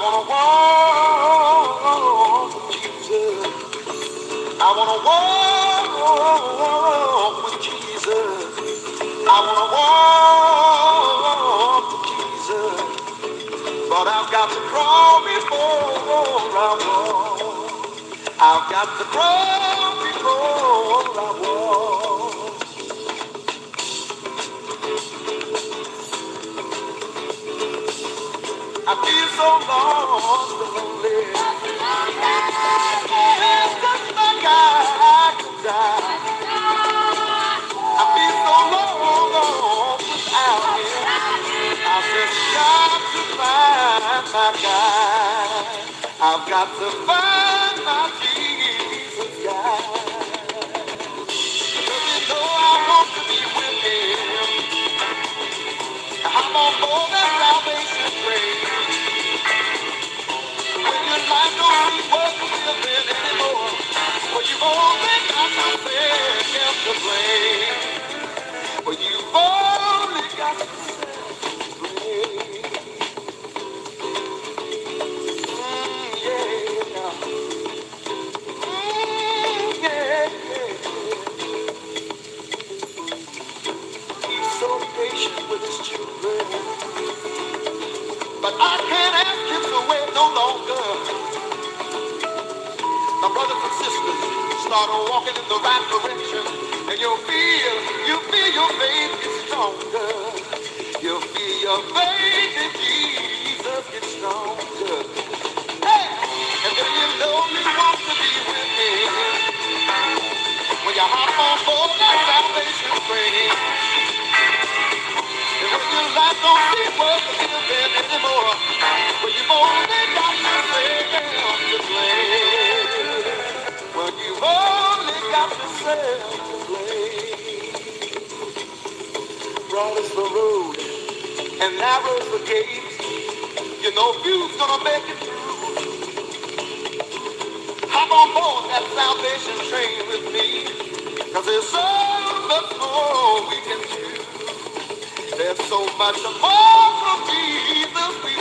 wanna walk with Jesus. I wanna walk with Jesus. I wanna walk with Jesus. But I've got to crawl before I walk. I've got to crawl before I walk. I feel so lost and lonely. It's just like I could die. I feel so lost without him. I've just got to find my guide. I've got to find my Jesus guide. 'Cause you know I want to be with him. I'm on board that salvation train. When your life don't seem worth living anymore, well, you've only got yourself to blame. Well, you've only got yourself to blame. Yeah. Yeah. He's so patient with his children, but I can't ask him to wait no longer. My brothers and sisters, start walking in the right direction, and you'll feel your faith get stronger. You'll feel your faith in Jesus get stronger. Hey, and then you know you want to be with him. When you hop on board that salvation train, and when your life don't seem worth living anymore, but you've only got yourself to blame. Well, you've only got yourself to blame. Broad is the road, and narrow's the gate. You know few's gonna make it through. Hop on board that salvation train with me, 'cause there's so much more we can do. There's so much more from Jesus we